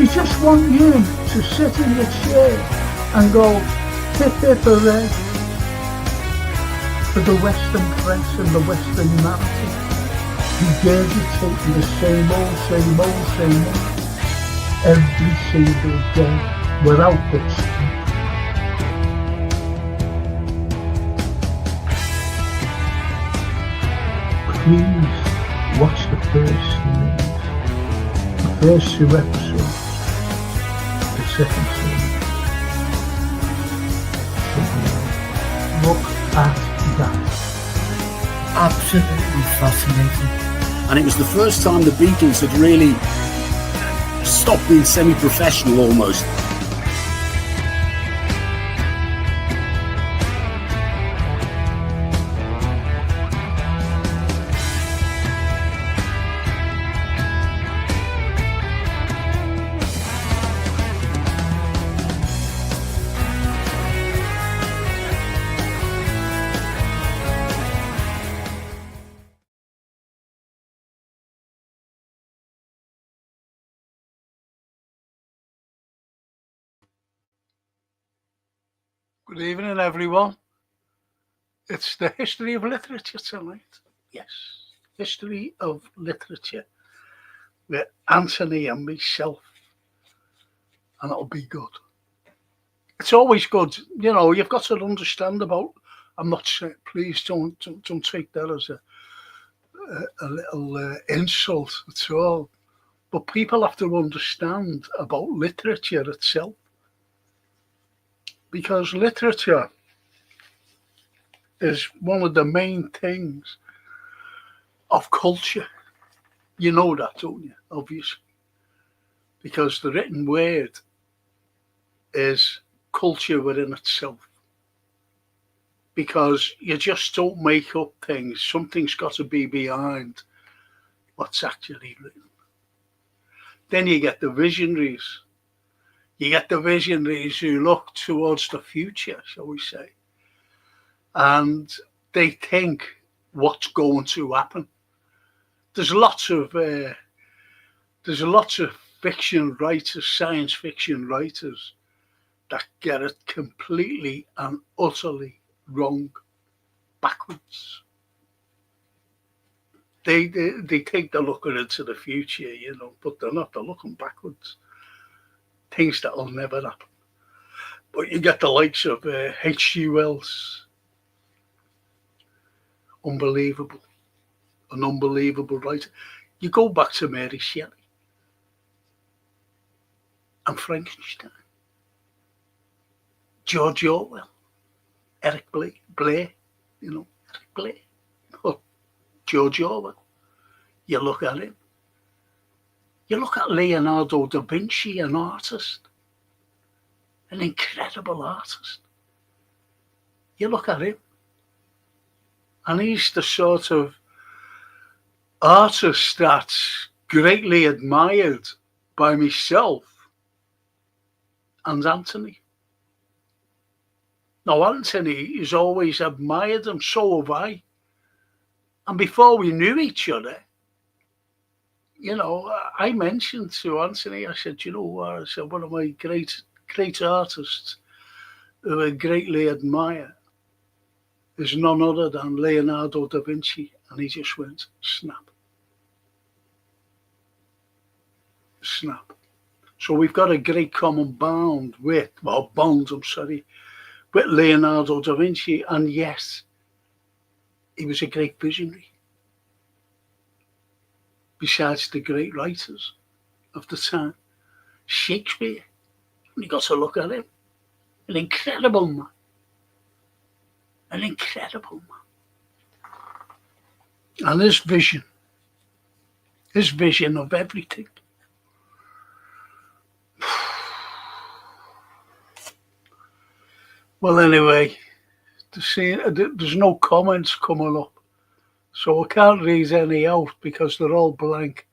They just want you to sit in your chair and go, hip hip hooray, for the Western press and the Western narrative, regurgitating the same old, same old, same old, every single day, without question. Please watch the first series, the first 2 episodes, the second series. Look at that. Absolutely fascinating. And it was the first time the Beatles had really stopped being semi-professional almost. Good evening, everyone. It's the history of literature tonight. Yes, history of literature with Anthony and myself, and it'll be good. It's always good, you know. You've got to understand about. I'm not saying, please don't take that as a little insult at all. But people have to understand about literature itself, because literature is one of the main things of culture. You know that, don't you? Obviously. Because the written word is culture within itself. Because you just don't make up things. Something's got to be behind what's actually written. Then you get the visionaries. You get the visionaries who look towards the future, shall we say. And they think what's going to happen. There's lots of fiction writers, science fiction writers, that get it completely and utterly wrong, backwards. They think they're looking into the future, you know, but they're not. They're looking backwards. Things that'll never happen. But you get the likes of H.G. Wells. Unbelievable. An unbelievable writer. You go back to Mary Shelley and Frankenstein. George Orwell. Eric Blair, you know, Eric Blair. Oh, George Orwell. You look at him. You look at Leonardo da Vinci, an artist. An incredible artist. You look at him. And he's the sort of artist that's greatly admired by myself and Anthony. Now, Anthony has always admired him, so have I. And before we knew each other, you know, I mentioned to Anthony, I said, you know what, I said, one of my great artists who I greatly admire is none other than Leonardo da Vinci. And he just went, snap. Snap. So we've got a great common bond with Leonardo da Vinci. And yes, he was a great visionary. Besides the great writers of the time, Shakespeare, you got to look at him, an incredible man. An incredible man. And his vision of everything. Well, anyway, there's no comments coming up, so I can't read any out because they're all blank,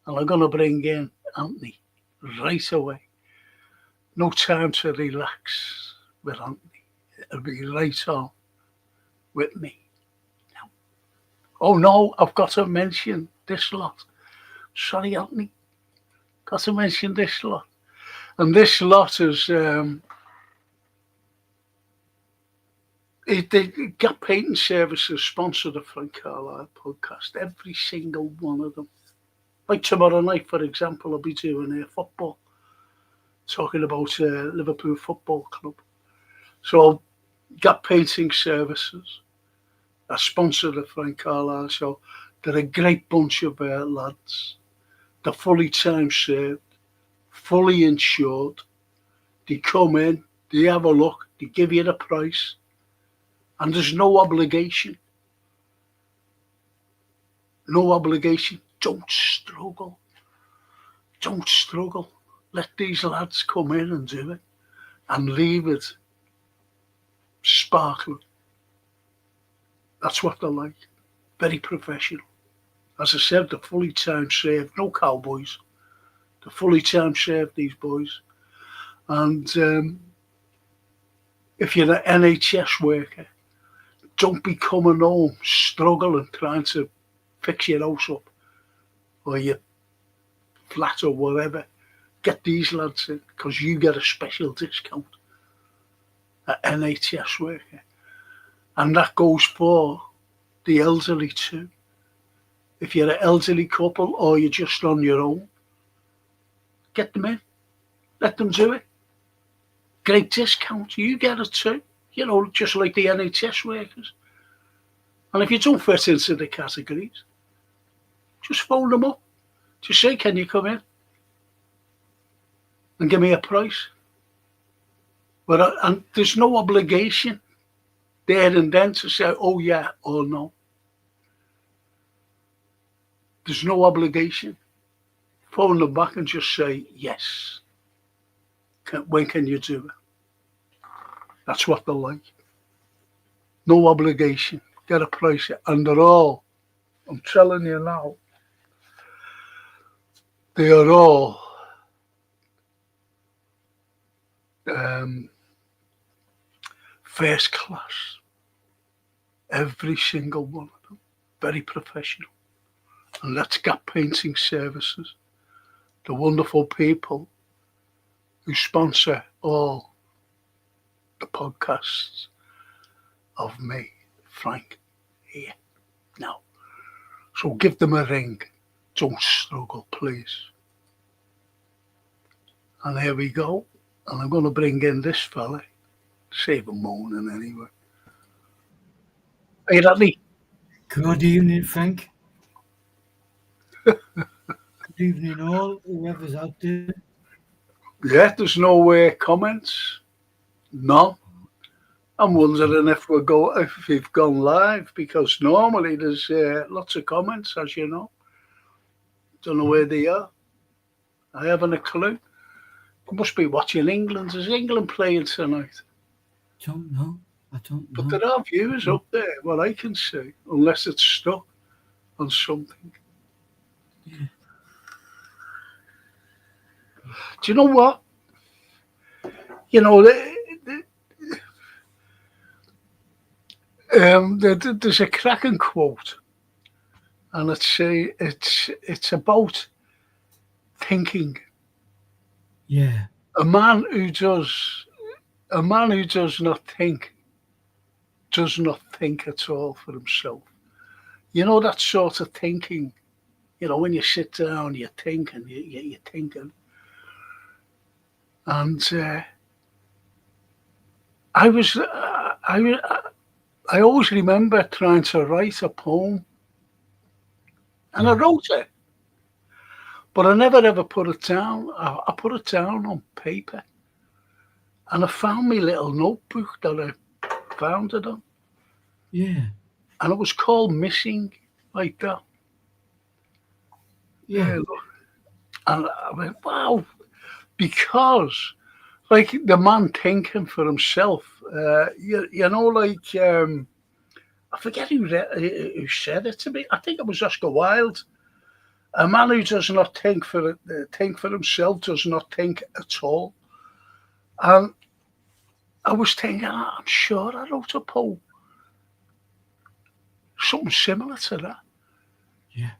and I'm going to bring in Anthony right away. No time to relax with Anthony. It'll be right on with me. Now. Oh no, I've got to mention this lot. Sorry, Anthony. Got to mention this lot. And this lot is the Gap Painting Services sponsor the Frank Carlyle podcast. Every single one of them. Like tomorrow night, for example, I'll be doing football, talking about Liverpool Football Club. So Gap Painting Services are sponsor the Frank Carlyle show. They're a great bunch of lads. They're fully time served, fully insured. They come in, they have a look, they give you the price, and there's no obligation. No obligation. Don't struggle. Don't struggle. Let these lads come in and do it and leave it sparkling. That's what they're like. Very professional. As I said, they're fully time served. No cowboys. They're fully time served, these boys. And if you're an NHS worker, don't be coming home struggling trying to fix your house up or your flat or whatever. Get these lads in because you get a special discount at NHS worker. And that goes for the elderly too. If you're an elderly couple or you're just on your own, get them in. Let them do it. Great discount. You get it too. You know, just like the NHS workers. And if you don't fit into the categories, just phone them up. Just say, can you come in? And give me a price. But and there's no obligation there and then to say, oh yeah or no. There's no obligation. Phone them back and just say, yes. When can you do it? That's what they're like. No obligation. Get a price. And they're all, I'm telling you now, they are all first class. Every single one of them. Very professional. And that's Gap Painting Services. The wonderful people who sponsor all the podcasts of me, Frank, here now. So give them a ring. Don't struggle, please. And here we go. And I'm going to bring in this fella. Save him moaning anyway. Hey, Radley. Good evening, Frank. Good evening, all whoever's out there. Yeah, there's no comments. None. I'm wondering if we've gone live because normally there's lots of comments, as you know. Don't know where they are. I haven't a clue. I must be watching England. Is England playing tonight? Don't know. I don't know. But there are viewers up there, what I can see, unless it's stuck on something. Yeah. Do you know what? You know, there's a cracking quote, and it's about thinking. Yeah. A man who does not think does not think at all for himself. You know, that sort of thinking. You know, when you sit down, you think and you're thinking. And I always remember trying to write a poem, and I wrote it, but I never ever put it down. I put it down on paper, and I found my little notebook that I found it on. Yeah. And it was called Missing, like that. Yeah. Look. And I went, wow, because like the man thinking for himself, you know, like I forget who said it to me. I think it was Oscar Wilde. A man who does not think for himself does not think at all. And I was thinking, I'm sure I wrote a poem, something similar to that. Yeah.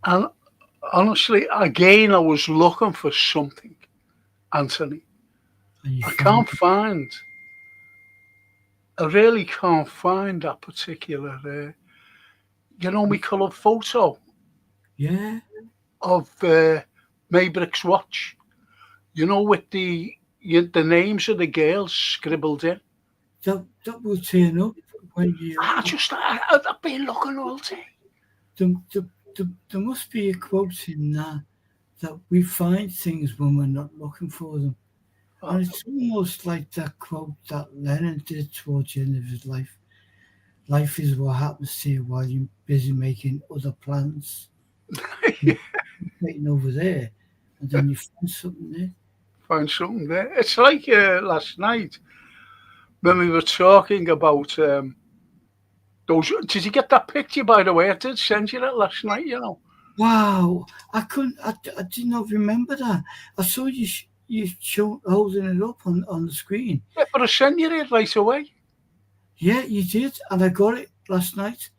And honestly, again, I was looking for something Anthony. And you I find, really can't find that particular, my coloured photo yeah, of Maybrick's watch. With the names of the girls scribbled in. that will turn up when you. I've been looking all day. There must be a quote in that we find things when we're not looking for them. Oh, And it's almost like that quote that Lennon did towards the end of his life. Life is what happens to you while you're busy making other plans. You're waiting over there, and then you find something there. find something there. It's like last night when we were talking about those. Did you get that picture, by the way? I did send you that last night. Wow, I couldn't. I did not remember that. I saw you holding it up on the screen. Yeah, but I sent you it right away. Yeah, you did, and I got it last night.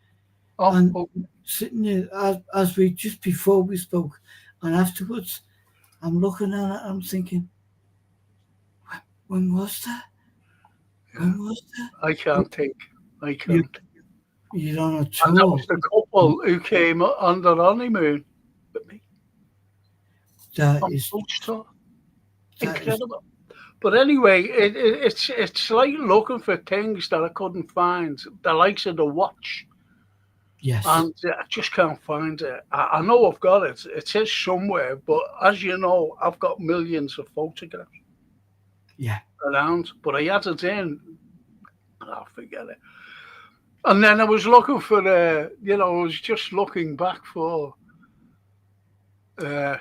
Oh, And oh sitting there as we just before we spoke, and afterwards, I'm looking at it. I'm thinking, when was that? yeah. When was that? I can't think. I You can't. you don't at And that was all. the couple who came on their honeymoon with me That on is boat tour. that is Incredible. But anyway, it's like looking for things that I couldn't find. The likes of the watch, yes, and I just can't find it. I know I've got it. It is somewhere, but as you know, I've got millions of photographs yeah. around. But I had it in. I'll forget it. And then I was looking for I was just looking back for uh,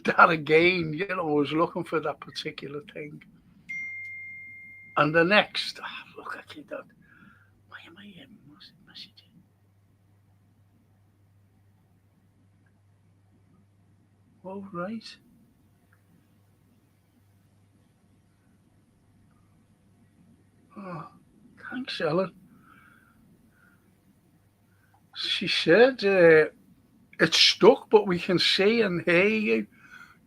that again. I was looking for that particular thing. And the next, look at that. Why am I in messaging? Oh, right. Oh, thanks, Ellen. She said it's stuck, but we can see and hear you.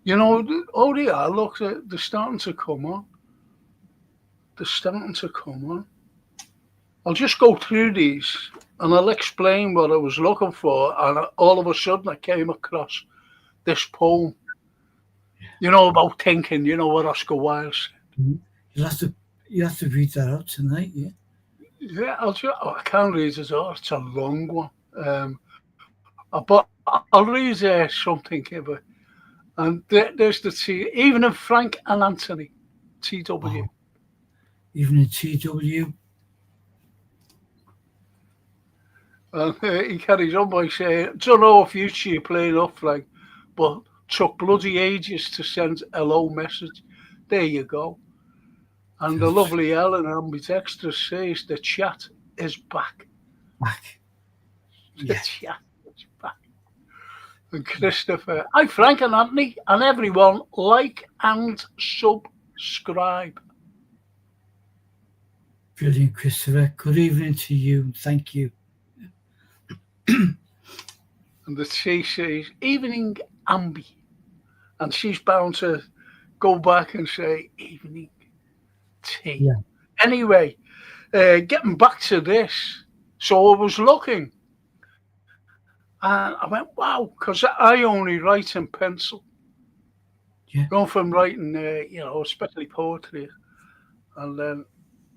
Oh, they are. Look, they're starting to come on. They're starting to come on. I'll just go through these and I'll explain what I was looking for. And all of a sudden, I came across this poem, about thinking, what Oscar Wilde said. Mhm. You have to read that out tonight. Yeah. Yeah, I can't read it all. It's a long one. But I'll read something here. And there's the T, even in Frank and Anthony, TW. Wow. Even in TW. And he carries on by saying, don't know if you two are playing off like, but took bloody ages to send a hello message. There you go. And the That's lovely Ellen ambidextrous says the chat is back. back. The Yeah. chat is back. And Christopher, hi Frank and Anthony, and everyone, like and subscribe. Brilliant, Christopher. Good evening to you. Thank you. And the she says, evening Ambi. And she's bound to go back and say, evening tea. Yeah. Anyway, getting back to this. So I was looking and I went, wow, because I only write in pencil. Yeah. Going from writing, especially poetry. And then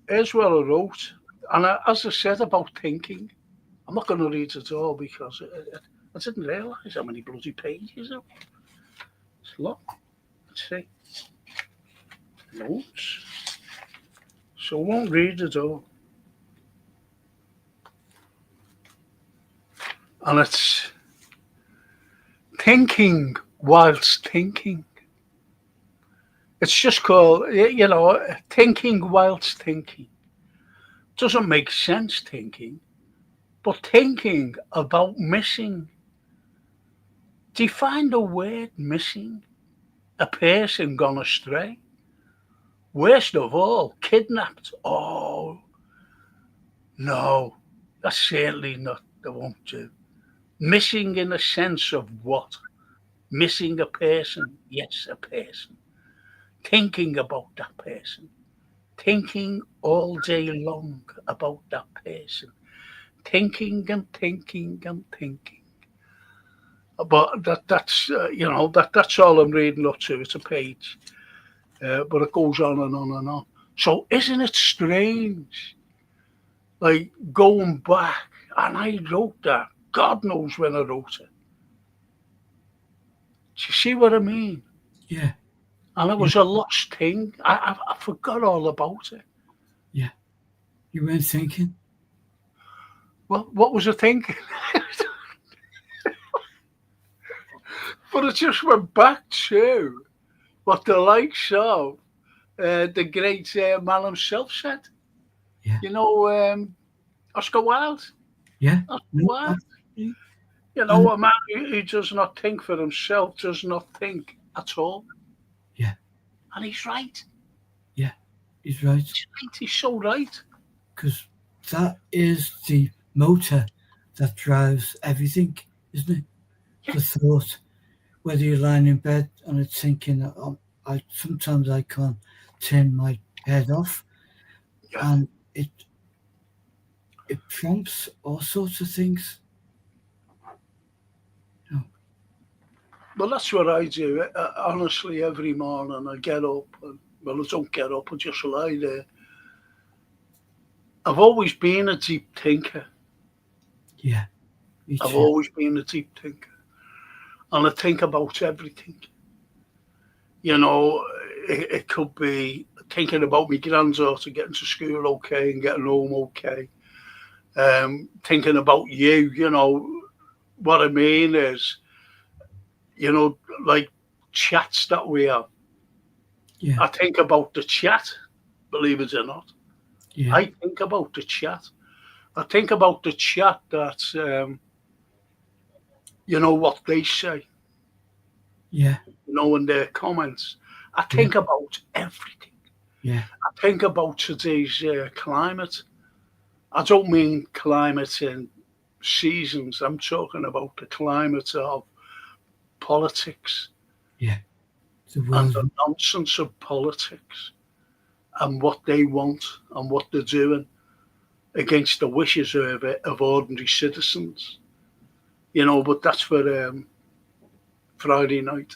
here's what I wrote. And as I said about thinking, I'm not going to read it all because I didn't realise how many bloody pages it was. It's a lot. Let's see. Notes. So I won't read it all. And it's thinking whilst thinking. It's just called, thinking whilst thinking. Doesn't make sense thinking, but thinking about missing. Define the word missing. A person gone astray. Worst of all, kidnapped. Oh, no, that's certainly not the one to. Missing in the sense of what? Missing a person. Yes, a person. thinking about that person, thinking all day long about that person, thinking and thinking and thinking. But that's that's all I'm reading up to. It's a page, but it goes on and on and on. So isn't it strange? Like going back, and I wrote that. God knows when I wrote it. Do you see what I mean? Yeah. And it Yeah. was a lost thing. I forgot all about it. Yeah. You weren't thinking. What was I thinking? But it just went back to what the likes of the great man himself said. Yeah. You know, Oscar Wilde. Yeah. Oscar No, Wilde. absolutely. You know, And a man who does not think for himself, does not think at all. yeah. And he's right. Yeah. He's right. He's right. He's so right. Because that is the motor that drives everything, isn't it? Yeah. The thought, whether you're lying in bed and it's thinking, I sometimes I can't turn my head off, Yeah. and it prompts all sorts of things. You know, Well, that's what I do. Honestly, every morning I get up. And, well, I don't get up. I just lie there. I've always been a deep thinker. yeah, me I've too. always been a deep thinker. And I think about everything. You know, it could be thinking about my granddaughter getting to school okay and getting home okay. Thinking about you, what I mean is, like chats that we have. Yeah, I think about the chat, believe it or not. yeah, I think about the chat. I think about the chat that, what they say, yeah, in their comments. I yeah, think about everything. yeah, I think about today's climate. I don't mean climate in seasons. I'm talking about the climate of politics yeah. The and world, the nonsense of politics and what they want and what they're doing against the wishes of ordinary citizens. But that's for Friday night.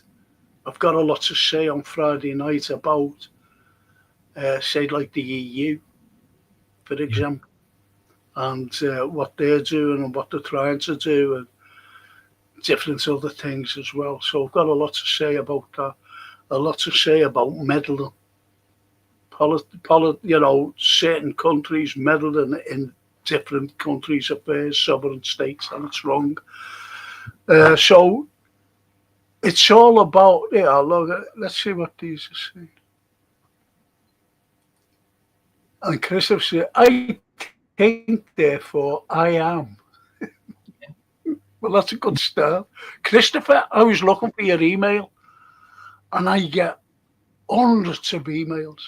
I've got a lot to say on Friday night about, say, like the EU, for yeah, example, and what they're doing and what they're trying to do, and different other things as well. So I've got a lot to say about that. A lot to say about meddling. Certain countries meddling in different countries' affairs, sovereign states, and it's wrong. So it's all about, look, let's see what these are saying. And Christopher said, I think, therefore, I am. Well, that's a good start. Christopher, I was looking for your email, and I get hundreds of emails.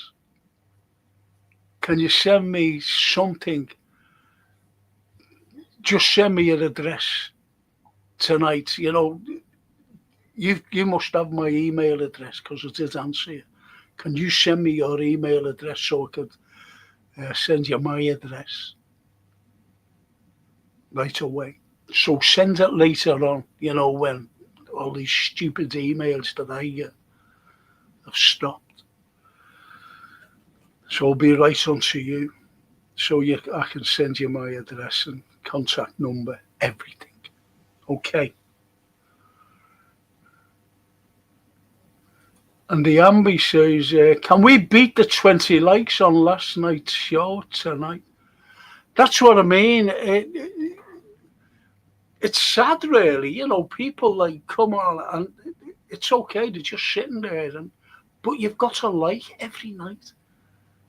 Can you send me something? Just send me your address tonight. You must have my email address because I did answer you. Can you send me your email address so I could send you my address right away? So send it later on, when all these stupid emails that I get have stopped. So I'll be right on to you. So I can send you my address and contact number, everything. Okay. And the Ambi says, can we beat the 20 likes on last night's show tonight? That's what I mean. It's sad, really. People like come on, and it's okay. They're just sitting there, but you've got to like every night.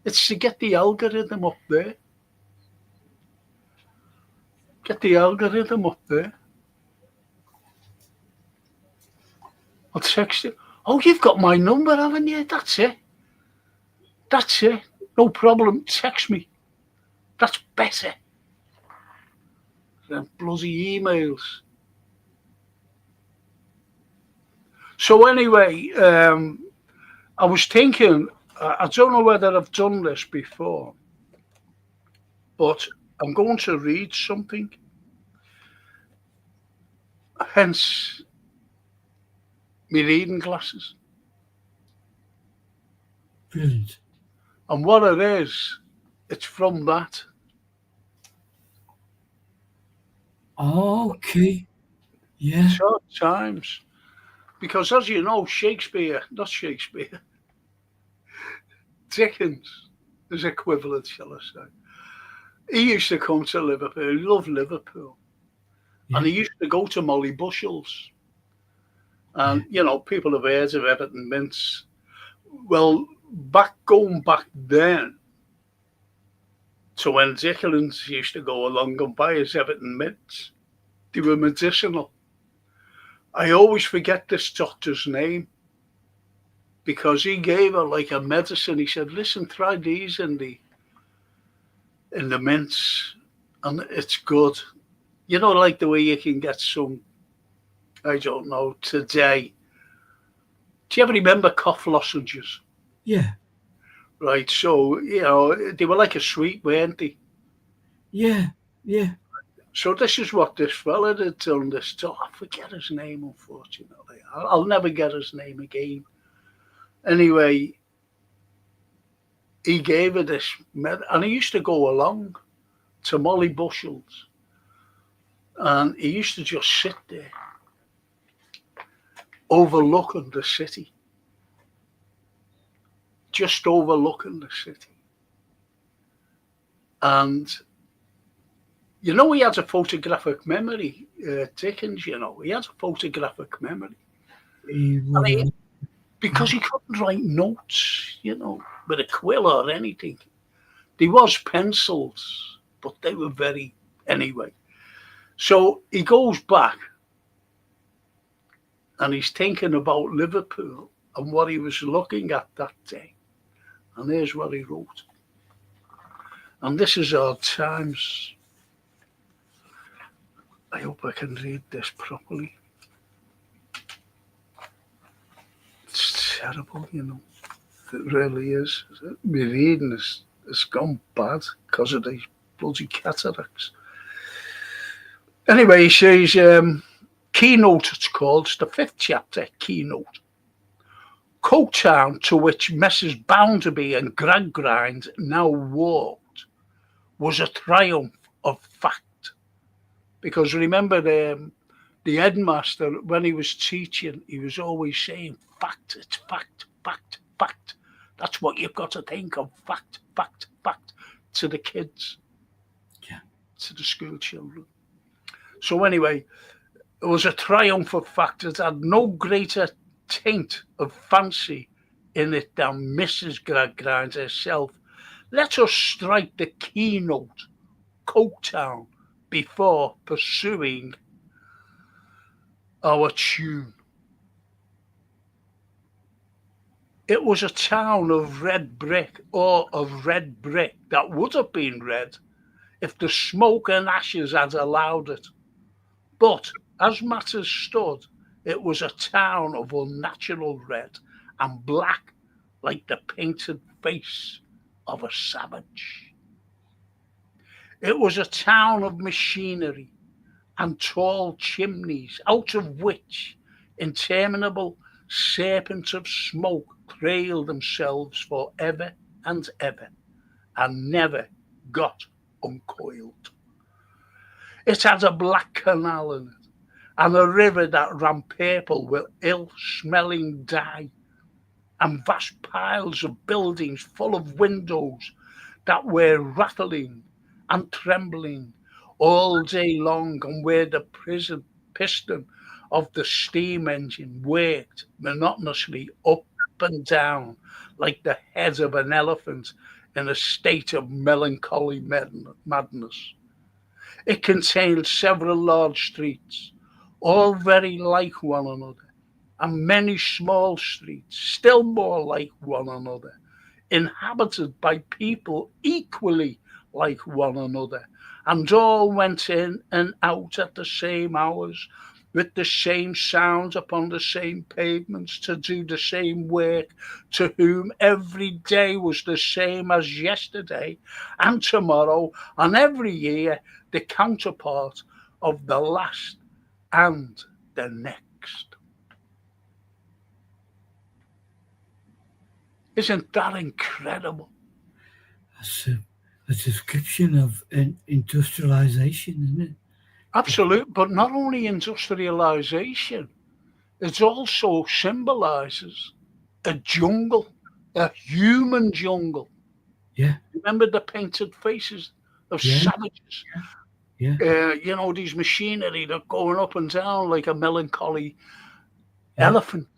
It's to get the algorithm up there. Get the algorithm up there. I'll text you. Oh, you've got my number, haven't you? That's it. That's it. No problem. Text me. That's better than bloody emails. So anyway, I was thinking, I don't know whether I've done this before, but I'm going to read something, hence my reading glasses. Brilliant. And what it is, it's from that. Okay. Yeah. Short times. Because as you know, Shakespeare, not Shakespeare, Dickens is equivalent, shall I say. He used to come to Liverpool, he loved Liverpool. Yeah. And he used to go to Molly Bushell's. And, Yeah. you know, people have heard of Everton Mints. Well, going back then to when Dickens used to go along and buy his Everton Mints, they were medicinal. I always forget this doctor's name because he gave her like a medicine. He said, "Listen, try these in the mints, and it's good." You know, like the way you can get some, I don't know, today. Do you ever remember cough lozenges? Yeah. Right, so, you know, they were like a sweet, weren't they? Yeah. Yeah. So this is what this fella had done this to. I forget his name, unfortunately. I'll never get his name again. Anyway, he gave her this and he used to go along to Molly Bushell's, and he used to just sit there overlooking the city, just overlooking the city. And you know, he had a photographic memory, Dickens. You know, he had a photographic memory, He and would have. because he couldn't write notes, you know, with a quill or anything. There was pencils, but they were very anyway. So he goes back and he's thinking about Liverpool and what he was looking at that day. And here's what he wrote. And this is our times. I hope I can read this properly. It's terrible, you know. It really is. My reading has gone bad because of these bloody cataracts. Anyway, he says, keynote it's called. It's the 5th chapter, keynote. Coketown, to which Messrs. Bounderby and Gradgrind now walked, was a triumph of fact. Because remember, the headmaster, when he was teaching, he was always saying, fact, it's fact, fact, fact. That's what you've got to think of, fact, fact, fact, to the kids, to the school children. So anyway, it was a triumph of fact. It had no greater taint of fancy in it than Mrs. Gradgrind herself. Let us strike the keynote, Coketown, before pursuing our tune. It was a town of red brick, or of red brick that would have been red if the smoke and ashes had allowed it. But as matters stood, it was a town of unnatural red and black like the painted face of a savage. It was a town of machinery and tall chimneys, out of which interminable serpents of smoke trailed themselves for ever and ever, and never got uncoiled. It had a black canal in it, and a river that ran purple with ill-smelling dye, and vast piles of buildings full of windows that were rattling and trembling all day long, and where the piston of the steam engine worked monotonously up and down like the head of an elephant in a state of melancholy madness. It contained several large streets, all very like one another, and many small streets, still more like one another, inhabited by people equally like one another, and all went in and out at the same hours, with the same sounds upon the same pavements to do the same work, to whom every day was the same as yesterday and tomorrow, and every year the counterpart of the last and the next. Isn't that incredible? That's a description of industrialization, isn't it? Absolute, but not only industrialization, it also symbolizes a jungle, a human jungle. Yeah, Remember the painted faces of yeah, savages? yeah, These machinery that going up and down like a melancholy yeah, elephants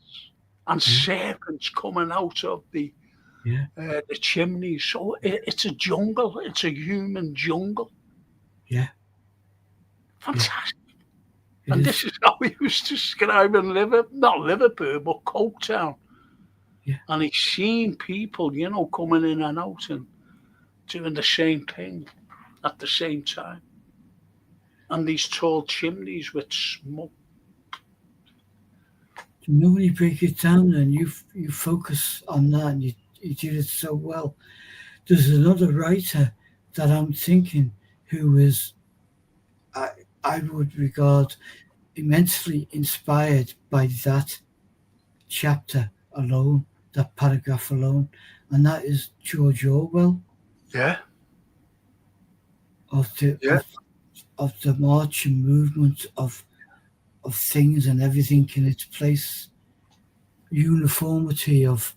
and yeah, serpents coming out of yeah, the chimneys. So it's a jungle. It's a human jungle. yeah, yeah. Fantastic. It And is. this is how he was describing not Liverpool, but Coketown. Yeah, And he's seen people, coming in and out and doing the same thing at the same time. And these tall chimneys with smoke. when you break it down and you focus on that and you did it so well. There's another writer that I'm thinking who is I I would regard immensely inspired by that chapter alone, that paragraph alone, and that is George Orwell Yeah, of the yeah, of the march and movement of things and everything in its place, uniformity of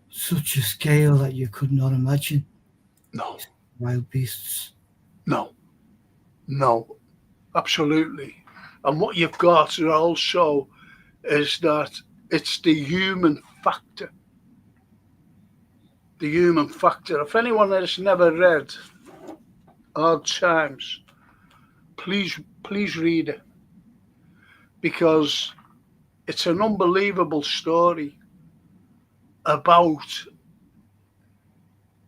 such a scale that you could not imagine. no, Wild beasts. no, no, absolutely. And what you've got also is that it's the human factor. The human factor. If anyone has never read Hard Times, please read it, because it's an unbelievable story about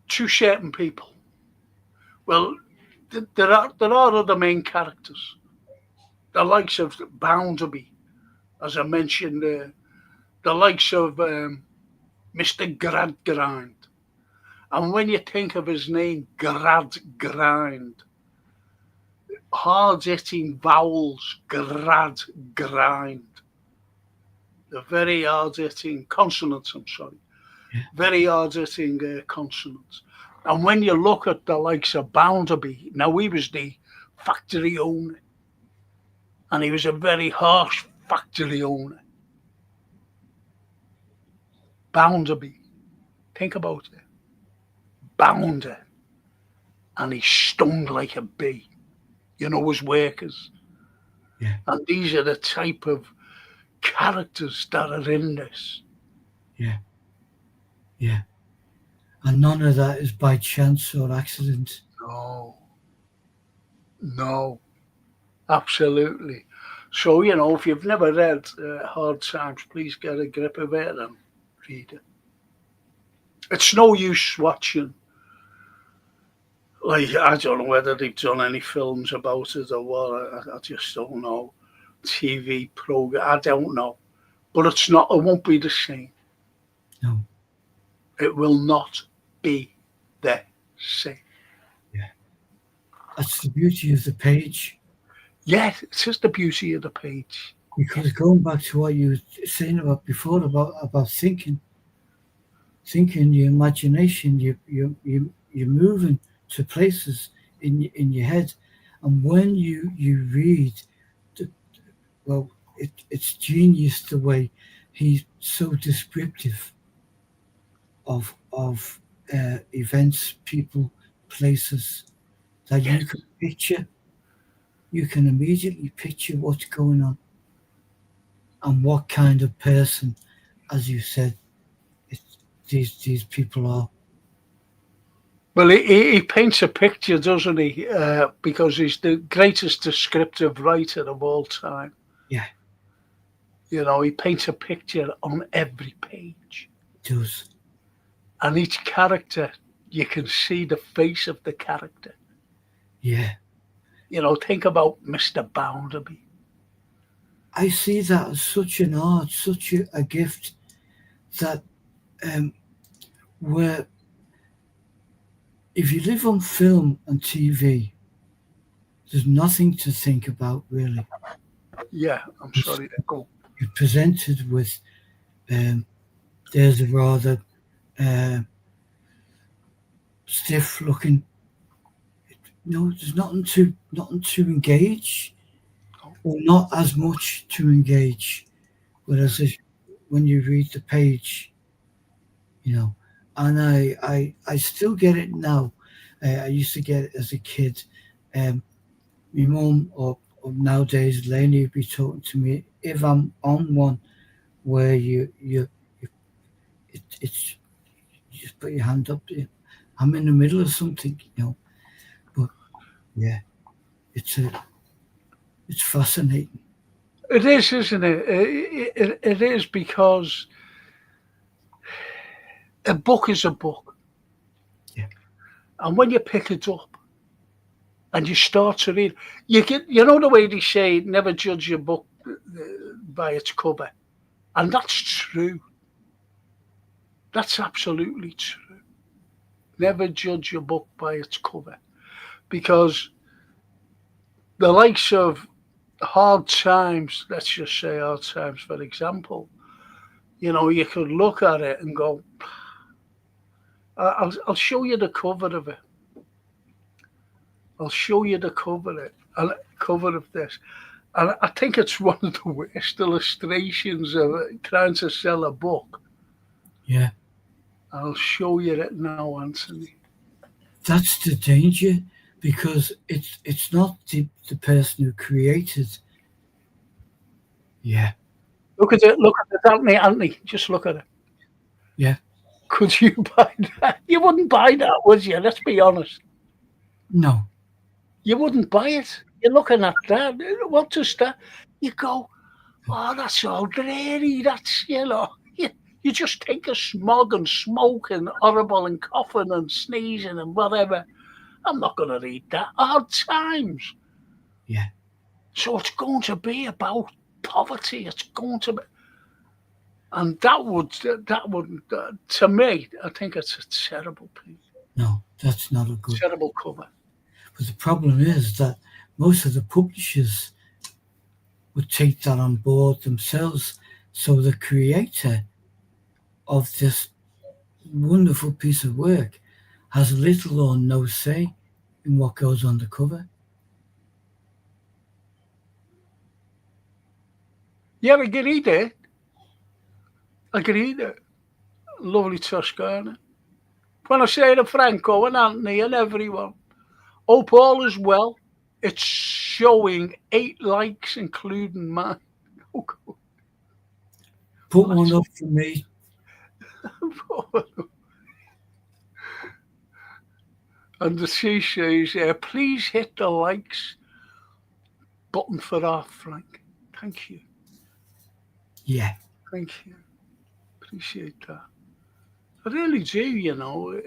two certain people. Well, there are other main characters, the likes of Bounderby, as I mentioned there, the likes of Mr. Gradgrind. And when you think of his name, Gradgrind, hard hitting vowels, Gradgrind. The very hard hitting consonants, I'm sorry. Yeah. Very hard hitting consonants. And when you look at the likes of Bounderby, now he was the factory owner, and he was a very harsh factory owner. Bounderby, think about it. Bounder, and he stung like a bee, his workers. Yeah, And these are the type of characters that are in this. yeah, yeah. And none of that is by chance or accident. No, absolutely. So, if you've never read Hard Times, please get a grip of it and read it. It's no use watching. Like, I don't know whether they've done any films about it or what. I just don't know. TV program, I don't know. But it won't be the same. No. It will not be the same. Yeah. That's the beauty of the page. Yes, it's just the beauty of the page. Because going back to what you were saying about before about thinking, your imagination, you're moving to places in your head, and when you read, it's genius the way he's so descriptive of events, people, places that Yes. you can immediately picture what's going on and what kind of person, as you said, these people are. Well, he paints a picture, doesn't he? Because he's the greatest descriptive writer of all time. Yeah. He paints a picture on every page. It does. And each character, you can see the face of the character. Yeah. Think about Mr. Bounderby. I see that as such an art, such a gift that where if you live on film and TV, there's nothing to think about really. Yeah, I'm sorry to go. You're presented with there's a rather uh, stiff looking. There's nothing to engage, or not as much to engage. Whereas when you read the page, and I still get it now. I used to get it as a kid. My mum or nowadays Lainey would be talking to me if I'm on one where it's you just put your hand up. I'm in the middle of something, But yeah, it's fascinating. It is, isn't it? It is because a book is a book. Yeah. And when you pick it up and you start to read, the way they say, never judge your book by its cover. And that's true. That's absolutely true. Never judge your book by its cover. Because the likes of Hard Times, let's just say Hard Times for example, you could look at it and go, I'll show you the cover of it. I'll show you the cover of this. And I think it's one of the worst illustrations of trying to sell a book. Yeah. I'll show you it now, Anthony. That's the danger, because it's not the person who created. Yeah. Look at it, Anthony. Just look at it. Yeah. Could you buy that? You wouldn't buy that, would you? Let's be honest. No. You wouldn't buy it. You're looking at that. What does that? You go, oh, that's all dreary. That's, you just think of smog and smoke and horrible and coughing and sneezing and whatever. I'm not going to read that. Hard Times. Yeah. So it's going to be about poverty. It's going to be. And that would to me, I think it's a terrible piece. No, that's not a good. Terrible cover. But the problem is that most of the publishers would take that on board themselves. So the creator of this wonderful piece of work has little or no say in what goes on the cover. Yeah, I agree there. Lovely Toscana. When I say to Franco and Anthony and everyone, hope all is well. It's showing 8 likes, including mine. Put one up for me. And she says, please hit the likes button for our Frank. Thank you. Yeah. Thank you. Appreciate that. I really do,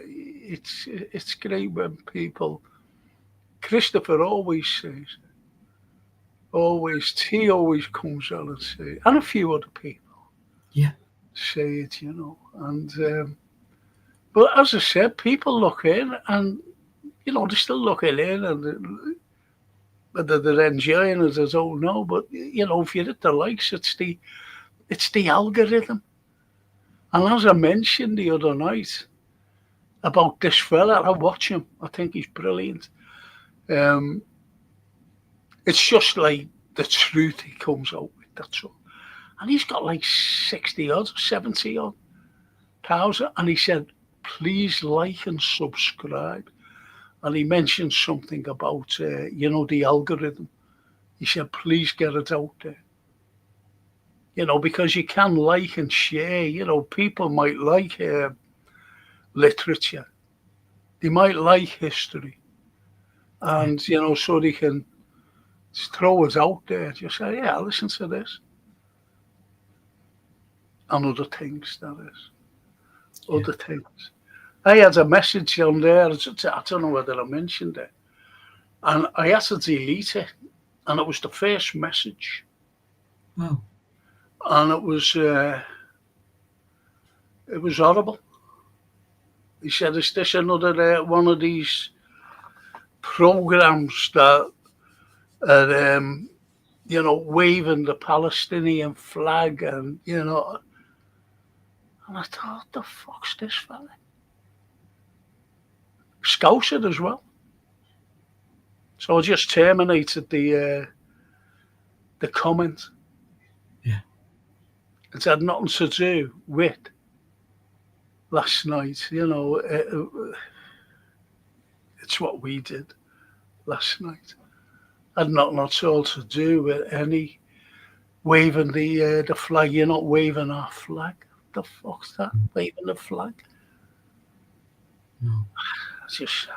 it's great when people, Christopher always says, he always comes on and says, and a few other people. Yeah. Say it, and but as I said, people look in and, they're still looking in and whether they're enjoying it, I don't know, but, if you hit the likes, it's the algorithm. And as I mentioned the other night about this fella, I watch him. I think he's brilliant. It's just like the truth he comes out with, that's all. And he's got like 60 odd, 70 odd thousand. And he said, please like and subscribe. And he mentioned something about, the algorithm. He said, please get it out there. Because you can like and share. People might like literature. They might like history. And, so they can throw it out there. Just say, yeah, listen to this. And other things, that is. Other things. I had a message on there. I don't know whether I mentioned it. and I had to delete it, and it was the first message, Wow. and it was horrible. He said, "Is this another one of these programs that are, waving the Palestinian flag and And I thought, the fuck's this fella? Scouser as well. So I just terminated the comment. Yeah. It had nothing to do with last night. It's what we did last night. Had nothing at all to do with any waving the flag. You're not waving our flag. The fuck's that? Waving the flag? No. It's just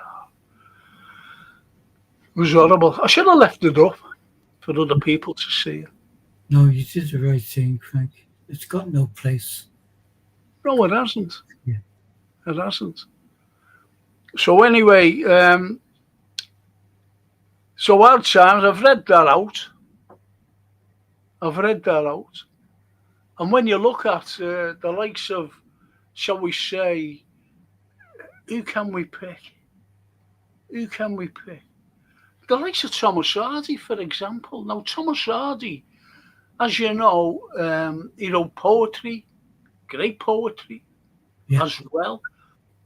it was horrible. I should have left it up for other people to see it. No, you did the right thing, Frank. It's got no place. No, it hasn't. Yeah. It hasn't. So anyway, so hard times. I've read that out. And when you look at the likes of, shall we say, who can we pick? Who can we pick? The likes of Thomas Hardy, for example. Now, Thomas Hardy, as you know, he wrote poetry, great poetry, Yeah. as well.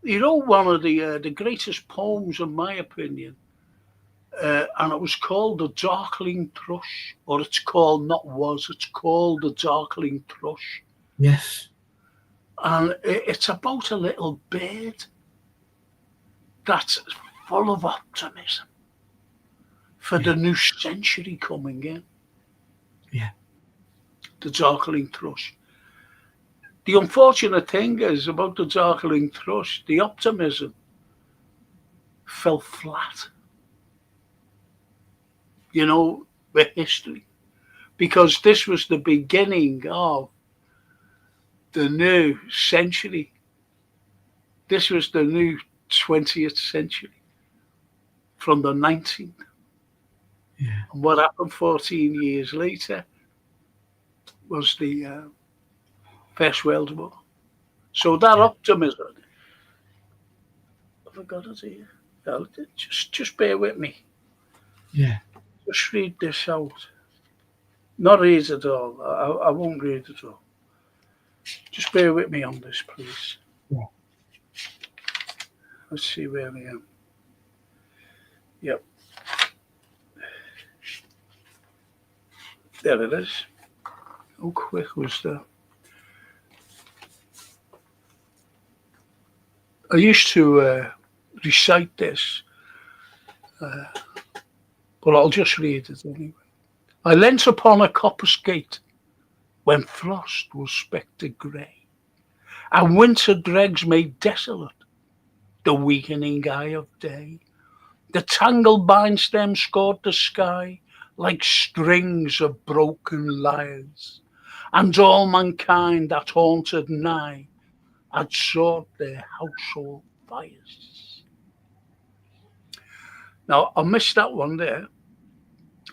He wrote one of the greatest poems, in my opinion, and it was called The Darkling Thrush, or it's called, it's called The Darkling Thrush. Yes. And it's about a little bird that's full of optimism for the new century coming in. Yeah. The Darkling Thrush. The unfortunate thing is about the Darkling Thrush, the optimism fell flat. With history. Because this was the beginning of the new century. This was the new 20th century from the 19th. Yeah. And what happened 14 years later was the First World War. So that optimism, have I got it here? No, just bear with me. Yeah. Just read this out. Not read it all. I won't read it all. Just bear with me on this, please. Yeah. Let's see where I am. Yep. There it is. How quick was that? I used to recite this, but I'll just read it anyway. I leant upon a coppice gate when frost was spectre grey, and winter dregs made desolate the weakening eye of day. The tangled vine stems scored the sky like strings of broken lyres, and all mankind that haunted nigh had sought their household fires. Now, I missed that one there,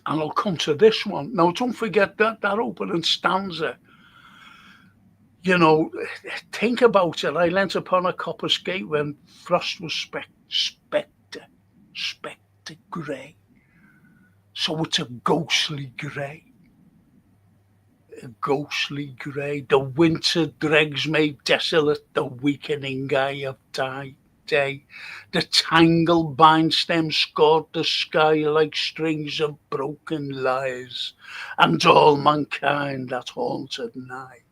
and I'll come to this one. Now, don't forget that opening stanza. Think about it. I leant upon a coppice gate when frost was spectre grey. So it's a ghostly grey. A ghostly grey. The winter dregs made desolate the weakening eye of day. The tangled vine stems scored the sky like strings of broken lyres, and all mankind that haunted nigh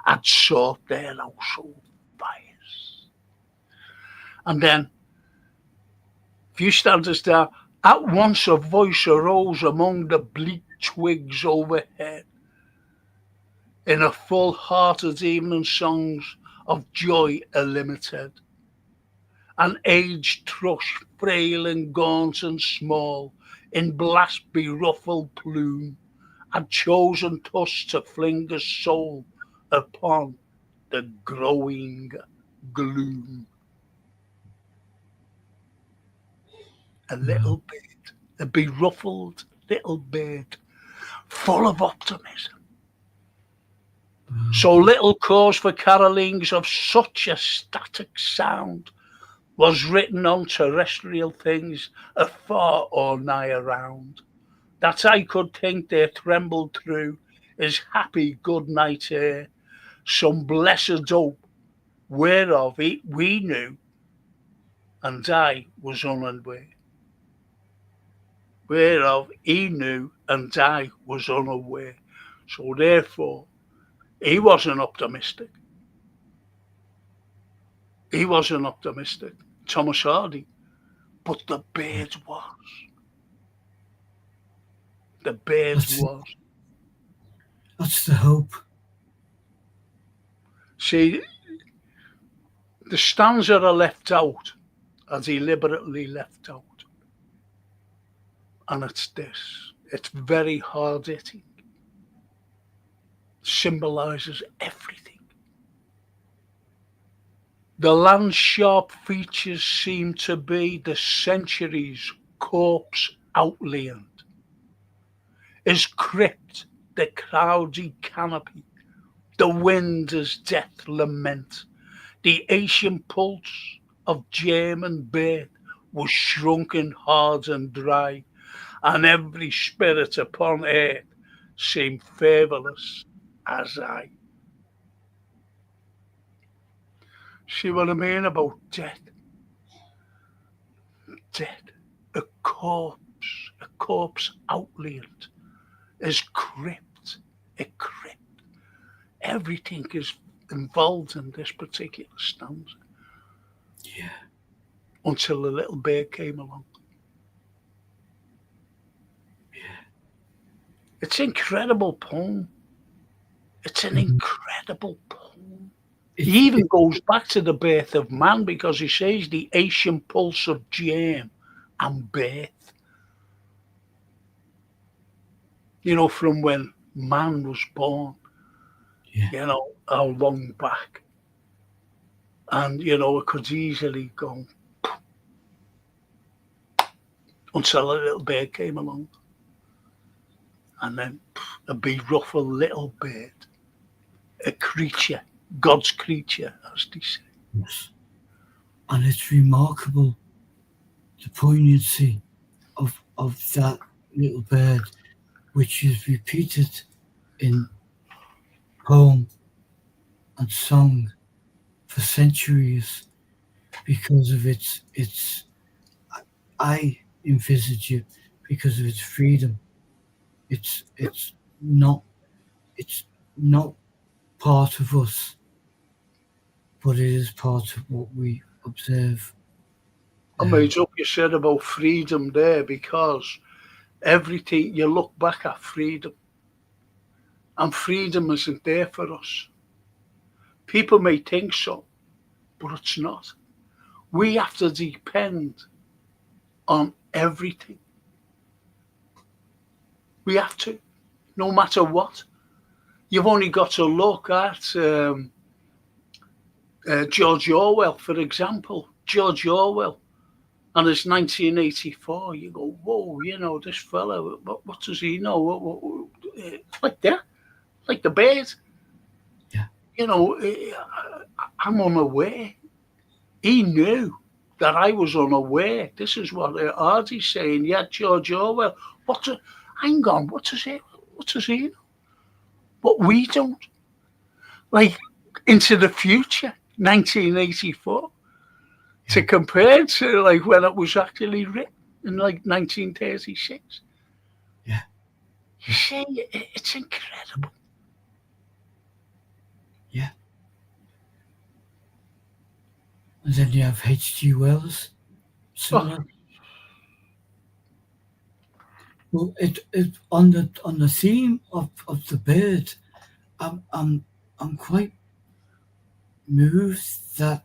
had sought their household fires. And then, a few stanzas down, at once a voice arose among the bleak twigs overhead, in a full-hearted evening songs of joy illimited. An aged thrush, frail and gaunt and small, in blast beruffled plume, had chosen thus to fling a soul upon the growing gloom. A little bird a beruffled little bird, full of optimism. So little cause for carolings of such a static sound was written on terrestrial things afar or nigh around, that I could think there trembled through his happy good night air some blessed hope whereof we knew, and I was unaware. Whereof he knew, and I was unaware. So therefore, he wasn't optimistic. He wasn't optimistic, Thomas Hardy, but the bird was. The bird That's, was. that's the hope. See, the stanza are left out, are deliberately left out. And it's this. It's very hard hitting. Symbolises everything. The land's sharp features seem to be the century's corpse outlined. His crypt, the cloudy canopy, the wind as death lament, the ancient pulse of German birth was shrunken hard and dry, and every spirit upon earth seemed fatherless as I. See what I mean about death? Death, a corpse outlined, is crypt, a crypt. Everything is involved in this particular stanza. Yeah. Until the little bird came along. Yeah. It's an incredible poem. It's an incredible poem. He even goes back to the birth of man because he says the ancient pulse of germ and birth. You know, from when man was born, Yeah. you know, how long back. And, you know, it could easily go until a little bird came along. And then a beruffled little bird, a creature, God's creature, as they say. Yes. And it's remarkable, the poignancy of that little bird, which is repeated in poem and song for centuries because of its I envisage it because of its freedom. It's not part of us, but it is part of what we observe. I made up you said about freedom there because everything you look back at freedom, and freedom isn't there for us. People may think so, but it's not. We have to depend on everything. We have to, no matter what. You've only got to look at George Orwell, for example. George Orwell and his 1984. You go, whoa, you know, this fella, what does he know? Like that, like the bird. Yeah. You know, I'm unaware. He knew that I was unaware. This is what Hardy's saying. Yeah, George Orwell. Hang on, what does he know? But we don't. Like, Into the Future, 1984, to compare to like when it was actually written in like 1936. Yeah. You see, it's incredible. Yeah. And then you have H.G. Wells. Similar. Well, it on the theme of the bird, I'm quite moved that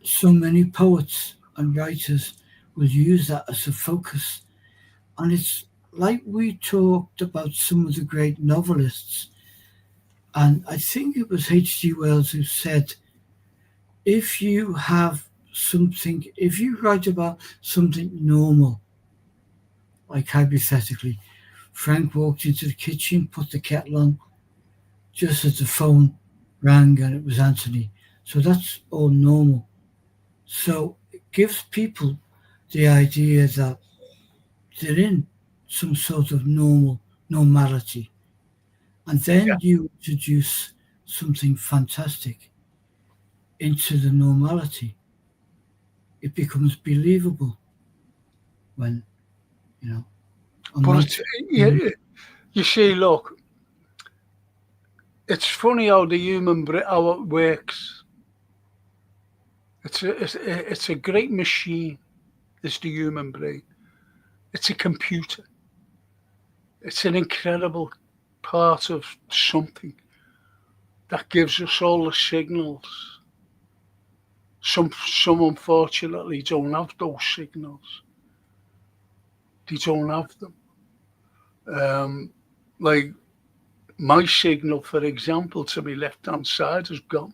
so many poets and writers will use that as a focus. And it's like we talked about some of the great novelists, and I think it was H.G. Wells who said, if you have something, if you write about something normal, like hypothetically, Frank walked into the kitchen, put the kettle on, just as the phone rang and it was Anthony. So that's all normal. So it gives people the idea that they're in some sort of normality. And Yeah. then you introduce something fantastic into the normality. It becomes believable when, you know, I'm But not. it's, you see, look, it's funny how the human how it works. It's a great machine. Is the human brain? It's a computer. It's an incredible part of something that gives us all the signals. Some unfortunately don't have those signals. They don't have them. Um, like my signal, for example, to my left hand side is gone.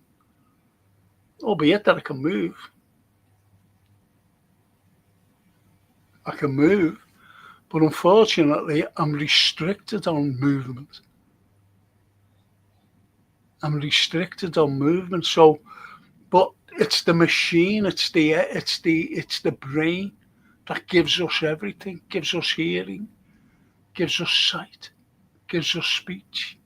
Albeit that I can move. I can move, but unfortunately, I'm restricted on movement. I'm restricted on movement. So, but it's the machine, it's the brain that gives us everything, gives us hearing, gives us sight, gives us speech,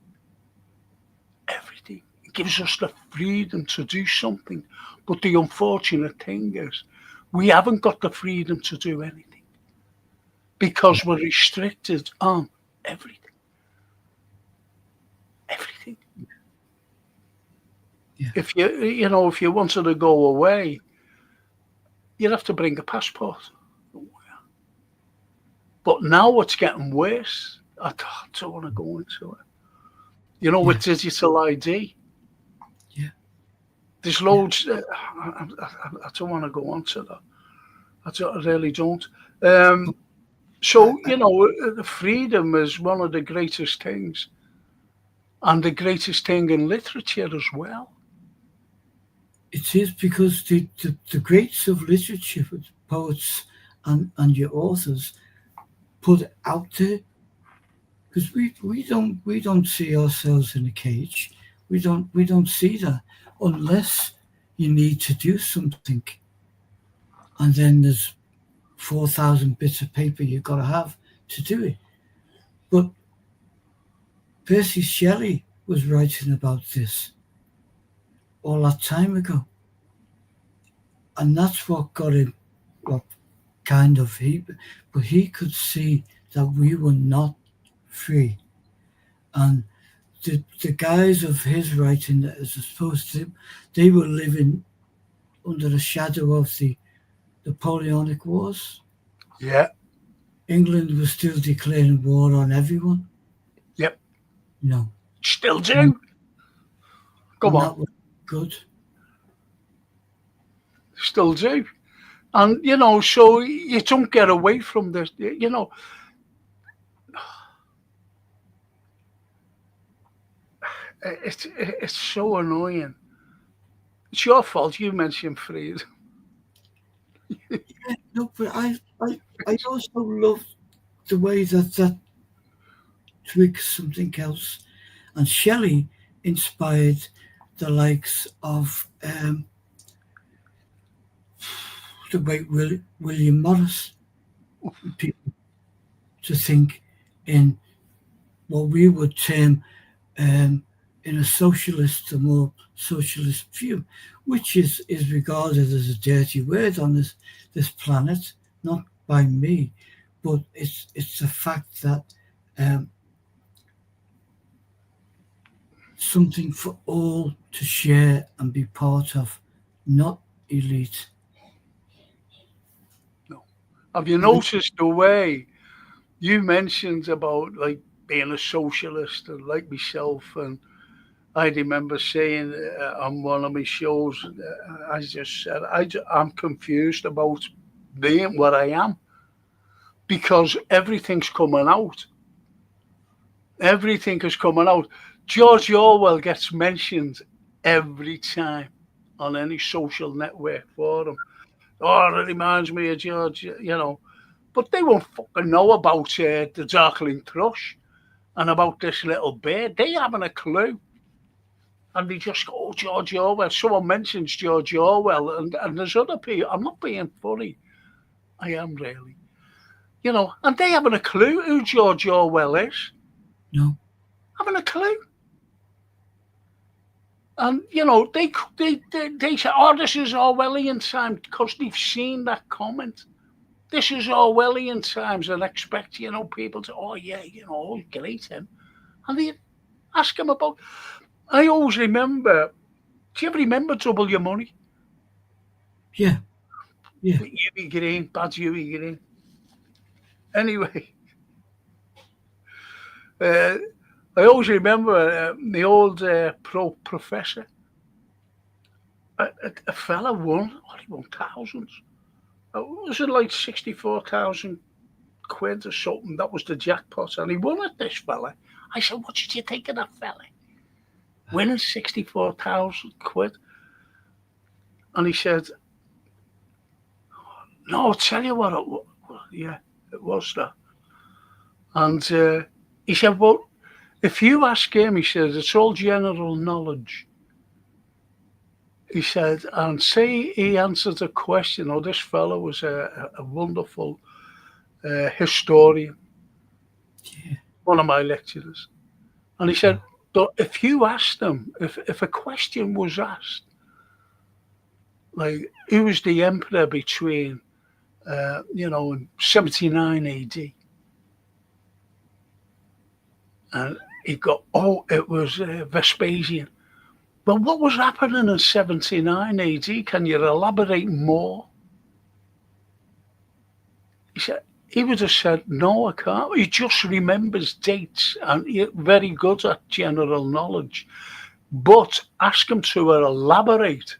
everything. It gives us the freedom to do something. But the unfortunate thing is, we haven't got the freedom to do anything because we're restricted on everything. Everything. Yeah. If you wanted to go away, you'd have to bring a passport. But now it's getting worse. I don't want to go into it. With Yeah. digital ID, Yeah. there's Yeah. loads. I don't want to go on to that. I really don't. Um, I, so, I, the freedom is one of the greatest things, and the greatest thing in literature as well. it is because the greats of literature, the poets and your authors, put it out there because we don't see ourselves in a cage. We don't see that unless you need to do something, and then there's 4,000 bits of paper you've got to have to do it. But Percy Shelley was writing about this all that time ago, and that's what got him. What kind of but he could see that we were not free, and the guys of his writing that is supposed to, they were living under the shadow of the Napoleonic Wars. Yeah. England was still declaring war on everyone, Yep. you know, Still and, do. Come and on. that was good. Still do. And, so you don't get away from this. It's so annoying. It's your fault you mentioned freedom. No, but I also love the way that twigs something else. And Shelley inspired the likes of the great William Morris, people to think in what we would term um, in a socialist, a more socialist view, which is regarded as a dirty word on this planet, not by me, but it's the fact that um, something for all to share and be part of, not elite. No. Have you And noticed the way you mentioned about like being a socialist and like myself? And I remember saying on one of my shows, I just said, I'm confused about being what I am because everything's coming out. Everything is coming out. George Orwell gets mentioned every time on any social network forum. Oh, it reminds me of George, But they won't fucking know about the darkling thrush and about this little bird. They haven't a clue. And they just go, oh, George Orwell. Someone mentions George Orwell, and there's other people. I'm not being funny. I am really. And they haven't a clue who George Orwell is. No. Haven't a clue. And, they say, oh, this is Orwellian time, because they've seen that comment. This is Orwellian times, and expect, people to, oh, yeah, great him. And they ask him about, I always remember, do you ever remember Double Your Money? Yeah. Huey Green, bad Huey Green. Anyway, I always remember the old professor. A fella won, he won thousands. Was it like 64,000 quid or something? That was the jackpot, and he won it, this fella. I said, what did you think of that fella? Winning 64,000 quid. And he said, no, I'll tell you what, it was that. And he said, well, if you ask him, he said, it's all general knowledge. He said, and say he answered a question, this fellow was a wonderful historian, one of my lecturers. And he said, but if you asked him, if a question was asked, like, who was the emperor between, in 79 AD? And he got, it was Vespasian. Well, what was happening in 79 AD? Can you elaborate more? He said, he would have said, no, I can't. He just remembers dates, and he's very good at general knowledge. But ask him to elaborate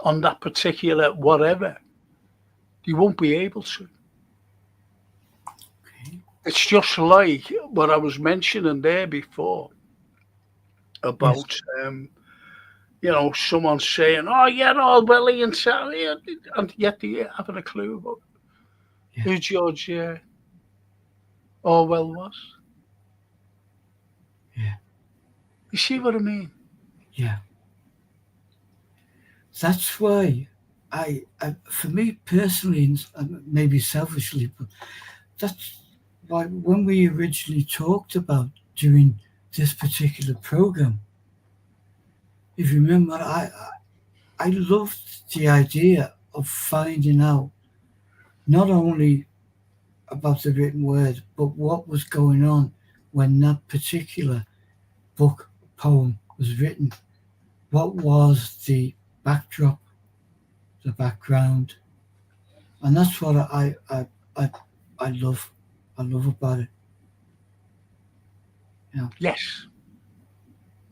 on that particular whatever. He won't be able to. Okay. It's just like what I was mentioning there before about, someone saying, oh, yeah, Orwellian, and yet they haven't a clue about who George Orwell was. Yeah. You see what I mean? Yeah. That's why I for me personally, and maybe selfishly, but that's why when we originally talked about doing this particular program, if you remember, I loved the idea of finding out not only about the written word, but what was going on when that particular book, poem was written. What was the backdrop, the background? And that's what I love. I love about it. Yeah.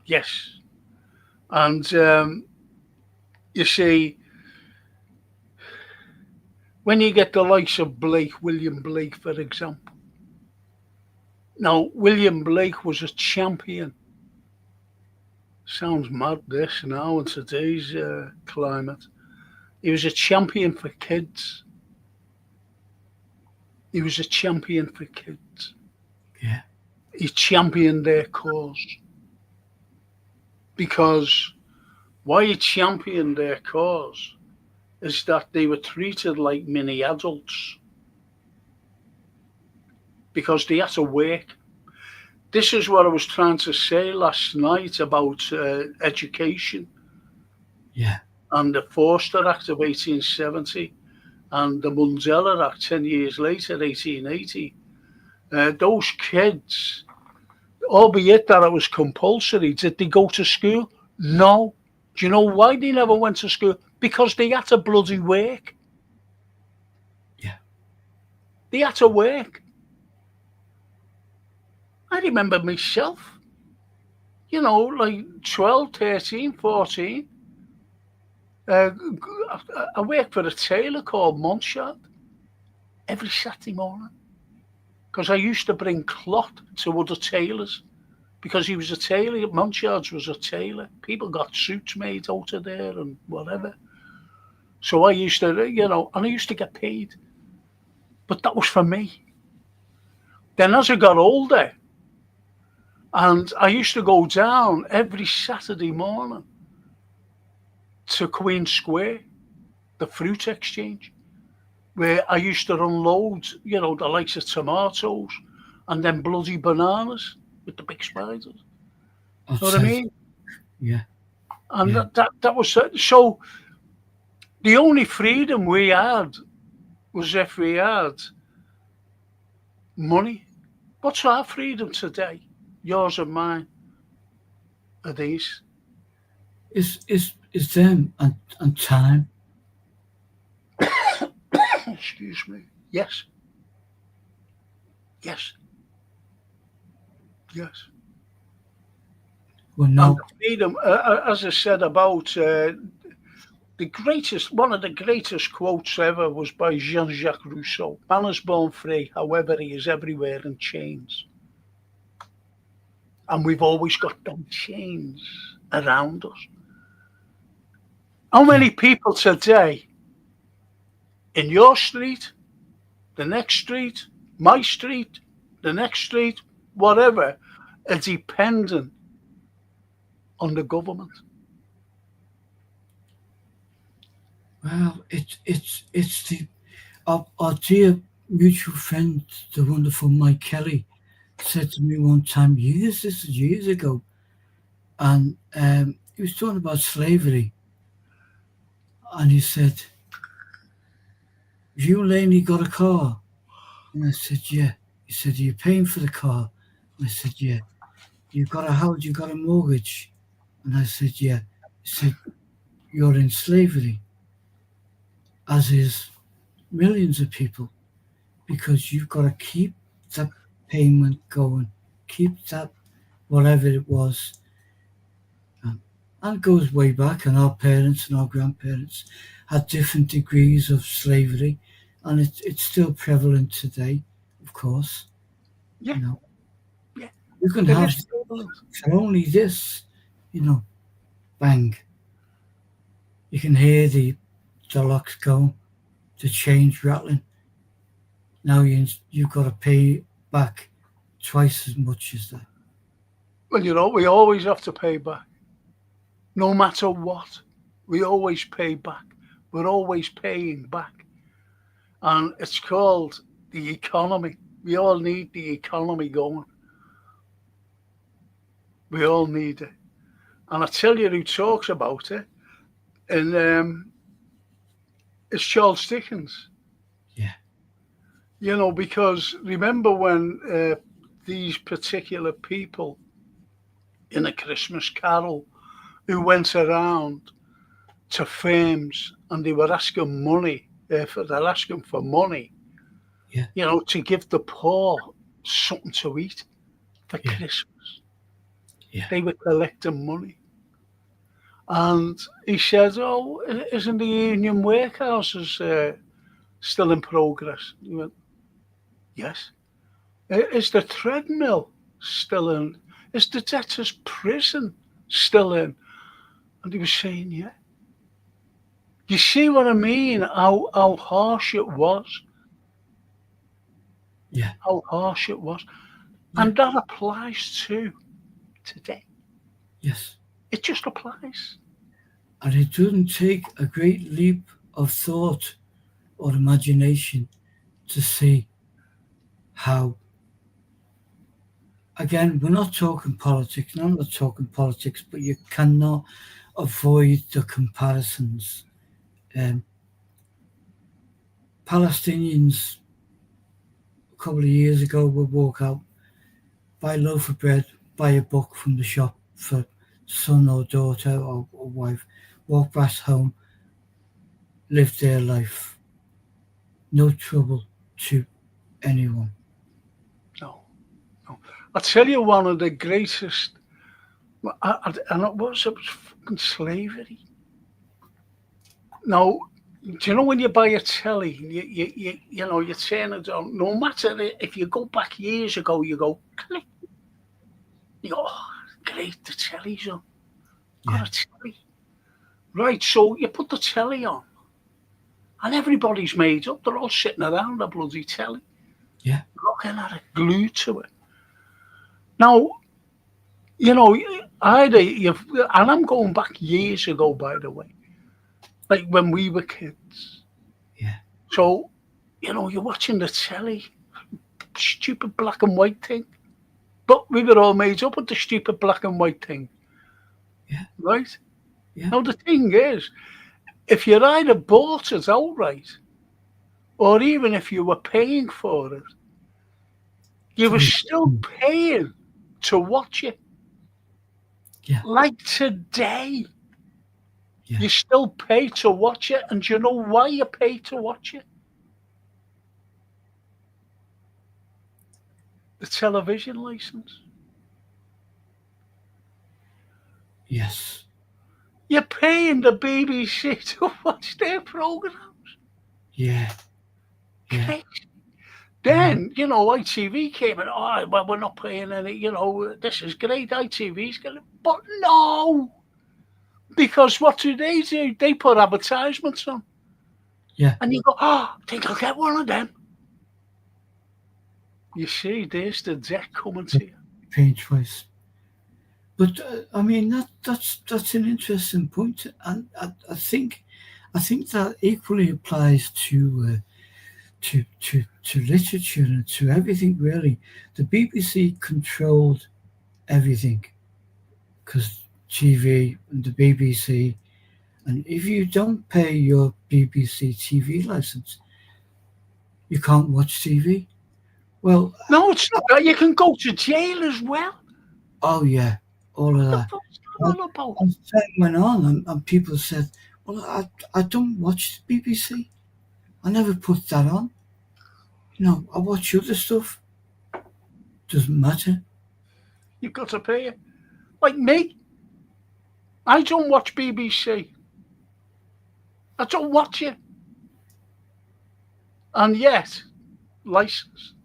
Yes. And you see, when you get the likes of William Blake, for example. Now, William Blake was a champion. Sounds mad, this, now, in today's climate. He was a champion for kids. He Yeah. He championed their cause. Because why he championed their cause is that they were treated like mini adults. Because they had to work. This is what I was trying to say last night about education. Yeah. And the Forster Act of 1870 and the Mandela Act 10 years later, 1880. Those kids, albeit that it was compulsory, did they go to school? No. Do you know why they never went to school? Because they had to bloody work. Yeah. They had to work. I remember myself, like 12, 13, 14. I worked for a tailor called Monshard every Saturday morning because I used to bring cloth to other tailors because he was a tailor. Monshard's was a tailor. People got suits made out of there and whatever. So I used to, and I used to get paid, but that was for me. Then as I got older, and I used to go down every Saturday morning to Queen Square, the fruit exchange, where I used to unload, the likes of tomatoes and then bloody bananas with the big spiders. Know what I outside. mean? Yeah, And yeah. that was so. The only freedom we had was if we had money. What's our freedom today? Yours and mine are these. Is them and time. Excuse me. Yes, yes, yes. Well, And no. the freedom, as I said about one of the greatest quotes ever was by Jean-Jacques Rousseau. Man is born free, however, he is everywhere in chains. And we've always got them chains around us. How Yeah, many people today in your street, the next street, my street, the next street, whatever, are dependent on the government? well, it's the our dear mutual friend, the wonderful Mike Kelly, said to me one time, this is years ago, and he was talking about slavery, and he said, "You Laney got a car?" And I said, "Yeah." He said, "Are you paying for the car?" And I said, "Yeah." "You got a house? You got a mortgage?" And I said, "Yeah." He said, "You're in slavery, as is millions of people, because you've got to keep that payment going, keep that whatever it was." And it goes way back, and our parents and our grandparents had different degrees of slavery, and it's still prevalent today, of course. Yeah, You know, yeah, you can it have is prevalent. for only this, bang. You can hear the locks go, the chains rattling. Now you've got to pay back twice as much as that. Well, we always have to pay back, no matter what. We always pay back. We're always paying back. And it's called the economy. We all need the economy going. We all need it. And I tell you who talks about it, and it's Charles Dickens. Yeah, Because remember when these particular people in a Christmas Carol who went around to firms and they were asking money, they're asking for money, yeah, to give the poor something to eat for yeah, Christmas. yeah, They were collecting money. And he said, "Oh, isn't the union workhouses still in progress?" He went, "Yes." Is the treadmill still in? Is the debtor's prison still in? And he was saying, "Yeah." You see what I mean? How harsh it was. yeah, How harsh it was. yeah. And that applies to today. Yes. It just applies. And it doesn't take a great leap of thought or imagination to see how, again, we're not talking politics, and I'm not talking politics, but you cannot avoid the comparisons. Um, Palestinians, a couple of years ago, would walk out, buy a loaf of bread, buy a book from the shop for son or daughter or wife, walk back home, live their life. No trouble to anyone. No, no. I tell you, one of the greatest, and it was fucking slavery. Now, do you know when you buy a telly, you turn it on. No matter if you go back years ago, you go click. You go, oh, great, the telly's on. Yeah, Got a telly. Right, so you put the telly on. And everybody's made up. They're all sitting around the bloody telly, Yeah. looking at it, glued to it. Now, you know, and I'm going back years ago, by the way, like when we were kids. Yeah. So, you're watching the telly, stupid black and white thing. But we were all made up with the stupid black and white thing, Yeah. right? Yeah. Now, the thing is, if you either bought it outright, or even if you were paying for it, you were still paying to watch it. Yeah. Like today, Yeah. you still pay to watch it, and do you know why you pay to watch it? The television license. Yes. You're paying the BBC to watch their programs. Yeah. Yeah. Crazy. Then, ITV came and, well, we're not paying any, this is great, ITV's going, but no, because what do? They put advertisements on. Yeah. And you go, I think I'll get one of them. You see, there's the debt coming to you. Paying twice. But I mean, that's an interesting point, and I think that equally applies to literature and to everything really. The BBC controlled everything because TV and the BBC, and if you don't pay your BBC TV license, you can't watch TV. Well, no, it's not that. You can go to jail as well. Oh yeah, all of that. All about? As time went on, and people said, "Well, I don't watch the BBC. I never put that on. I watch other stuff. Doesn't matter." You've got to pay it. Like me, I don't watch BBC. I don't watch it. And yet, license.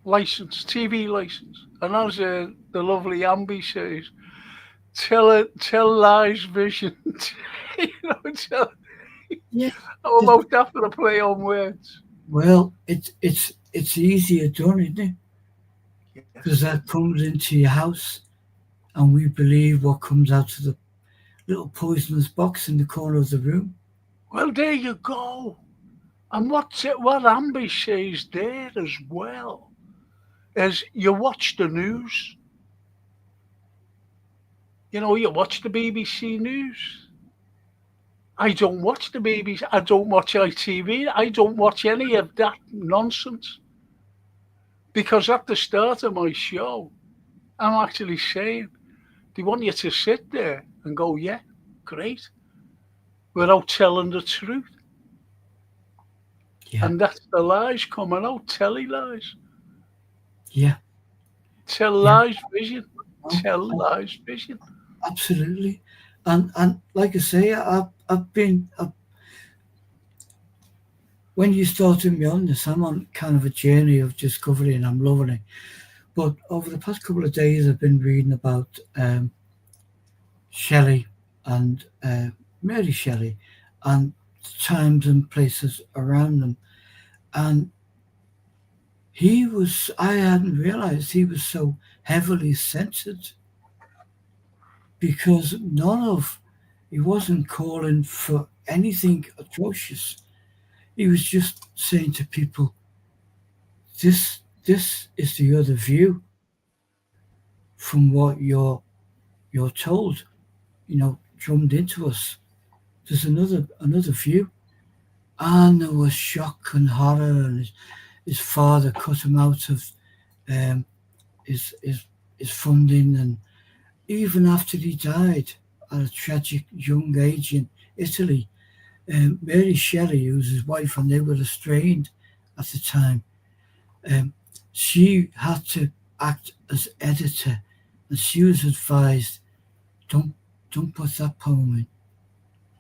License, TV license. And as the lovely Ambi says, tell lies vision. Tell, Yeah. I'm about after a play on words. Well, it's easier done, isn't it? Yeah. Because that comes into your house, and we believe what comes out of the little poisonous box in the corner of the room. Well, there you go. And what Ambi says there as well is you watch the news. You watch the BBC News. I don't watch the BBC. I don't watch ITV. I don't watch any of that nonsense. Because at the start of my show, I'm actually saying they want you to sit there and go, yeah, great, without telling the truth. Yeah. And that's the lies coming out, telly lies. Yeah. Tell lies vision. Tell lies vision. Absolutely. And like I say, I've been when you started me on this, I'm on kind of a journey of discovery, and I'm loving it. But over the past couple of days, I've been reading about Shelley and Mary Shelley and times and places around them. And I hadn't realized he was so heavily censored, because he wasn't calling for anything atrocious. He was just saying to people, this is the other view from what you're told, drummed into us. There's another view. And there was shock and horror, and his father cut him out of his funding, and even after he died at a tragic young age in Italy, Mary Shelley, who was his wife, and they were estranged at the time, she had to act as editor, and she was advised, don't put that poem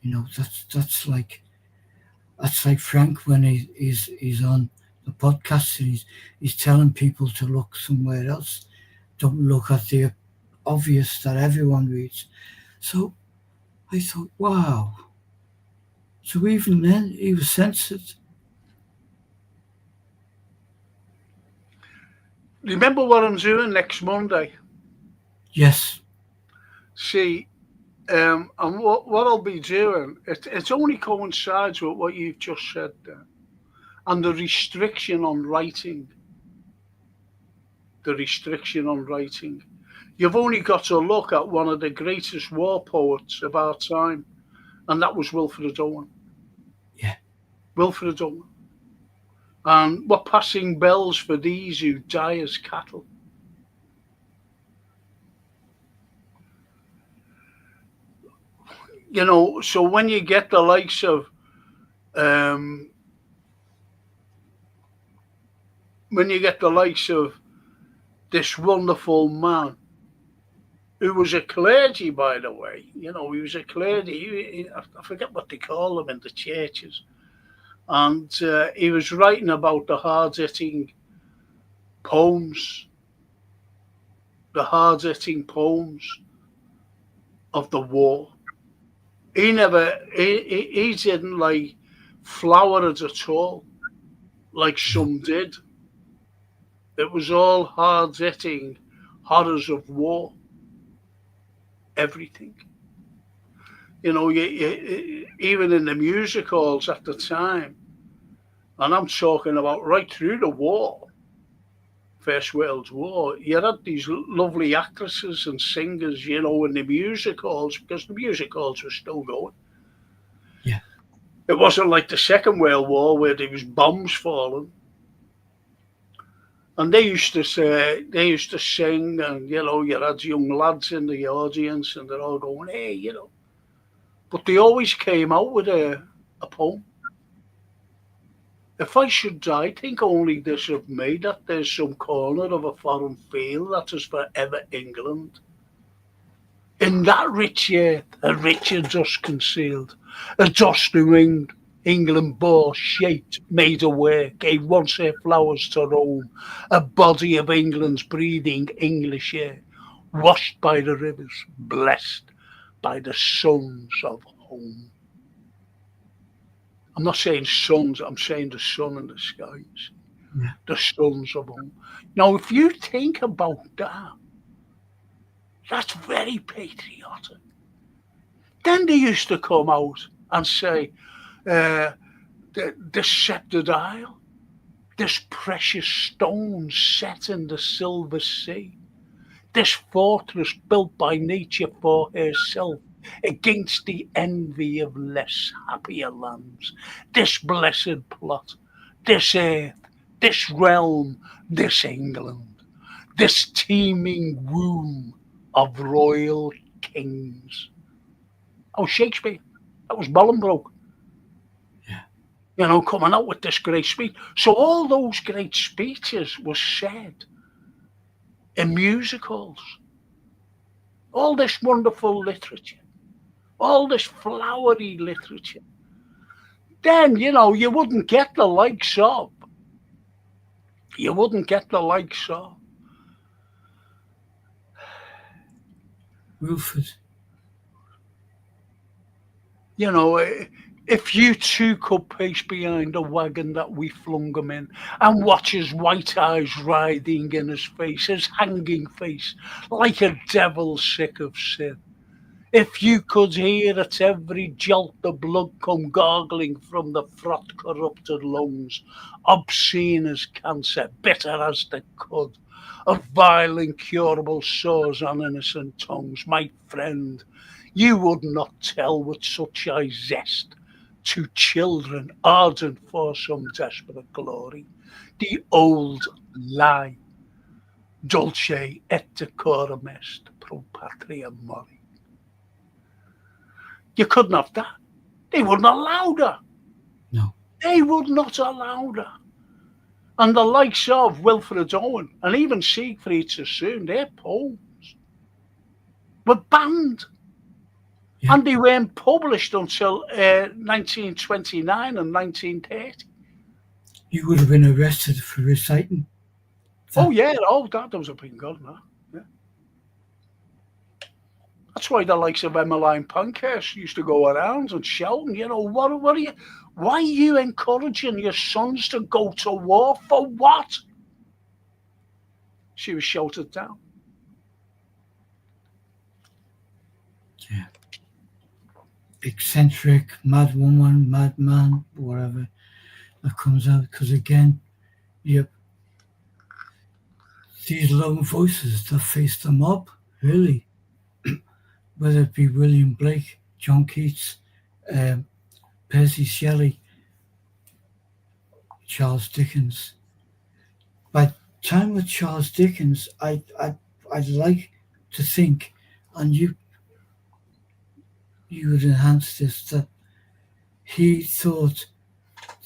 in. That's like Frank when he's on the podcast, and he's telling people to look somewhere else. Don't look at the obvious that everyone reads. So I thought, wow. So even then, he was censored. Remember what I'm doing next Monday? Yes, See, and what I'll be doing, it only coincides with what you've just said there, and the restriction on writing. The restriction on writing. You've only got to look at one of the greatest war poets of our time, and that was Wilfred Owen. yeah. Wilfred Owen. And we're passing bells for these who die as cattle. You know, so when you get the likes of um, when you get the likes of this wonderful man who was a clergy, by the way. You know, he was a clergy. I forget what they call them in the churches. And he was writing about the hard-hitting poems, the hard-hitting poems of the war. He didn't like flower it at all, like No. some did. It was all hard-hitting horrors of war, everything. You know, even in the music halls at the time, and I'm talking about right through the war, First World War, you had these lovely actresses and singers, you know, in the music halls, because the music halls were still going. Yeah. It wasn't like the Second World War where there was bombs falling. And they used to sing, and you know, you had young lads in the audience, and they're all going, "Hey," you know. But they always came out with a poem. If I should die, think only this of me, that there's some corner of a foreign field that is forever England. In that rich earth, a richer dust concealed, a dust winged England bore, shaped, made aware, gave once her flowers to roam, a body of England's breathing English air, washed by the rivers, blessed by the sons of home. I'm not saying suns, I'm saying the sun in the skies, Yeah. the sons of home. Now, if you think about that, that's very patriotic. Then they used to come out and say, uh, the sceptred isle, this precious stone set in the silver sea, this fortress built by nature for herself against the envy of less happier lands, this blessed plot, this earth, this realm, this England, this teeming womb of royal kings. That was Shakespeare. That was Bolingbroke, Yeah. you know, coming out with this great speech. So all those great speeches were said in musicals. All this wonderful literature, all this flowery literature. Then, you know, you wouldn't get the likes of, Wilfred. you know, if you too could pace behind the wagon that we flung him in and watch his white eyes writhing in his face, his hanging face, like a devil sick of sin. If you could hear at every jolt the blood come gargling from the fraught corrupted lungs, obscene as cancer, bitter as the cud of vile incurable sores on innocent tongues, my friend, you would not tell with such a zest to children ardent for some desperate glory the old lie, dulce et decorum est pro patria mori. You couldn't have that. They wouldn't allow that. No. They would not allow that. And the likes of Wilfred Owen and even Siegfried Sassoon, their poems were banned. Yeah. And they weren't published until 1929 and 1930. You would have been arrested for reciting. Oh, yeah. Oh, that was a been gone now. Yeah. That's why the likes of Emmeline Pankhurst used to go around and shouting, what are you, why are you encouraging your sons to go to war? For what? She was shouted down. Yeah. Eccentric, mad woman, madman, whatever that comes out. Because again, yep, these lone voices that face the mob, really, whether it be William Blake, John Keats, um, Percy Shelley, Charles Dickens. By the time with Charles Dickens, I'd like to think, and you would enhance this, that he thought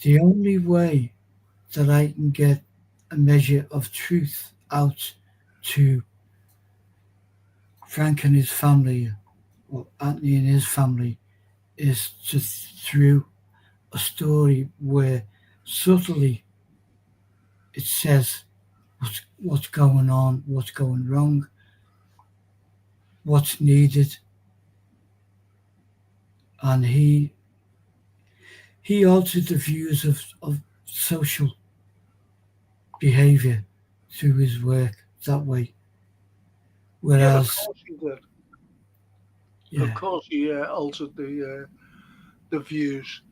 the only way that I can get a measure of truth out to Frank and his family, or Anthony and his family, is just through a story where subtly it says what's going on, what's going wrong, what's needed, and he altered the views of social behaviour through his work that way. Yeah, of Whereas, course he did. Of yeah, course he altered the views.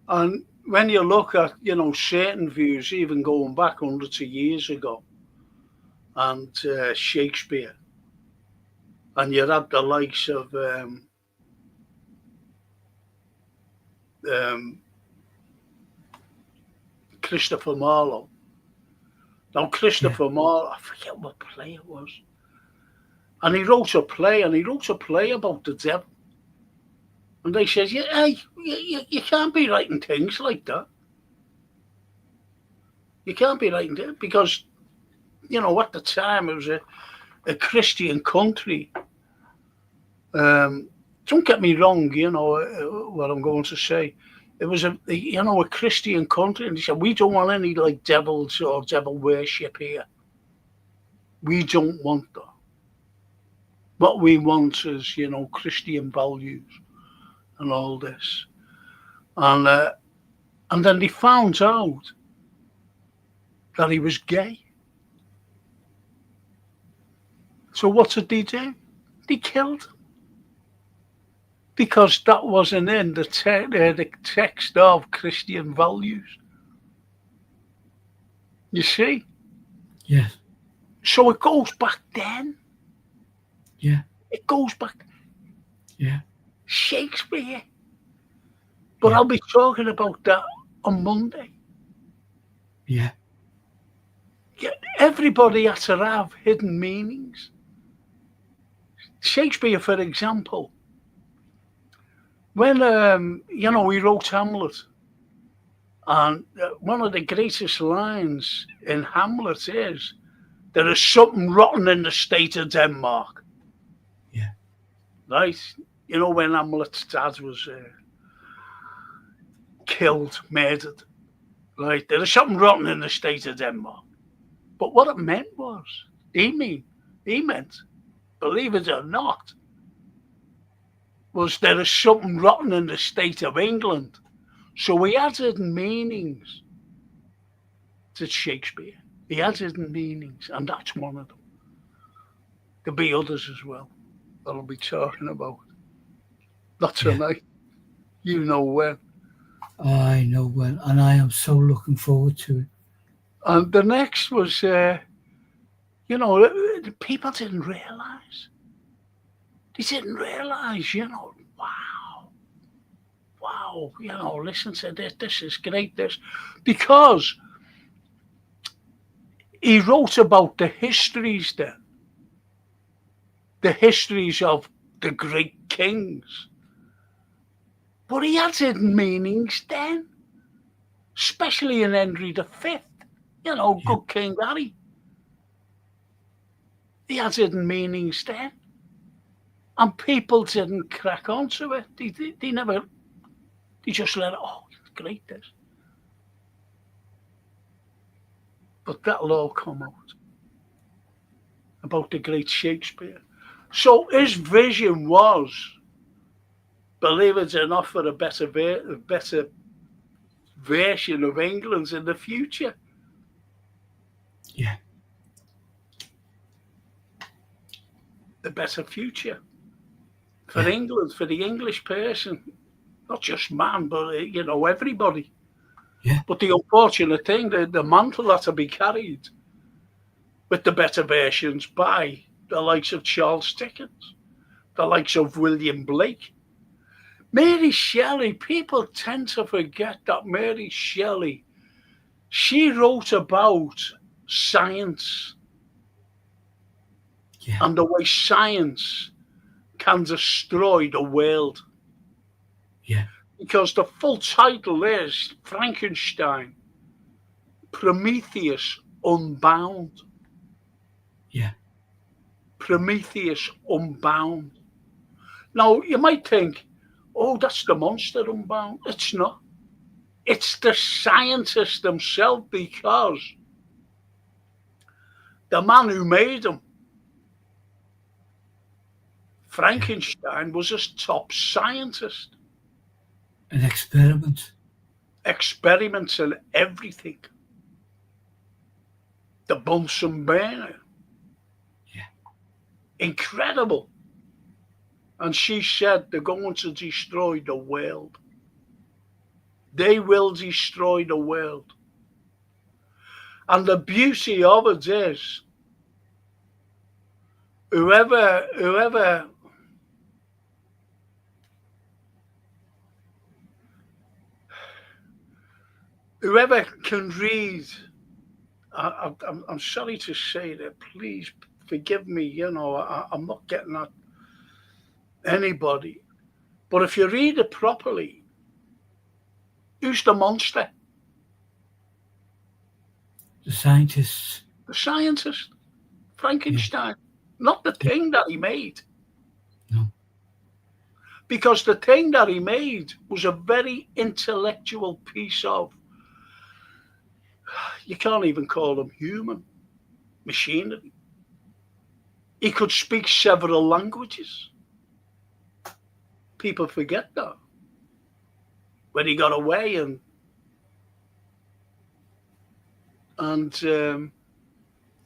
And when you look at, certain views, even going back hundreds of years ago, and Shakespeare, and you had the likes of um, Christopher Marlowe. Now, yeah, Christopher Marlowe, I forget what play it was, and he wrote a play, about the devil. And they says, yeah, hey, you can't be writing things like that. You can't be writing it because, at the time it was a Christian country. Don't get me wrong, what I'm going to say. It was a Christian country, and he said we don't want any like devils or devil worship here. We don't want that. What we want is Christian values and all this, and then they found out that he was gay. So what did they do? They killed him because that wasn't in the text of Christian values. You see? yes, So it goes back then. yeah, It goes back yeah, Shakespeare. But yeah, I'll be talking about that on Monday. yeah, Yeah, everybody has to have hidden meanings. Shakespeare, for example, when he wrote Hamlet, and one of the greatest lines in Hamlet is, "There is something rotten in the state of Denmark." yeah, Right? When Hamlet's dad was killed, murdered. Right? There is something rotten in the state of Denmark. But what it meant was, he meant, believe it or not, was there is something rotten in the state of England. So he had hidden meanings to Shakespeare. He had hidden meanings, and that's one of them. There'll be others as well that I'll be talking about. Not yeah. tonight. You know when. I know when, and I am so looking forward to it. And the next was, people didn't realise. They didn't realise, wow, listen to this. This is great, this. Because he wrote about the histories then, the histories of the great kings. But he had hidden meanings then, especially in Henry V. Yeah, Good King Harry. He had hidden meanings then. And people didn't crack onto it. They never, they just let it, oh, it's great, this. But that'll all come out about the great Shakespeare. So his vision was, believe it or not, for a better version of England in the future. Yeah. A better future for England, for the English person, not just man, but everybody. Yeah. But the unfortunate thing, the mantle had to be carried with the better versions by the likes of Charles Dickens, the likes of William Blake. Mary Shelley, people tend to forget that Mary Shelley, she wrote about science and the way science can destroy the world. Yeah. Because the full title is Frankenstein, Prometheus Unbound. Yeah. Prometheus Unbound. Now, you might think, oh, that's the monster unbound. It's not. It's the scientist himself, because the man who made him, Frankenstein, was his top scientist. An experiment. Experiments and everything. The Bunsen burner. Yeah. Incredible. And she said they're going to destroy the world. They will destroy the world. And the beauty of it is, whoever can read, I'm sorry to say that, please forgive me, I'm not getting at anybody. But if you read it properly, who's the monster? The scientists. The scientist. Frankenstein. Not the thing that he made. No. Because the thing that he made was a very intellectual piece of, you can't even call him human, machinery. He could speak several languages. People forget that. When he got away and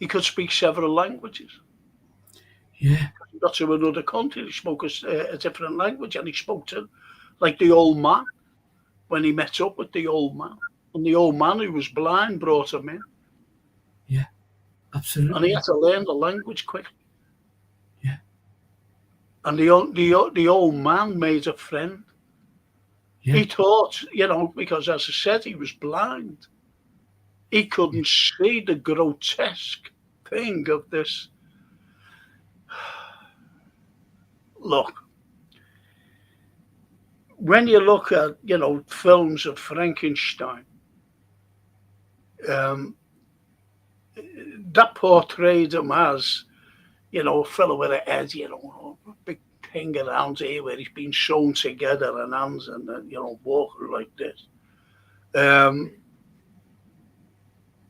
he could speak several languages. Yeah. He got to another country, he spoke a different language, and he spoke to, like, the old man, when he met up with the old man. And the old man, who was blind, brought him in. Yeah, absolutely. And he had to learn the language quickly. Yeah. And the old man made a friend. Yeah. He thought, because as I said, he was blind. He couldn't see the grotesque thing of this. Look, when you look at, films of Frankenstein, that portrayed him as, a fellow with a head, a big thing around here where he's been sewn together and hands and, walking like this.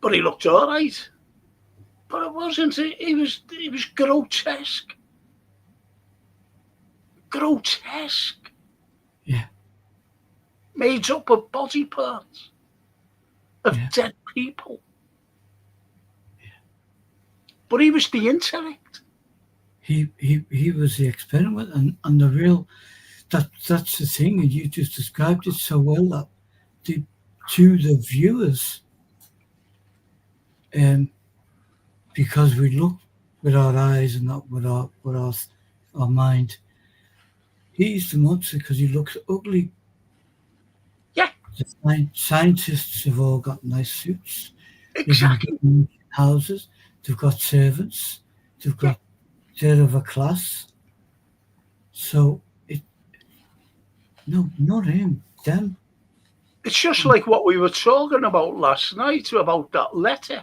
But he looked all right. But it wasn't. He was grotesque. Grotesque. Yeah. Made up of body parts of dead people. Yeah. But he was the intellect. He was the experiment, and the real. That's the thing, and you just described it so well that to the viewers, because we look with our eyes and not with our mind. He's the monster because he looks ugly. Yeah. The scientists have all got nice suits. Exactly. They've got houses. They've got servants. They're of a class. So no, not him. Them. It's just like what we were talking about last night about that letter.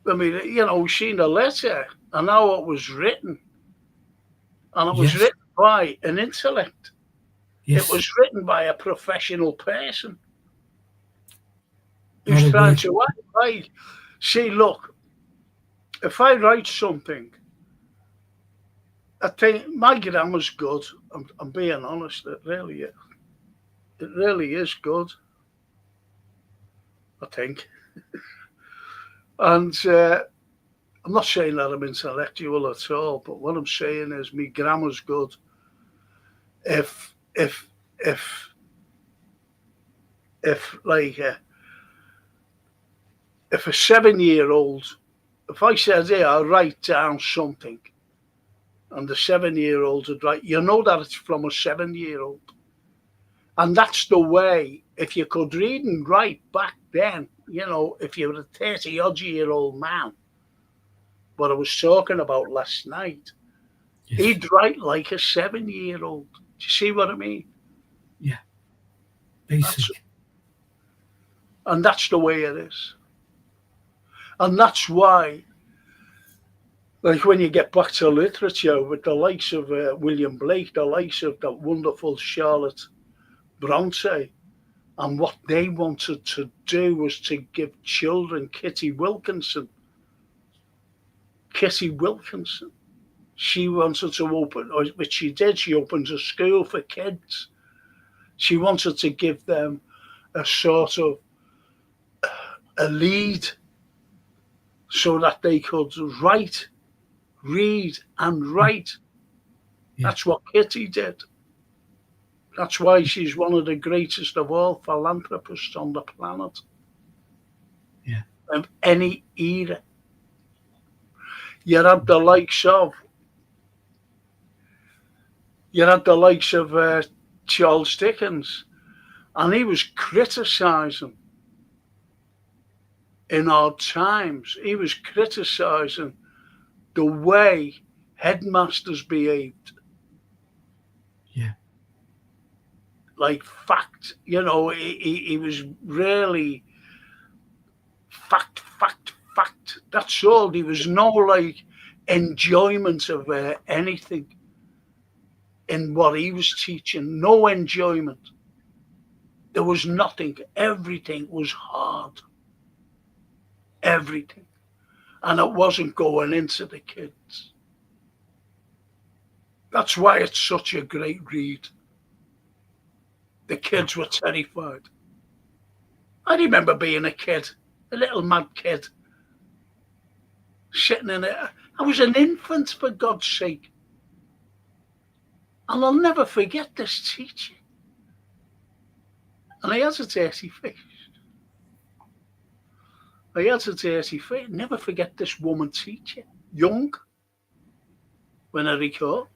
I mean, we've seen the letter and how it was written. And it was written by an intellect. Yes. It was written by a professional person who's trying to write. See, look, if I write something I think my grammar's good. I'm being honest. It really is. It really is good. I think. And I'm not saying that I'm intellectual at all, but what I'm saying is my grammar's good. If if if if like if a 7-year-old, if I said, "Hey, I'll write down something," and the 7-year-old would write, you know that it's from a 7-year-old, and that's the way. If you could read and write back then, if you were a 30-odd-year-old man, what I was talking about last night, Yes. he'd write like a 7-year-old. Do you see what I mean? Yeah. Basic. And that's the way it is. And that's why, like when you get back to literature with the likes of William Blake, the likes of that wonderful Charlotte Bronte, and what they wanted to do was to give children Kitty Wilkinson. She wanted to open, which she did, she opened a school for kids. She wanted to give them a sort of a lead so that they could read and write. Yeah. That's what Kitty did. That's why she's one of the greatest of all philanthropists on the planet. Yeah. Of any era. You had the likes of Charles Dickens, and he was criticising in our times. He was criticising the way headmasters behaved. Yeah. Like fact, he was really fact. That's all. There was no like enjoyment of anything in what he was teaching. No enjoyment. There was nothing. Everything was hard. Everything. And it wasn't going into the kids. That's why it's such a great read. The kids were terrified. I remember being a kid, a little mad kid, sitting in it. I was an infant, for God's sake. And I'll never forget this teacher. And I had a dirty face. Never forget this woman teacher, young, when I recall.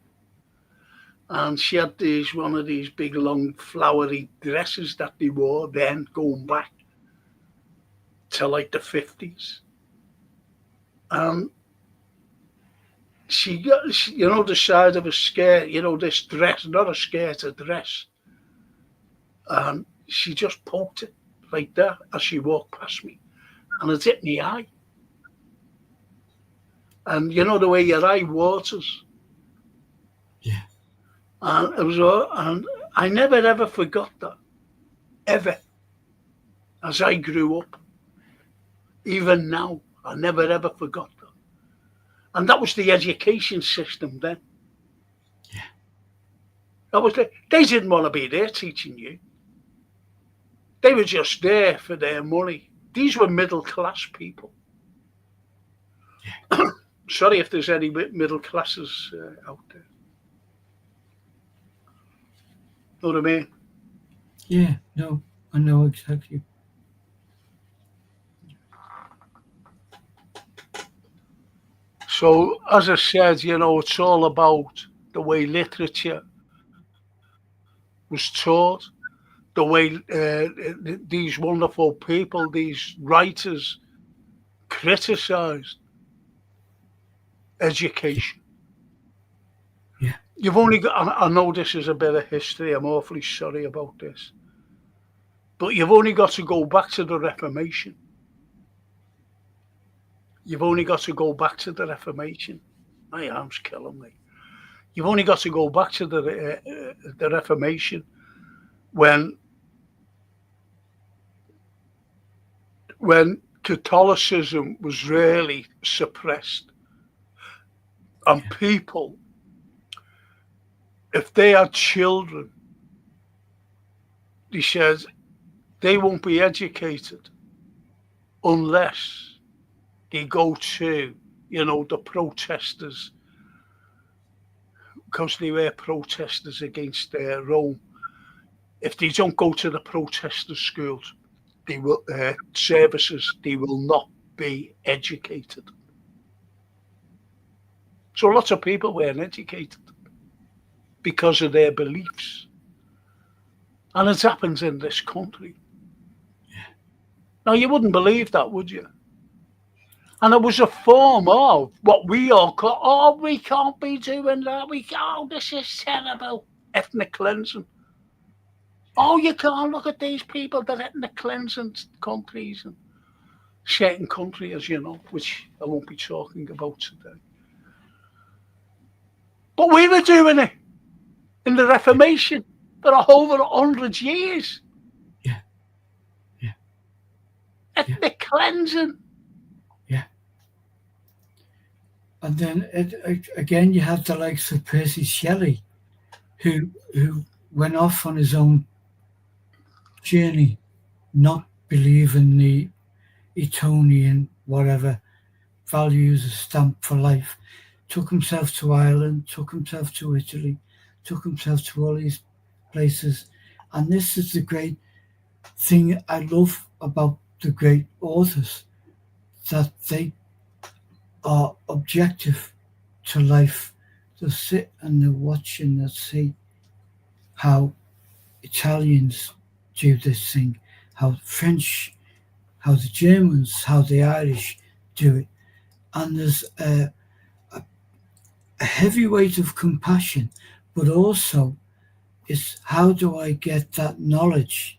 And she had one of these big, long, flowery dresses that they wore then, going back to like the 50s. And she got, the side of a skirt, this dress, not a skirt, a dress. And she just poked it like that as she walked past me. And it hit me eye. And you know the way your eye waters? Yeah. And it was and I never ever forgot that. Ever. As I grew up. Even now, I never ever forgot that. And that was the education system then. Yeah. That was they didn't want to be there teaching you. They were just there for their money. These were middle class people. Yeah. Sorry if there's any middle classes out there. Know what I mean? Yeah, no, I know exactly. So, as I said, it's all about the way literature was taught, the way these wonderful people, these writers, criticised education. Yeah. You've only got, I know this is a bit of history, I'm awfully sorry about this, but you've only got to go back to the Reformation. You've only got to go back to the Reformation. My arm's killing me. You've only got to go back to the Reformation when Catholicism was really suppressed, and people if they are children, he says they won't be educated unless they go to, the protesters, because they were protesters against Rome. If they don't go to the protester schools, they will services, they will not be educated. So lots of people weren't educated because of their beliefs. And it happens in this country. Now, you wouldn't believe that, would you? And it was a form of what we all call, oh, we can't be doing that. This is terrible. Ethnic cleansing. Oh, you can't look at these people, they're ethnic cleansing countries and certain countries, which I won't be talking about today. But we were doing it in the Reformation for over 100 years. Yeah. Ethnic cleansing. Yeah. And then again, you had the likes of Percy Shelley, who went off on his own journey, not believing the Etonian whatever values are stamped for life. Took himself to Ireland, took himself to Italy, took himself to all these places. And this is the great thing I love about the great authors, that they are objective to life. They sit and they watch and they see how Italians do this thing, how French, how the Germans, how the Irish do it. And there's a heavy weight of compassion, but also it's how do I get that knowledge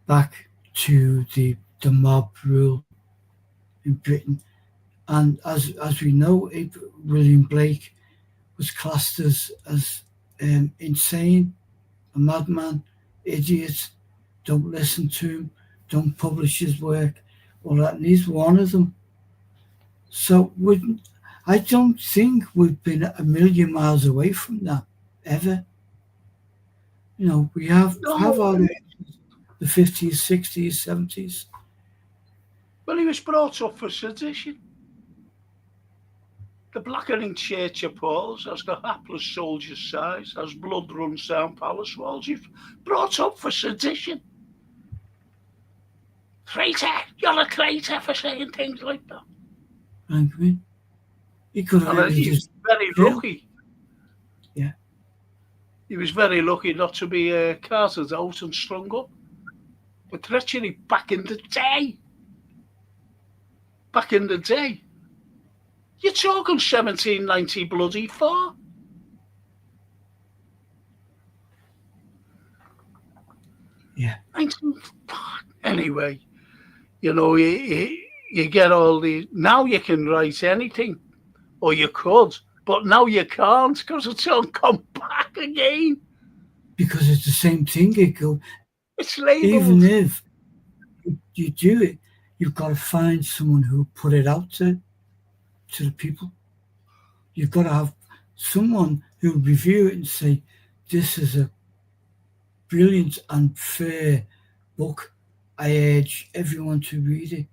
back to the mob rule in Britain. And as we know, William Blake was classed as insane, a madman, idiot, don't listen to him, don't publish his work, all that, and he's one of them. So I don't think we've been a million miles away from that, ever. We have our the 50s, 60s, 70s. Well, he was brought up for sedition. The blackening Church of Paul's as the hapless soldier's size, as blood runs down palace walls. You've brought up for sedition. Traitor! You're a traitor for saying things like that. Angry. He could have He's very lucky. Yeah. He was very lucky not to be carted out and strung up. But treachery back in the day. You're talking 1790 bloody 4. Yeah. 19, anyway, you get all these. Now you can write anything, or you could, but now you can't because it's all come back again. Because it's the same thing, It's labelled. Even if you do it, you've got to find someone who put it out to the people. You've got to have someone who will review it and say, this is a brilliant and fair book. I urge everyone to read it.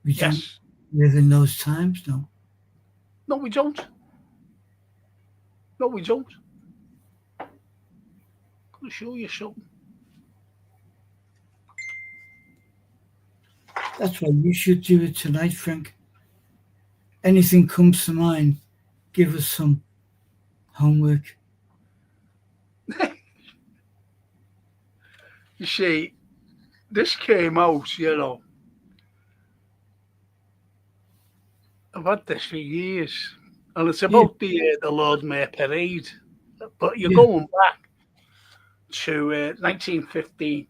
We don't live in those times, no. No, we don't. I'm going to show you something. That's why you should do it tonight, Frank. Anything comes to mind, give us some homework. You see, this came out, I've had this for years, and it's about the Lord Mayor Parade, but you're going back to 1915.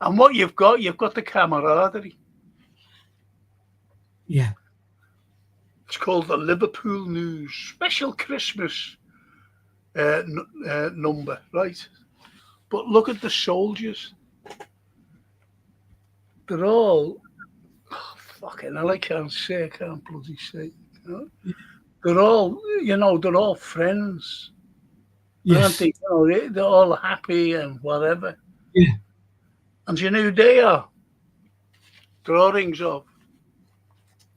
And what you've got the camaraderie. Yeah. It's called the Liverpool News Special Christmas number, right? But look at the soldiers. They're all, fucking hell, I can't bloody say. they're all, they're all friends, aren't Yes. they? They're all happy and whatever. Yeah. And you know who they are? Drawings of.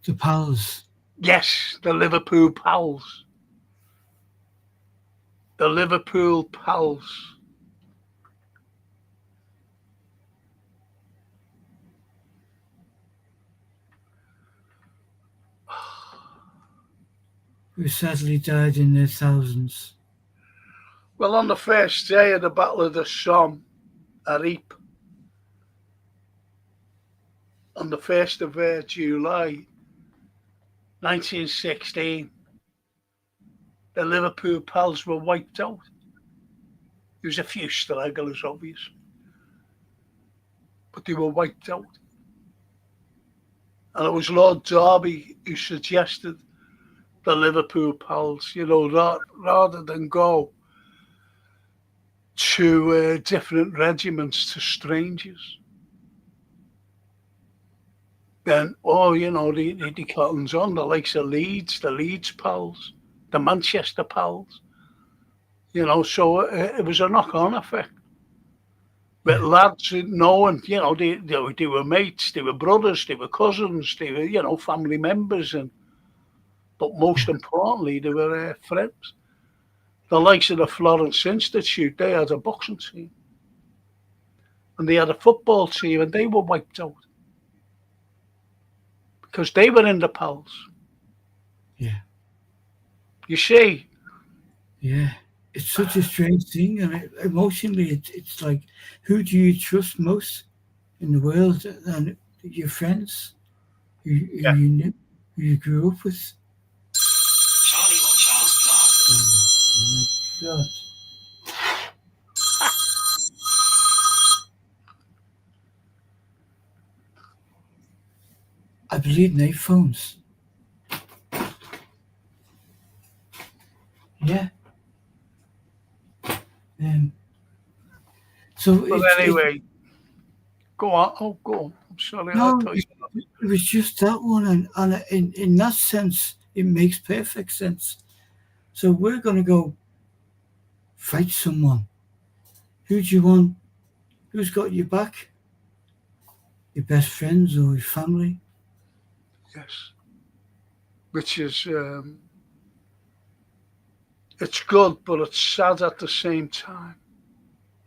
The pals. Yes, the Liverpool Pals. The Liverpool Pals. Who sadly died in their thousands. Well, on the first day of the Battle of the Somme at Ypres, on the 1st of July 1916, the Liverpool Pals were wiped out. There was a few stragglers, obvious, but they were wiped out. And it was Lord Derby who suggested the Liverpool Pals, rather than go to different regiments to strangers. Then, the curtains on, the likes of Leeds, the Leeds Pals, the Manchester Pals, so it was a knock-on effect. But lads knowing, they were mates, they were brothers, they were cousins, they were, family members, but most importantly, they were friends. The likes of the Florence Institute, they had a boxing team. And they had a football team, and they were wiped out. Because they were in the Pals. Yeah. You see? Yeah. It's such a strange thing, and emotionally, it's like, who do you trust most in the world? And your friends, who you knew, who you grew up with. Charlie or Charles Clark? Oh my God. I believe they phones. Yeah. So But anyway, go on. Oh, go on. I'm sorry. no, I it was just that one, and in that sense, it makes perfect sense. So we're going to go fight someone. Who do you want? Who's got your back? Your best friends or your family? Yes. Which is, it's good, but it's sad at the same time.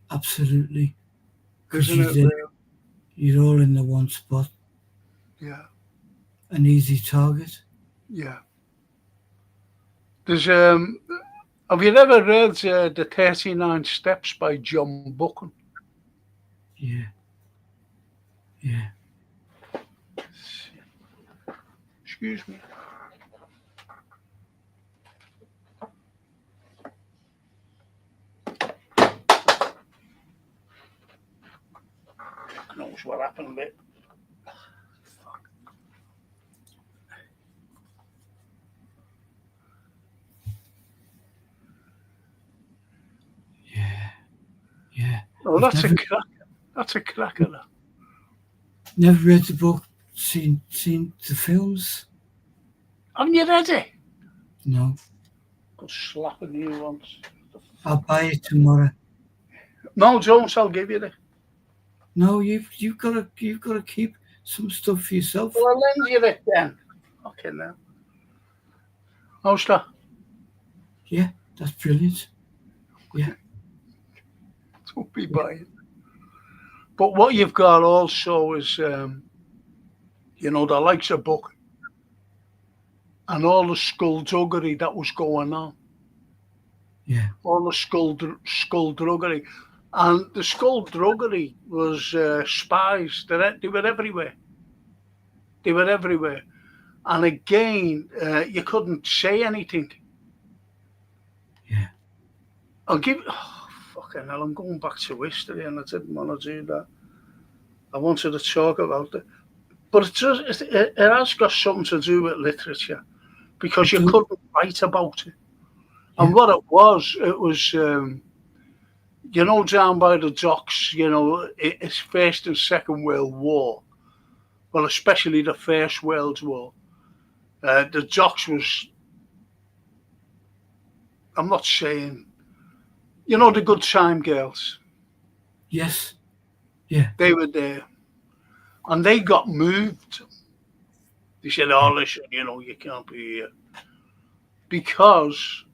Absolutely. Isn't it? Real? You're all in the one spot. Yeah. An easy target. Yeah. There's, have you ever read The 39 Steps by John Buchan? Yeah. Yeah. Excuse me. Knows what happened with. Fuck. Yeah. Yeah. Oh, that's a cracker. That's a cracker. Never read the book, seen the films? Haven't you read it? No. Got slapping you once. I'll buy it tomorrow. No, Jones, I'll give you it. No, you've got to keep some stuff for yourself. Well, I'll lend you it then. Okay, now. How's that? Yeah, that's brilliant. Yeah. Don't be buying. But what you've got also is, the likes of book and all the skullduggery that was going on. Yeah. All the skullduggery. And the skullduggery was spies. They were everywhere. They were everywhere. And again, you couldn't say anything. Yeah. I'll give... Oh, fucking hell, I'm going back to history and I didn't want to do that. I wanted to talk about it. But it has got something to do with literature because you couldn't write about it. And what it was down by the docks, it's First and Second World War. Well, especially the First World War. The docks was I'm not saying, you know, the Good Time Girls, Yes. Yeah. they were there, and they got moved. They said, "Oh, listen, you know, you can't be here because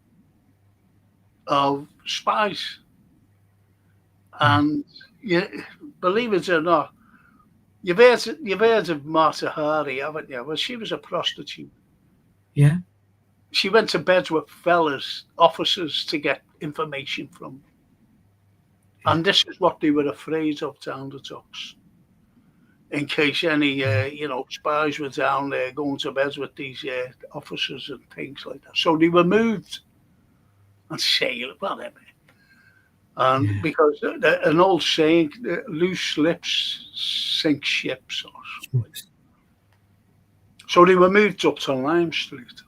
of spies." And you believe it or not, you've heard of Martha Hardy, haven't you? Well, she was a prostitute. Yeah. She went to bed with fellas, officers, to get information from. Yeah. And this is what they were afraid of down the docks, in case any, spies were down there going to bed with these officers and things like that. So they were moved and sailed, whatever. And Yeah. because an old saying, loose lips sink ships or something like that. So they were moved up to Lime Street.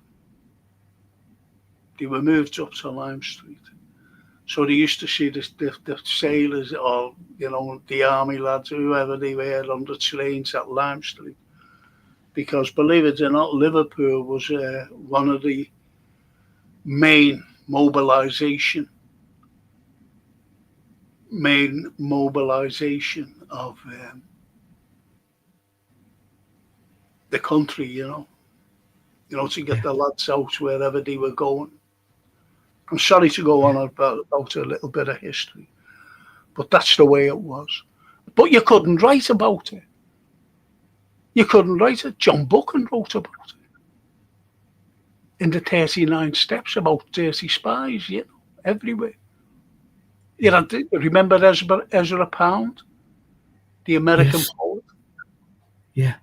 They were moved up to Lime Street. So they used to see the sailors or, the army lads, whoever they were, on the trains at Lime Street. Because believe it or not, Liverpool was one of the main mobilisation of the country, to get Yeah. the lads out wherever they were going. I'm sorry to go on about a little bit of history, but that's the way it was. But you couldn't write about it. You couldn't write it. John Buchan wrote about it in the 39 Steps about dirty spies, everywhere. Remember Ezra Pound, the American Yes. poet? Yeah.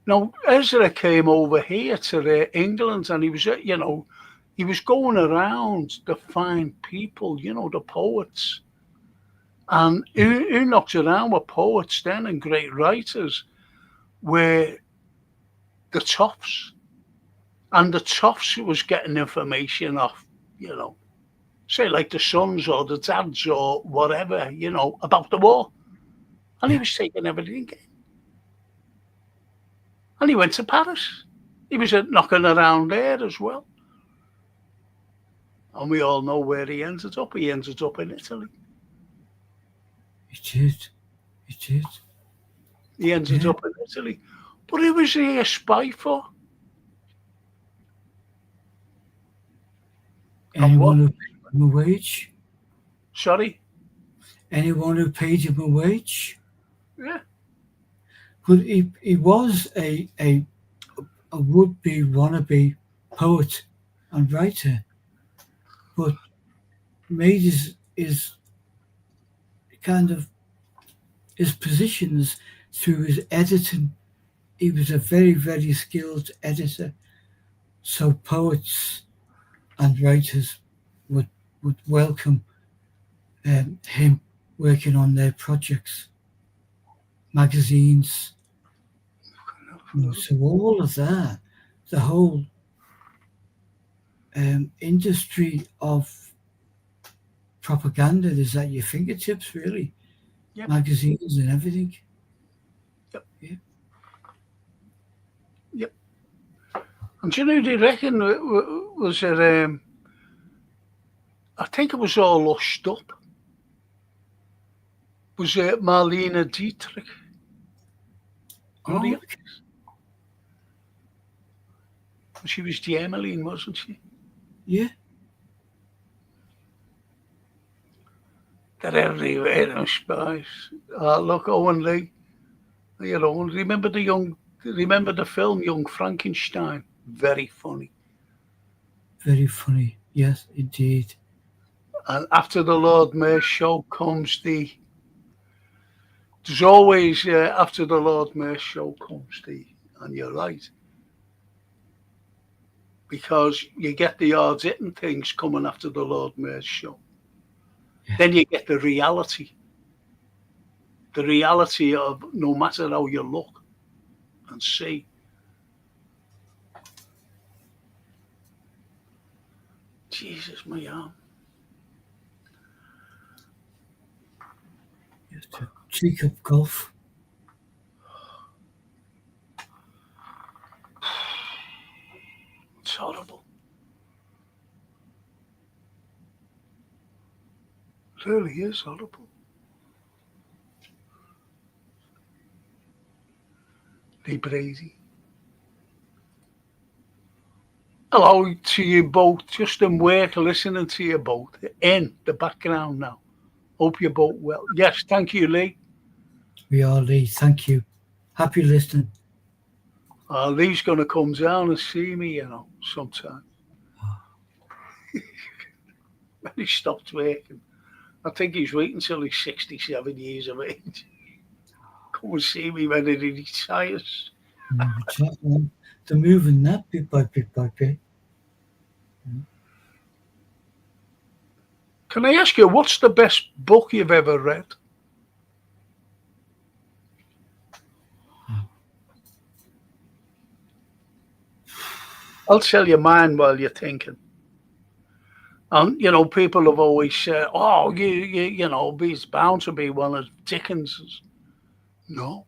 Now, Ezra came over here to England, and he was, he was going around to find people, the poets. And who knocked around with poets then and great writers were the toffs. And the toffs was getting information off, say like the sons or the dads or whatever, about the war. And he was taking everything in. And he went to Paris. He was knocking around there as well. And we all know where he ended up. He ended up in Italy. It did. It did. He ended up in Italy. But who was he a spy for? Anyone who paid him a wage? Sorry? Anyone who paid him a wage? Yeah. But he was a would-be wannabe poet and writer, but made his kind of his positions through his editing. He was a very, very skilled editor, so poets and writers would welcome him working on their projects, magazines. So all of that, the whole industry of propaganda is at your fingertips, really. Yep. Magazines and everything. Yep. Yeah. Yep. And do you know who they reckon was it? I think it was all hushed up. Was it Marlene Dietrich? You know Oh, she was the Emmeline, wasn't she? yeah. They're everywhere, those spies. Look, Owen Lee. Remember the film Young Frankenstein? Very funny. Very funny. Yes, indeed. And after the Lord Mayor show comes there's always, after the Lord Mayor show comes and you're right. Because you get the odds hitting things coming after the Lord Mayor's show. Yeah. Then you get the reality. The reality of no matter how you look and see. Jesus, my arm. Yes, to take up golf. It's horrible. really is horrible. They brazy. Hello to you both, just in work, listening to you both in the background now. Hope you're both well. Yes, thank you, Lee. We are, Lee. Thank you. Happy listening. Lee's going to come down and see me, sometime. When he stopped working. I think he's waiting until he's 67 years of age. Come and see me when he retires. They're moving that bit by bit by bit. Can I ask you, what's the best book you've ever read? I'll tell you mine while you're thinking. And, people have always said, oh, it's bound to be one of Dickens's. No.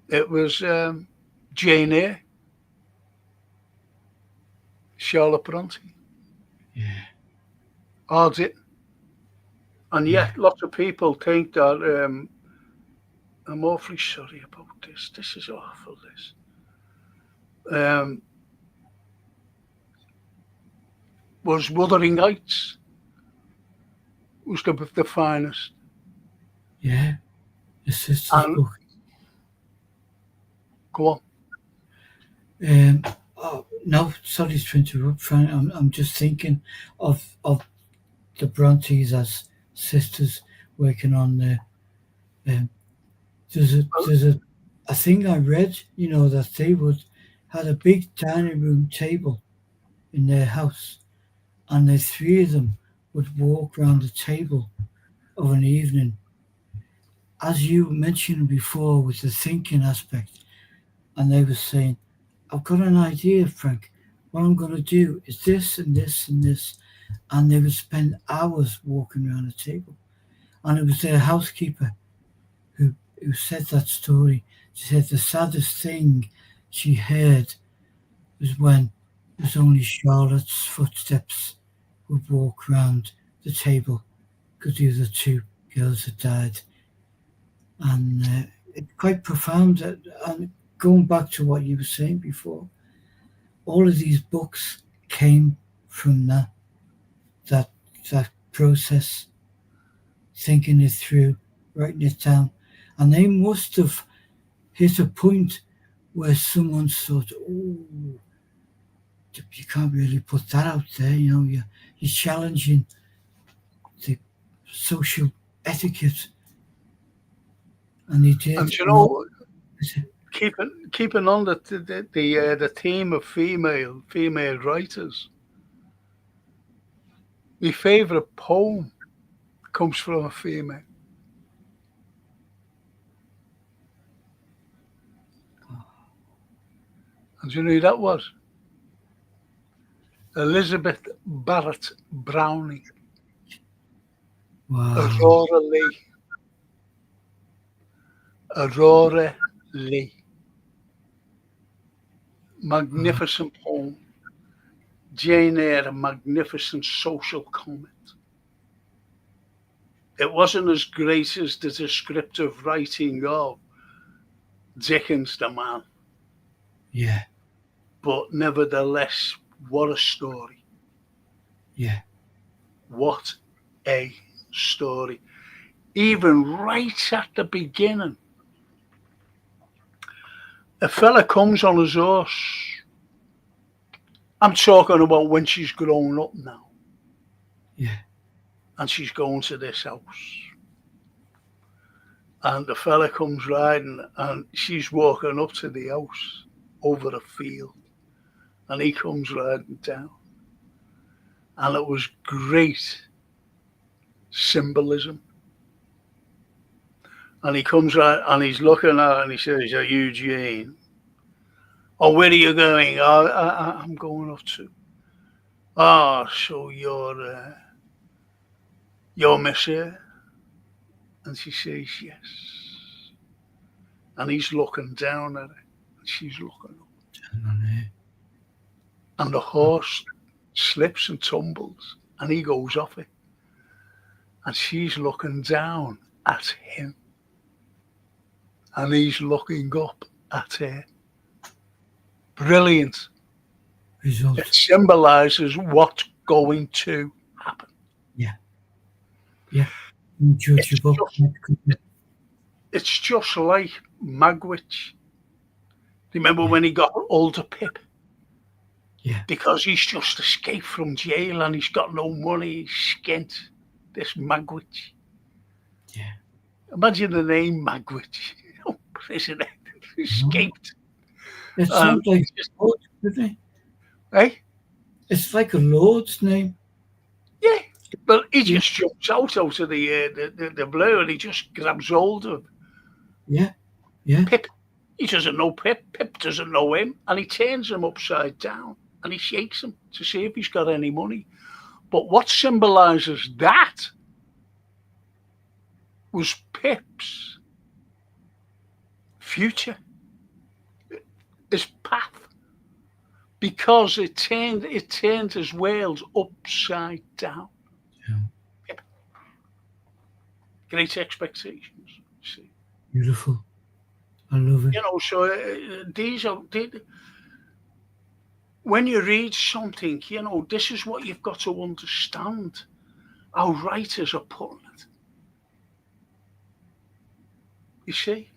It was Jane Eyre. Charlotte Bronte. Yeah. Odds it. And yet, lots of people think that I'm awfully sorry about this. This is awful, this. Was Wuthering Heights was the finest. Yeah. The sister's book. Go on. No, sorry to interrupt, Frank. I'm just thinking of the Brontes as sisters working on the. There's a thing I read, that they had a big dining room table in their house, and the three of them would walk around the table of an evening. As you mentioned before, with the thinking aspect, and they were saying, I've got an idea, Frank. What I'm going to do is this and this and this. And they would spend hours walking around the table. And it was their housekeeper who said that story. She said the saddest thing she heard was when it was only Charlotte's footsteps would walk around the table because the other two girls had died. And it's quite profound. And going back to what you were saying before, all of these books came from that process, thinking it through, writing it down. And they must have hit a point where someone thought, oh, you can't really put that out there, you're challenging the social etiquette. And they did. And keeping on the theme of female writers, my favourite poem comes from a female. And do you know who that was? Elizabeth Barrett Browning. Wow. Aurora Lee. Magnificent poem. Jane Eyre, a magnificent social comment. It wasn't as great as the descriptive writing of Dickens, the man. Yeah. But nevertheless, what a story. Yeah. What a story. Even right at the beginning, a fella comes on his horse. I'm talking about when she's grown up now. Yeah. And she's going to this house. And the fella comes riding and she's walking up to the house over a field. And he comes riding down. And it was great symbolism. And he comes out and he's looking at her and he says, are you Jane? Oh, where are you going? I'm going up to. Oh, so you're Miss Eyre? And she says, yes. And he's looking down at her. And she's looking up. And the horse slips and tumbles. And he goes off it. and she's looking down at him, and he's looking up at her. Brilliant. It Result. symbolises what's going to happen. Yeah. Yeah. You judge It's your book. It's just like Magwitch. Remember when he got older Pip? Yeah. Because he's just escaped from jail and he's got no money, he's skint. This Magwitch. Yeah. Imagine the name Magwitch. Isn't it? Escaped. It sounds like a lord, doesn't it? Eh? It's like a lord's name. Yeah. But he just jumps out of the blue and he just grabs hold of Yeah. Yeah. Pip. He doesn't know Pip. Pip doesn't know him. And he turns him upside down and he shakes him to see if he's got any money. But what symbolises that was Pip's future, his path, because it turned his world upside down. Yeah. Pip. Great expectations. See. Beautiful. I love it. You know, so these are. When you read something, you know, this is what you've got to understand. How writers are putting it. You see?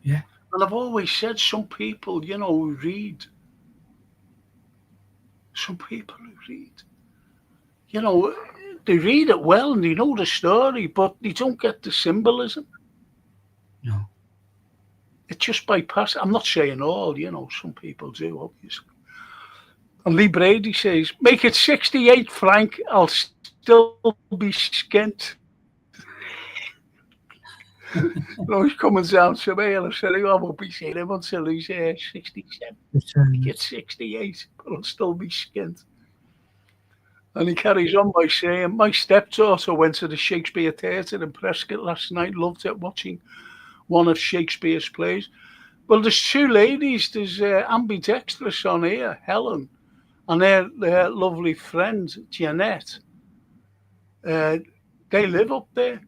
Yeah. And I've always said some people, you know, who read. Some people who read. You know, they read it well and they know the story, but they don't get the symbolism. No. It just bypasses. I'm not saying all, you know, some people do, obviously. And Lee Brady says, make it 68, Frank, I'll still be skint. He's coming down to me and I said, I won't be seeing him until he's 67. Make it 68, but I'll still be skint. And he carries on by saying, my stepdaughter went to the Shakespeare Theatre in Prescott last night, loved it, watching one of Shakespeare's plays. Well, there's two ladies, there's ambidextrous on here, Helen, and their lovely friend, Jeanette. They live up there.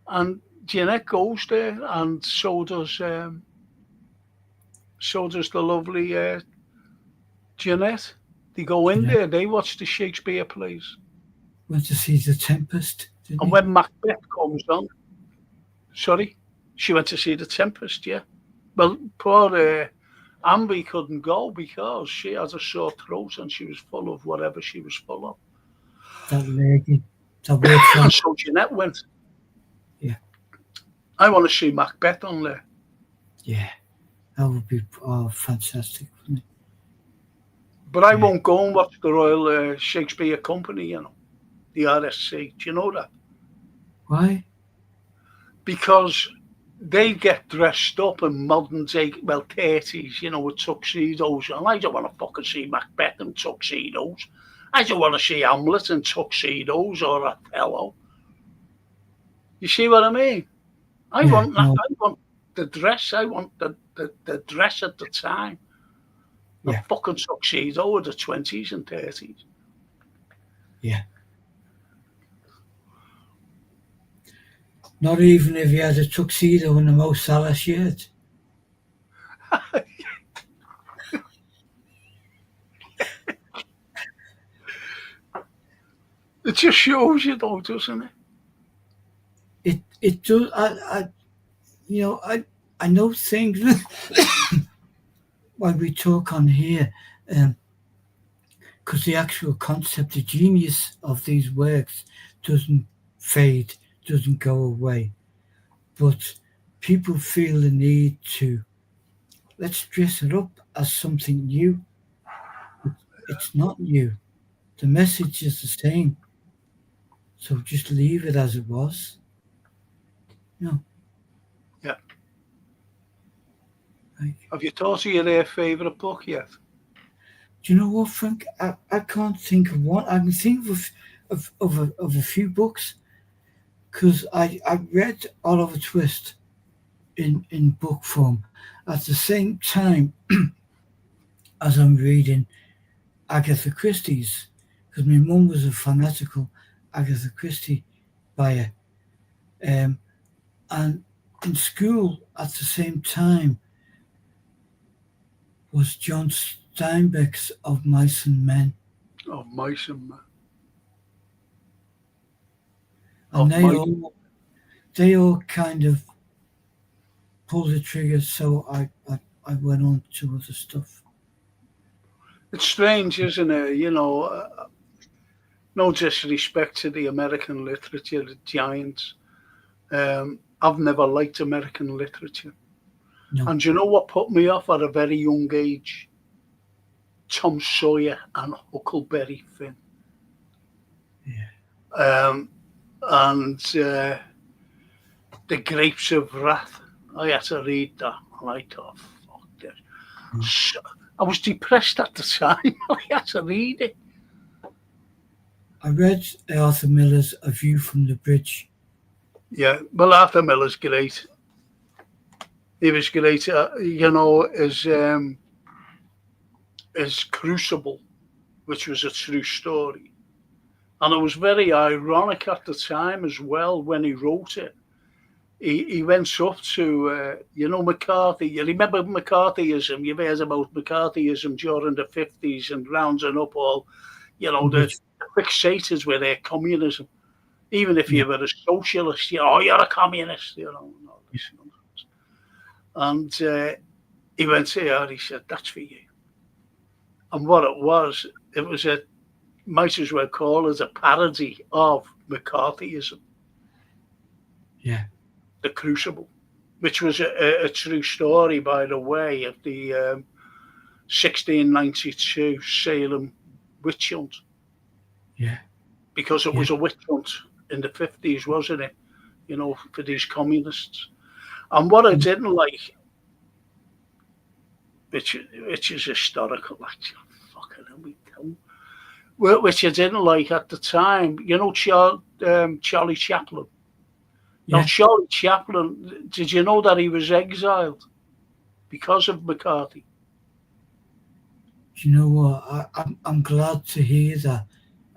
And Jeanette goes there, and so does the lovely Jeanette. They go in there, they watch the Shakespeare plays. Went to see The Tempest, didn't And you? when Macbeth comes on, sorry, she went to see The Tempest, yeah. Well, poor Ambi couldn't go because she had a sore throat and she was full of whatever she was full of. That lady. That works And on. so Jeanette went. Yeah. I want to see Macbeth on there. Yeah. That would be fantastic, wouldn't it? But I won't go and watch the Royal Shakespeare Company, you know, the RSC. Do you know that? Why? Because they get dressed up in modern day, well, 30s, you know, with tuxedos. And I don't want to fucking see Macbeth in tuxedos. I don't want to see Hamlet in tuxedos or Othello. You see what I mean? I want the dress. I want the dress at the time. The fucking tuxedo of the 20s and 30s. Yeah. Not even if you had a tuxedo and a Mo Salah shirt. It just shows you, though, doesn't it? It does. I know things while we talk on here, because the actual concept, the genius of these works doesn't fade, doesn't go away. But people feel the need to, let's dress it up as something new. It's not new. The message is the same. So just leave it as it was. No. Yeah. Like, have you thought of your favourite book yet? Do you know what, Frank? I can't think of one. I can think of a few books, because I read Oliver Twist in book form at the same time as I'm reading Agatha Christie's, because my mum was a fanatical Agatha Christie by her. And in school at the same time was John Steinbeck's Of Mice and Men. Of mice and men. And Of mice. they all kind of pulled the trigger, so I went on to other stuff. It's strange, isn't it? No disrespect to the American literature, the giants. I've never liked American literature. No. And you know what put me off at a very young age? Tom Sawyer and Huckleberry Finn. Yeah. And The Grapes of Wrath. I had to read that, and I thought, fuck this. So, I was depressed at the time. I had to read it. I read Arthur Miller's A View from the Bridge. Yeah, well, Arthur Miller's great. He was great. His Crucible, which was a true story. And it was very ironic at the time as well when he wrote it. He went up to, McCarthy. You remember McCarthyism? You've heard about McCarthyism during the 50s and rounding up all, the fixators with their communism. Even if you were a socialist, you're a communist, and all this nonsense. And he went here, he said, that's for you. And what it was might as well call it a parody of McCarthyism. Yeah. The Crucible, which was a true story, by the way, of the 1692 Salem witch hunt. Yeah. Because it was a witch hunt in the 50s, wasn't it? For these communists. And what I didn't like, which is historical, actually, which I didn't like at the time, Charlie Chaplin. Yeah. Now, Charlie Chaplin, did you know that he was exiled because of McCarthy? Do you know what? I'm glad to hear that.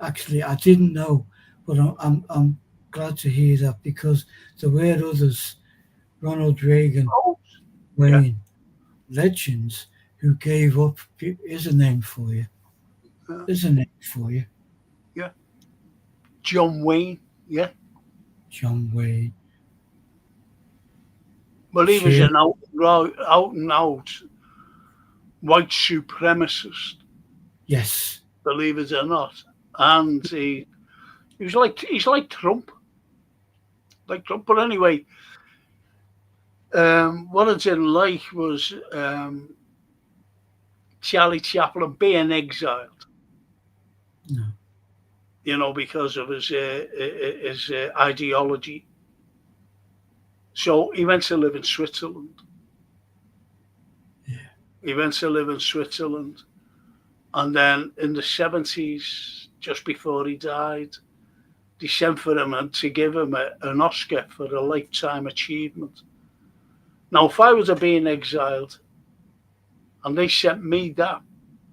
Actually, I didn't know, but I'm glad to hear that, because there were others, Ronald Reagan, Wayne, legends, who gave up. Here's a name for you. There's a name for you. Yeah. John Wayne. Yeah. John Wayne. Well, he was an out and out white supremacist. Yes. Believe it or not. And he's like Trump. Like Trump. But anyway, what I didn't like was Charlie Chaplin being exiled. No. Because of his ideology. So he went to live in Switzerland. Yeah. He went to live in Switzerland. And then in the 70s, just before he died, they sent for him and to give him an Oscar for a lifetime achievement. Now, if I was being exiled and they sent me that,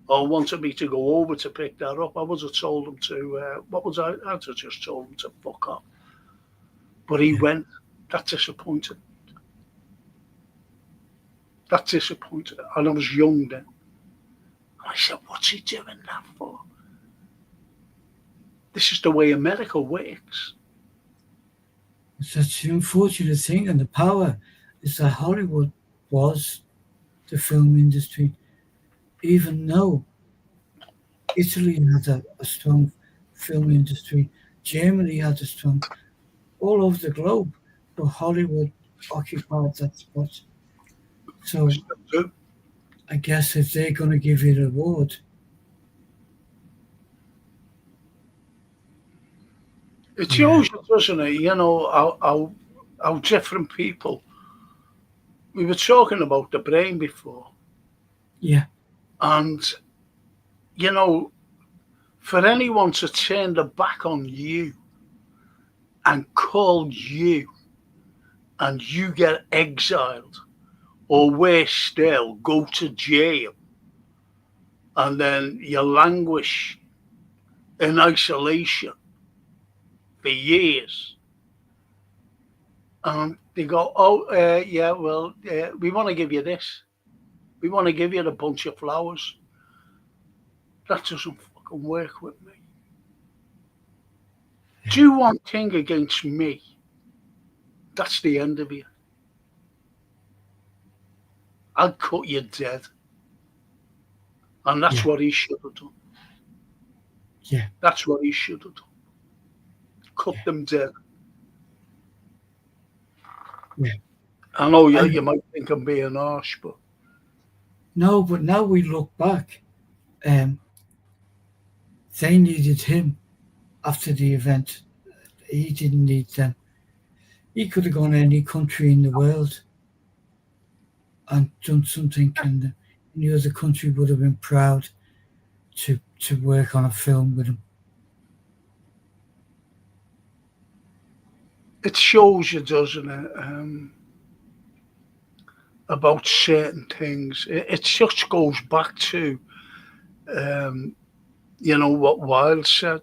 or wanted me to go over to pick that up, I would have told them to, I'd have just told them to fuck off. But he went. That disappointed. And I was young then. And I said, what's he doing that for? This is the way America works. That's the unfortunate thing, and the power is that Hollywood was the film industry, even though Italy had a strong film industry, Germany had a strong, all over the globe, but Hollywood occupied that spot. So I guess if they're going to give you an award, it shows, doesn't it? How different people. We were talking about the brain before. Yeah. And, for anyone to turn their back on you and call you, and you get exiled, or worse still, go to jail, and then you languish in isolation for years, and they go, "Oh, yeah, well, we want to give you this. We want to give you a bunch of flowers." That doesn't fucking work with me. Do one thing against me, that's the end of you. I'll cut you dead. And that's Yeah. what he should have done. Yeah. That's what he should have done. Cut Yeah. them dead. Yeah. I know you might think I'm being harsh, but No, but now we look back, they needed him after the event. He didn't need them. He could have gone to any country in the world and done something, and any other country would have been proud to work on a film with him. it shows you, doesn't it, about certain things. It just goes back to, what Wilde said.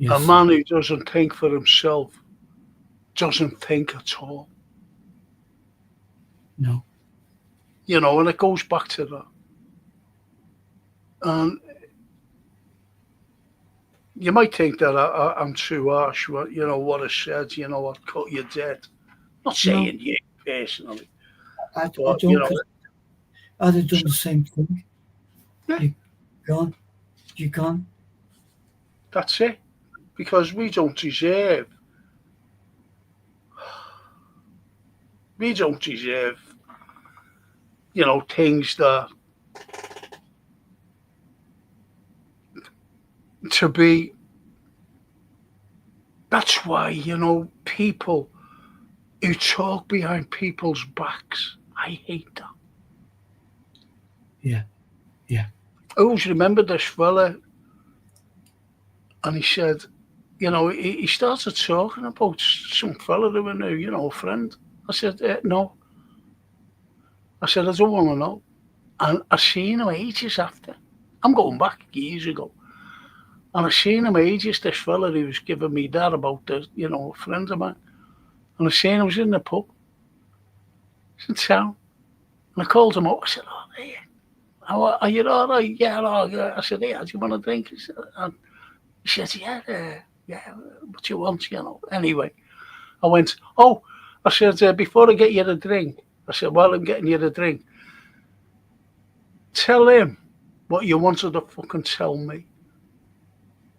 A Yes. man who doesn't think for himself doesn't think at all. No. And it goes back to that. And you might think that I'm too harsh, what I said, I'd cut you dead. Not saying you personally, I but, don't, 'cause I'd have done the same thing. Yeah. You're gone. That's it. Because we don't deserve things that to be. That's why, people who talk behind people's backs, I hate that. Yeah. Yeah. I always remember this fella, and he said, he started talking about some fella who I knew, a friend. I said, no. I said, I don't want to know. And I seen him ages after. I'm going back years ago. And I seen him ages, this fella who was giving me that about this, a friend of mine. And I seen him, was in the pub. He's in town. And I called him up. I said, oh, hey, are you all right? Yeah, all right. I said, yeah, do you want a drink? He said, yeah, what you want, Anyway, I went, I said, before I get you the drink, I said, while I'm getting you the drink, tell him what you wanted to fucking tell me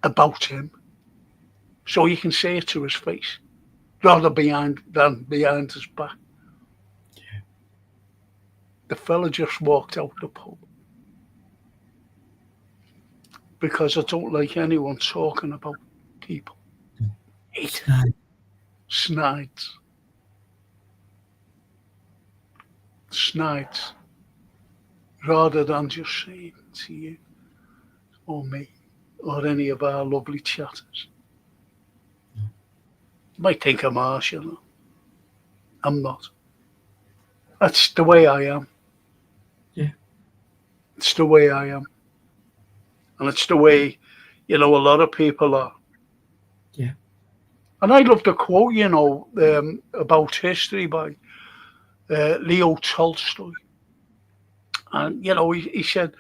about him, so you can say it to his face, rather than behind his back. Yeah. The fella just walked out the pub because I don't like anyone talking about people. Hate it. Snides. Rather than just saying to you or me or any of our lovely chatters. You might think I'm harsh, I'm not. That's the way I am. Yeah. It's the way I am. And it's the way, a lot of people are. Yeah. And I love the quote, about history by Leo Tolstoy. And, he said,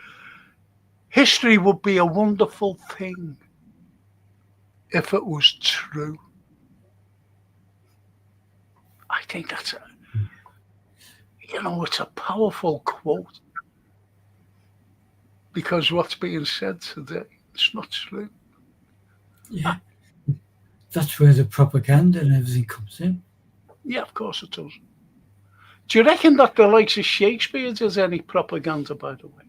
history would be a wonderful thing if it was true. I think that's it's a powerful quote. Because what's being said today, it's not true. Yeah. That's where the propaganda and everything comes in. Yeah, of course it does. Do you reckon that the likes of Shakespeare does any propaganda, by the way?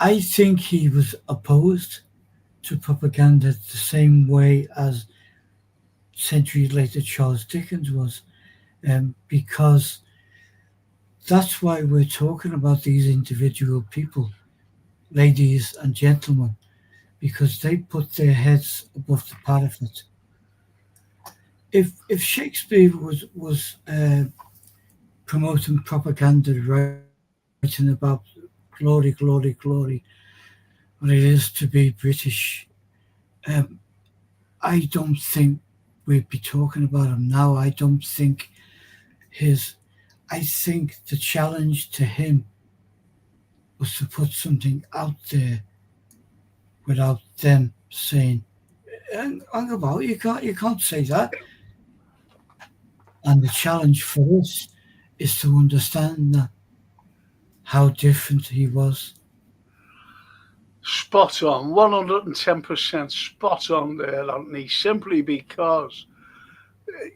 I think he was opposed to propaganda the same way as centuries later Charles Dickens was, because that's why we're talking about these individual people, ladies and gentlemen, because they put their heads above the parapet. If Shakespeare was promoting propaganda, writing about glory, glory, glory, what it is to be British, I don't think we'd be talking about him now. I don't think his. I think the challenge to him was to put something out there without them saying, "Hang about, you can't say that." And the challenge for us is to understand that how different he was. Spot on, 110% spot on there, Anthony, simply because,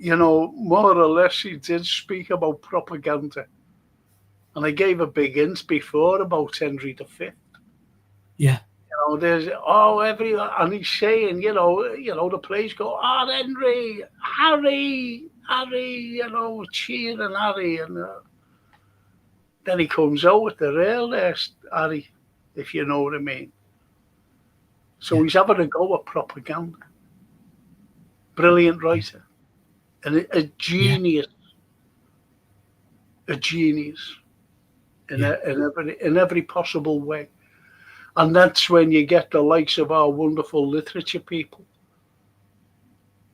more or less he did speak about propaganda. And I gave a big hint before about Henry V. Yeah, There's everyone, and he's saying, the place go, Henry, Harry, cheering Harry, and then he comes out with the real Harry, if you know what I mean. So yeah, he's having a go at propaganda. Brilliant writer, and a yeah, genius, a genius yeah, in every possible way. And that's when you get the likes of our wonderful literature people,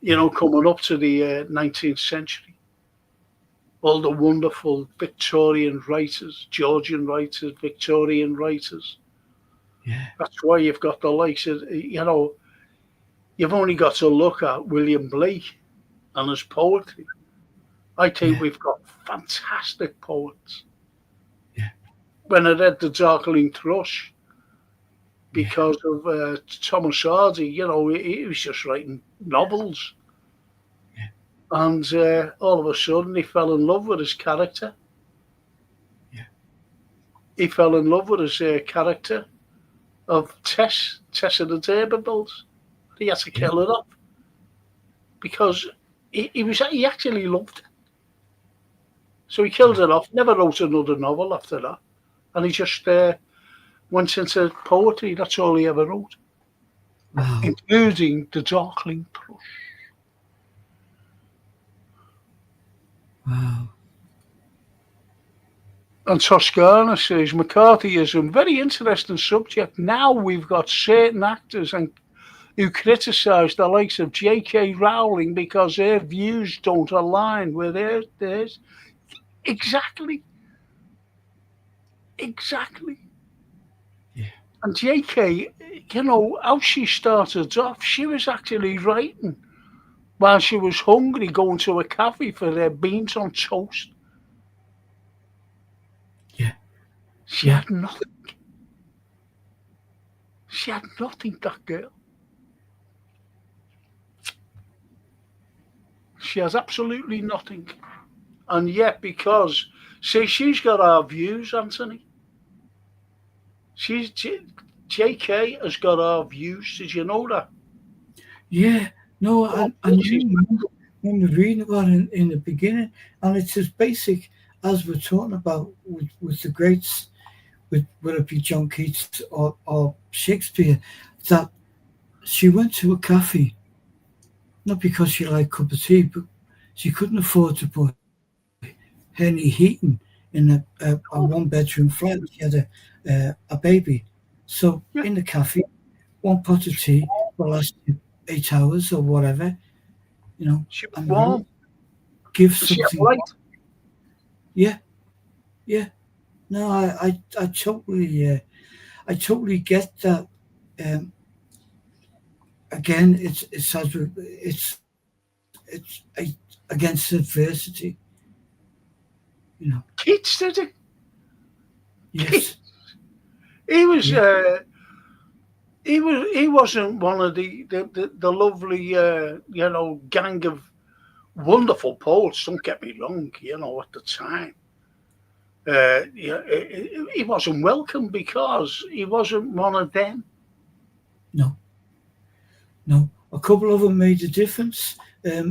yeah, coming up to the 19th century. All the wonderful Victorian writers, Georgian writers, Victorian writers. yeah, That's why you've got the likes of, you've only got to look at William Blake and his poetry. I think yeah, we've got fantastic poets. yeah, When I read The Darkling Thrush, yeah, because of Thomas Hardy, he was just writing novels. yeah, And all of a sudden, he fell in love with his character. yeah, He fell in love with his character of Tess of the D'Urbervilles. He had to yeah, kill her off because he actually loved her. So he killed her off. Never wrote another novel after that, and he just went into poetry. That's all he ever wrote, wow, including The Darkling Thrush. wow, And Toscana says McCarthyism, very interesting subject. Now we've got certain actors who criticise the likes of J.K. Rowling because their views don't align with theirs. Exactly. yeah, And J.K., how she started off, she was actually writing while she was hungry, going to a cafe for their beans on toast. yeah, She yeah, had nothing. She had nothing, that girl. She has absolutely nothing. And yet, because, see, she's got our views, Anthony. JK has got our views. Did you know that? yeah. No, Oh, I she's remember reading about it in the beginning, and it's as basic as we're talking about with the greats, with whether it be John Keats or Shakespeare, that she went to a cafe not because she liked a cup of tea, but she couldn't afford to put any heating in a oh, one bedroom flat. She had a baby, so yeah. in the cafe, one pot of tea will last you 8 hours or whatever, you know, She was and warm. give She had something. light. Yeah, yeah. No, I totally get that. Um, again, against adversity. You know. Keats did it. Yes. He was. Yeah. He wasn't one of the lovely gang of wonderful poets. Don't get me wrong. At the time, he wasn't welcome because he wasn't one of them. No. No. A couple of them made a difference.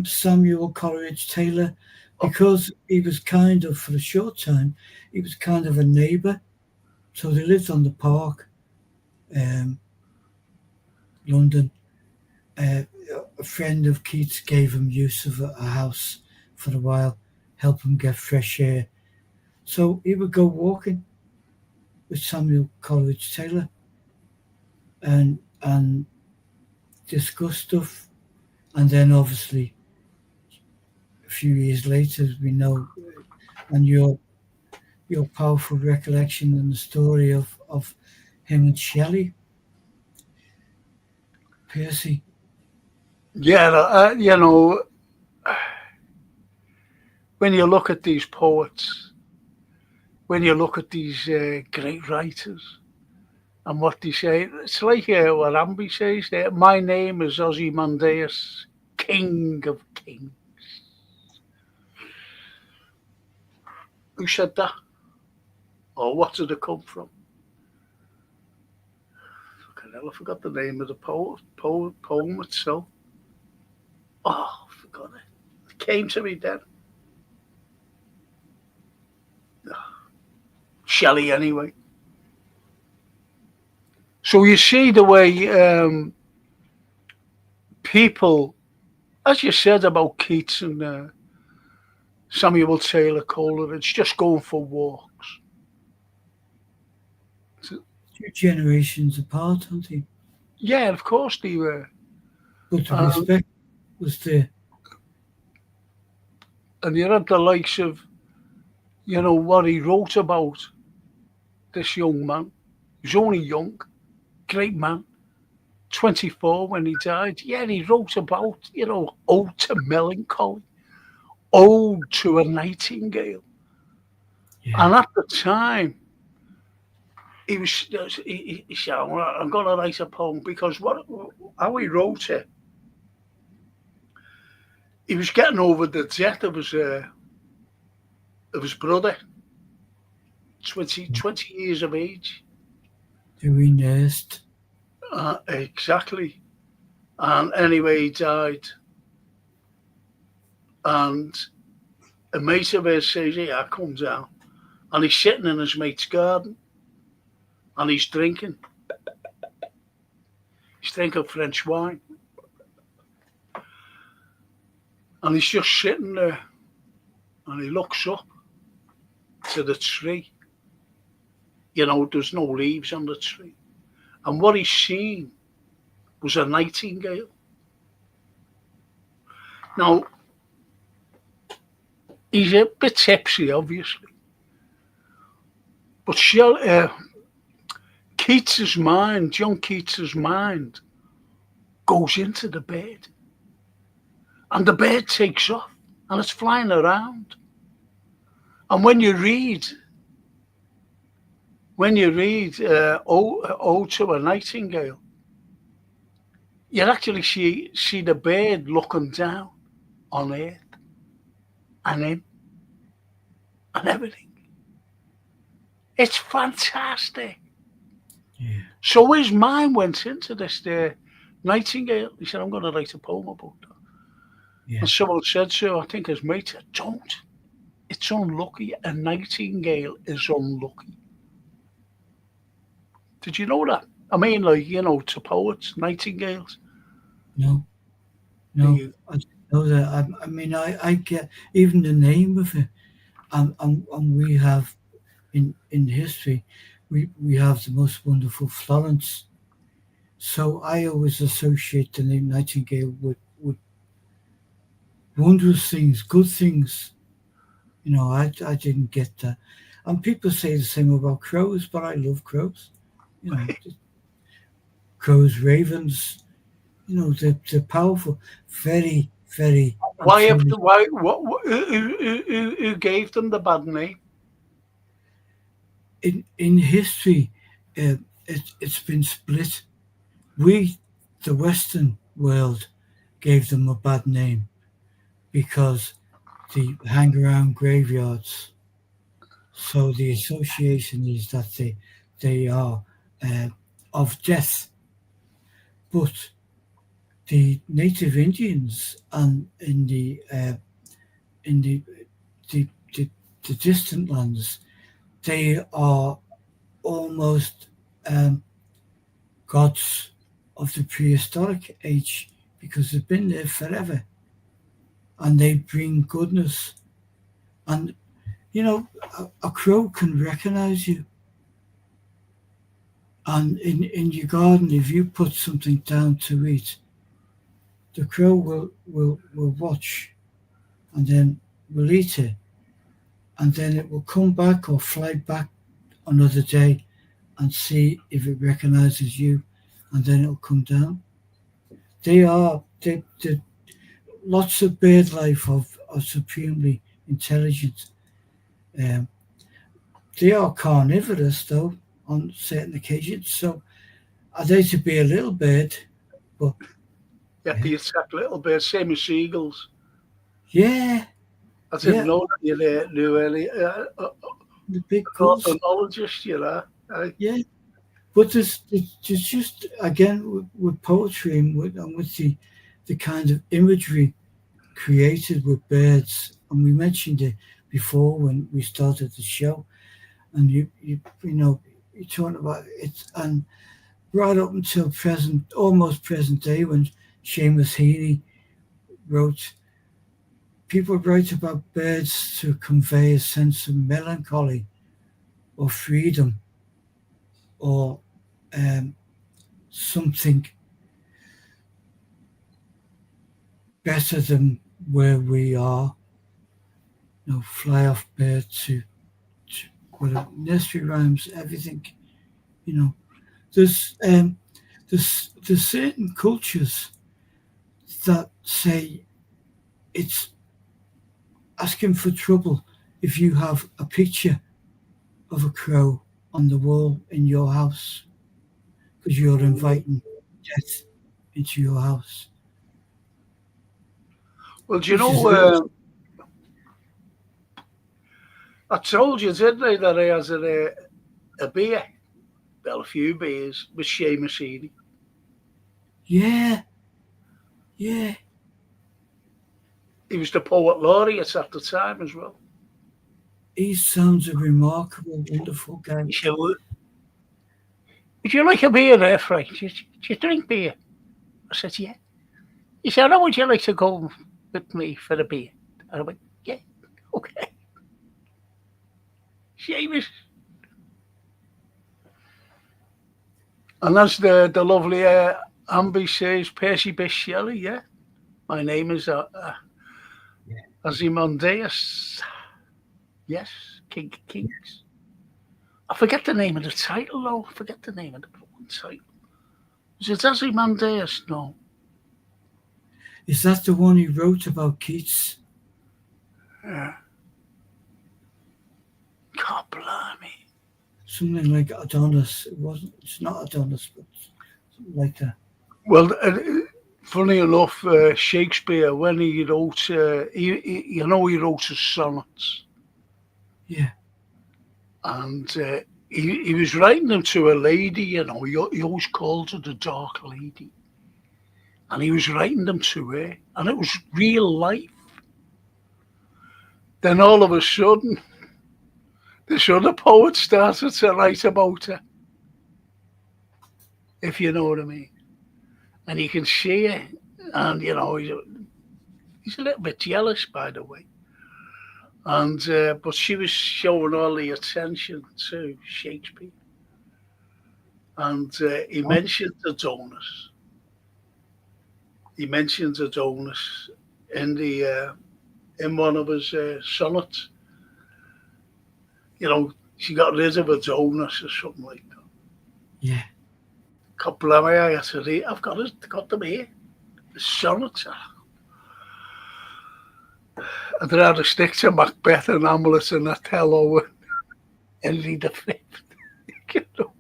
Samuel Coleridge Taylor, because he was kind of, for a short time, he was kind of a neighbour. So they lived on the park, London. Uh, a friend of Keats gave him use of a house for a while, help him get fresh air. So he would go walking with Samuel Coleridge Taylor and discuss stuff. And then obviously a few years later, we know, and your powerful recollection and the story of him and Shelley, Percy. Yeah, when you look at these poets, when you look at these great writers and what they say, it's like what Ambi says there. My name is Ozymandias, King of Kings. Who said that? Or what did it come from? Fucking hell, I forgot the name of the poem itself. Oh, I forgot it. It came to me then. Shelley, anyway. So you see the way people, as you said about Keats and Samuel Taylor Coleridge, just going for walks. So, 2 generations apart, aren't they? yeah, of course they were. But the respect was there. And you had the likes of, what he wrote about this young man. He was only young, great man, 24 when he died. Yeah, he wrote about, ode to melancholy, ode to a nightingale. Yeah. And at the time, he said, I'm going to write a poem because how he wrote it, he was getting over the death of his brother, 20 years of age. Who he nursed. Exactly. And anyway, he died. And a mate of his says, I come down. And he's sitting in his mate's garden. And he's drinking. He's drinking French wine. And he's just sitting there. And he looks up to the tree. There's no leaves on the tree. And what he's seen was a nightingale. Now, he's a bit tipsy, obviously. But Keats's mind, John Keats's mind, goes into the bird. And the bird takes off and it's flying around. And when you read Ode to a Nightingale, you actually see the bird looking down on earth and him and everything. It's fantastic. Yeah. So his mind went into this nightingale. He said, I'm going to write a poem about that. Yeah. And someone said so, I think his mate said, don't. It's unlucky. A nightingale is unlucky. Did you know that? I mean, to poets, nightingales. No. I didn't know that. I mean, I get even the name of it, and we have in history, we have the most wonderful Florence. So I always associate the name Nightingale with wondrous things, good things. I didn't get that. And people say the same about crows, but I love crows. Crows, ravens, they're powerful, very, very. Who gave them the bad name? In history, it's been split. We, the Western world, gave them a bad name because they hang around graveyards. So the association is that they are of death. But the native Indians and in the distant lands, they are almost gods of the prehistoric age because they've been there forever, and they bring goodness. And a crow can recognize you. And in your garden, if you put something down to eat, the crow will watch, and then will eat it, and then it will come back or fly back another day and see if it recognizes you, and then it'll come down. They lots of bird life are supremely intelligent. Um, they are carnivorous though on certain occasions. So are they to be a little bird? But Yeah, yeah, they attack little birds, same as seagulls. yeah, I didn't yeah. know that you knew any The big gulls. ornithologist, you know. Yeah, but there's just again with poetry and with the kind of imagery created with birds, and we mentioned it before when we started the show, and you know you're talking about it, and right up until present, almost present day, when Seamus Heaney wrote, people write about birds to convey a sense of melancholy or freedom or um, something better than where we are. You know, fly off bird to whatever nursery rhymes, everything. You know, there's there's certain cultures that say it's asking for trouble if you have a picture of a crow on the wall in your house because you're inviting death into your house. Well, do you Which is know, I told you, didn't I, that I has a beer, well, a few beers, with Seamus Heaney. yeah, yeah. He was the poet laureate at the time as well. He sounds a remarkable, wonderful guy. He said, would you like a beer there, Frank? Do you drink beer? I said, yeah. He said, how would you like to go with me for a beer? And I went, yeah, okay. Seamus. And as the lovely Amby says, Percy Bysshe Shelley, yeah. My name is Ozymandias. Yes, King of Kings. I forget the name of the title, though. I forget the name of the one title. Is it Ozymandias? No. Is that the one he wrote about Keats? Yeah. God blimey. Something like Adonis. It wasn't. It's not Adonis, but something like that. Well, funny enough, Shakespeare, when he wrote, he wrote his sonnets, Yeah. and he was writing them to a lady, he always called her the Dark Lady, and he was writing them to her, and it was real life. Then all of a sudden, this other poet started to write about her, if you know what I mean. And you can see it, and he's a little bit jealous, by the way. And but she was showing all the attention to Shakespeare, and he Oh, mentioned Adonis. He mentions Adonis in the in one of his sonnets. She got rid of Adonis or something like that. yeah. Couple of I said, I've got them here. The sonnets. I'd rather stick to Macbeth and Hamlet and Othello and Henry V. you know,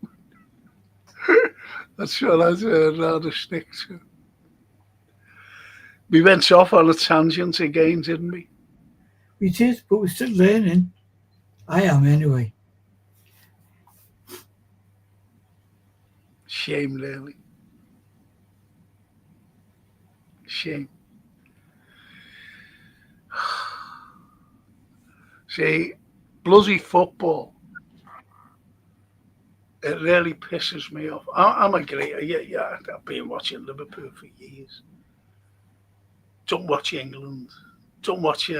that's what I'd rather stick to. We went off on a tangent again, didn't we? We did, but we're still learning. I am anyway. Shame, really. Shame. See, bloody football, it really pisses me off. I'm a great, yeah, I've been watching Liverpool for years. Don't watch England. Don't watch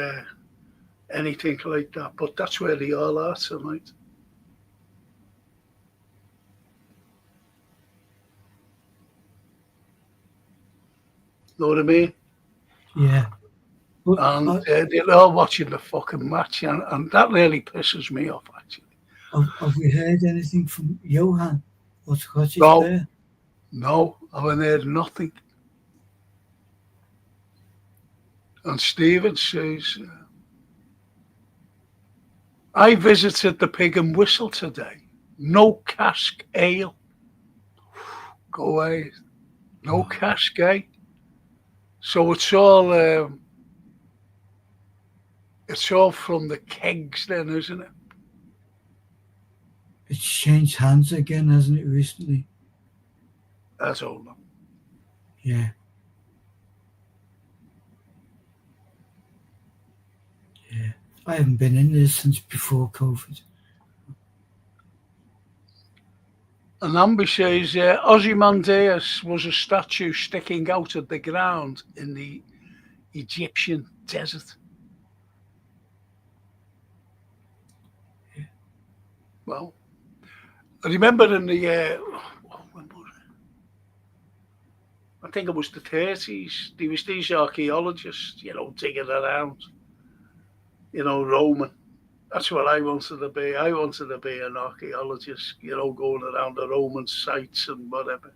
anything like that. But that's where they all are tonight. Know what I mean? Yeah. But And they're all watching the fucking match, and that really pisses me off, actually. have we heard anything from Johan or Scottish No, Bear? no, I haven't heard nothing. And Stephen says, I visited the Pig and Whistle today. No cask ale. Go away. No cask, eh? So it's all from the kegs then, isn't it? It's changed hands again, hasn't it, recently? That's all. Yeah. Yeah. I haven't been in there since before COVID. And Amber says, Ozymandias was a statue sticking out of the ground in the Egyptian desert. Yeah. Well, I remember in the, when was it? I think it was the 30s. There was these archaeologists, digging around, Roman. That's what I wanted to be. I wanted to be an archaeologist, going around the Roman sites and whatever,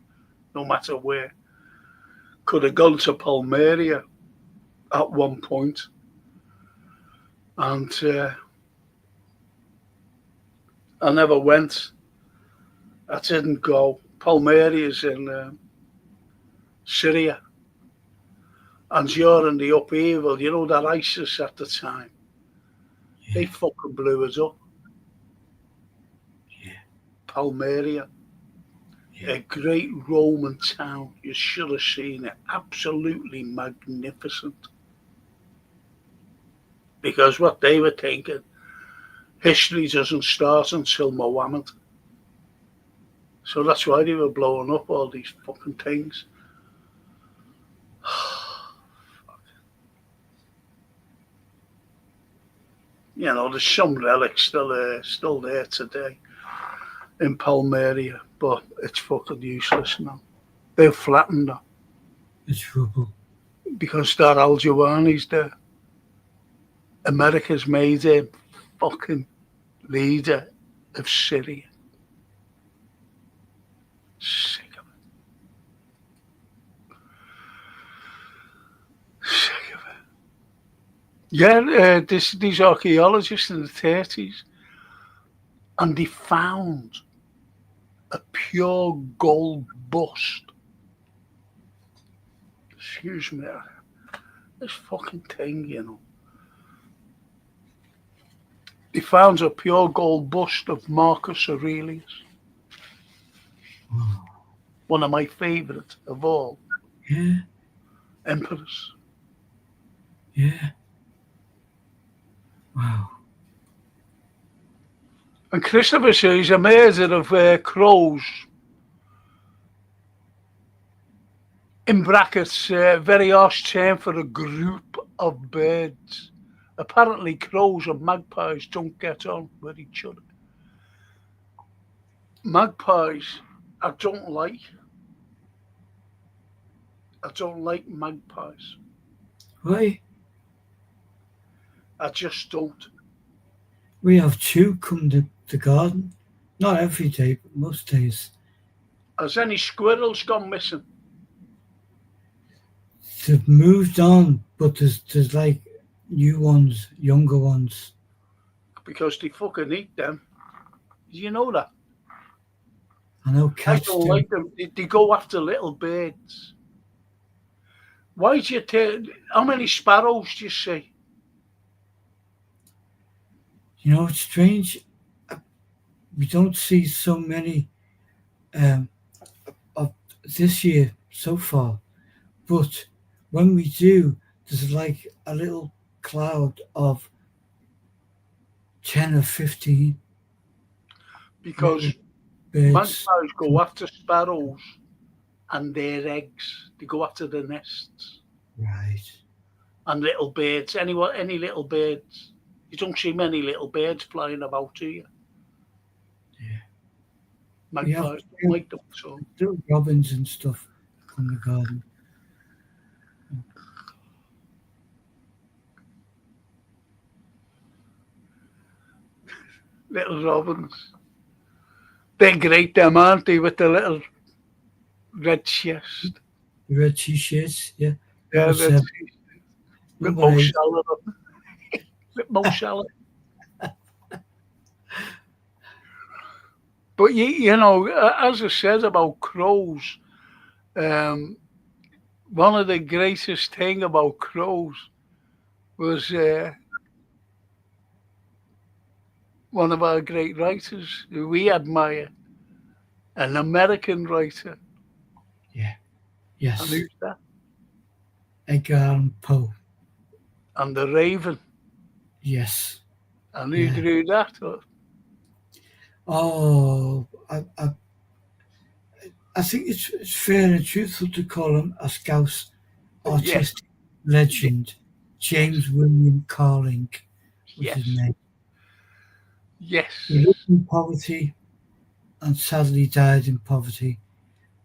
no matter where. Could have gone to Palmyra at one point, and I never went. I didn't go. Palmyra is in Syria, and during the upheaval, that ISIS at the time, they fucking blew us up. Yeah. Palmyra, a great Roman town. You should have seen it. Absolutely magnificent. Because what they were thinking, history doesn't start until Mohammed. So that's why they were blowing up all these fucking things. There's some relics still there today in Palmyra, but it's fucking useless now. They've flattened that. It's rubble. Because that Al Jawani's there. America's made him fucking leader of Syria. Sick of it. Sick of it. Yeah, these archaeologists in the 30s, and they found a pure gold bust. Excuse me, this fucking thing, They found a pure gold bust of Marcus Aurelius. Wow. One of my favourite of all. Yeah. Emperors. Yeah. Wow. And Christopher says a murder of crows. In brackets, very harsh term for a group of birds. Apparently, crows and magpies don't get on with each other. Magpies, I don't like. I don't like magpies. Why? I just don't. We have two come to the garden. Not every day, but most days. Has any squirrels gone missing? They've moved on, but there's like new ones, younger ones. Because they fucking eat them. Do you know that? I know I cats don't do. like them. They go after little birds. Why do you take... How many sparrows do you see? You know, it's strange. We don't see so many of this year so far, but when we do, there's like a little cloud of 10 or 15 Because birds. magpies go after sparrows and their eggs. They go after the nests. Right. And little birds. Any little birds. You don't see many little birds flying about, do you? Yeah. Magpies don't like them. So. Little robins and stuff in the garden. little robins. They're great, them, aren't they, with the little red chest. Red t-shirts, yeah. Yeah, Number that's 7, with number Mo 8. Salah. With Mo Salah. But you know, as I said about crows, um, one of the greatest thing about crows was one of our great writers who we admire, an American writer. Yeah. And Yes. who's that? Edgar Allan Poe. And the Raven. Yes. And who Yeah. drew that? Oh, I think it's fair and truthful to call him a Scouse Yes, artistic legend. James William Carling was his yes, name. yes. He lived in poverty and sadly died in poverty,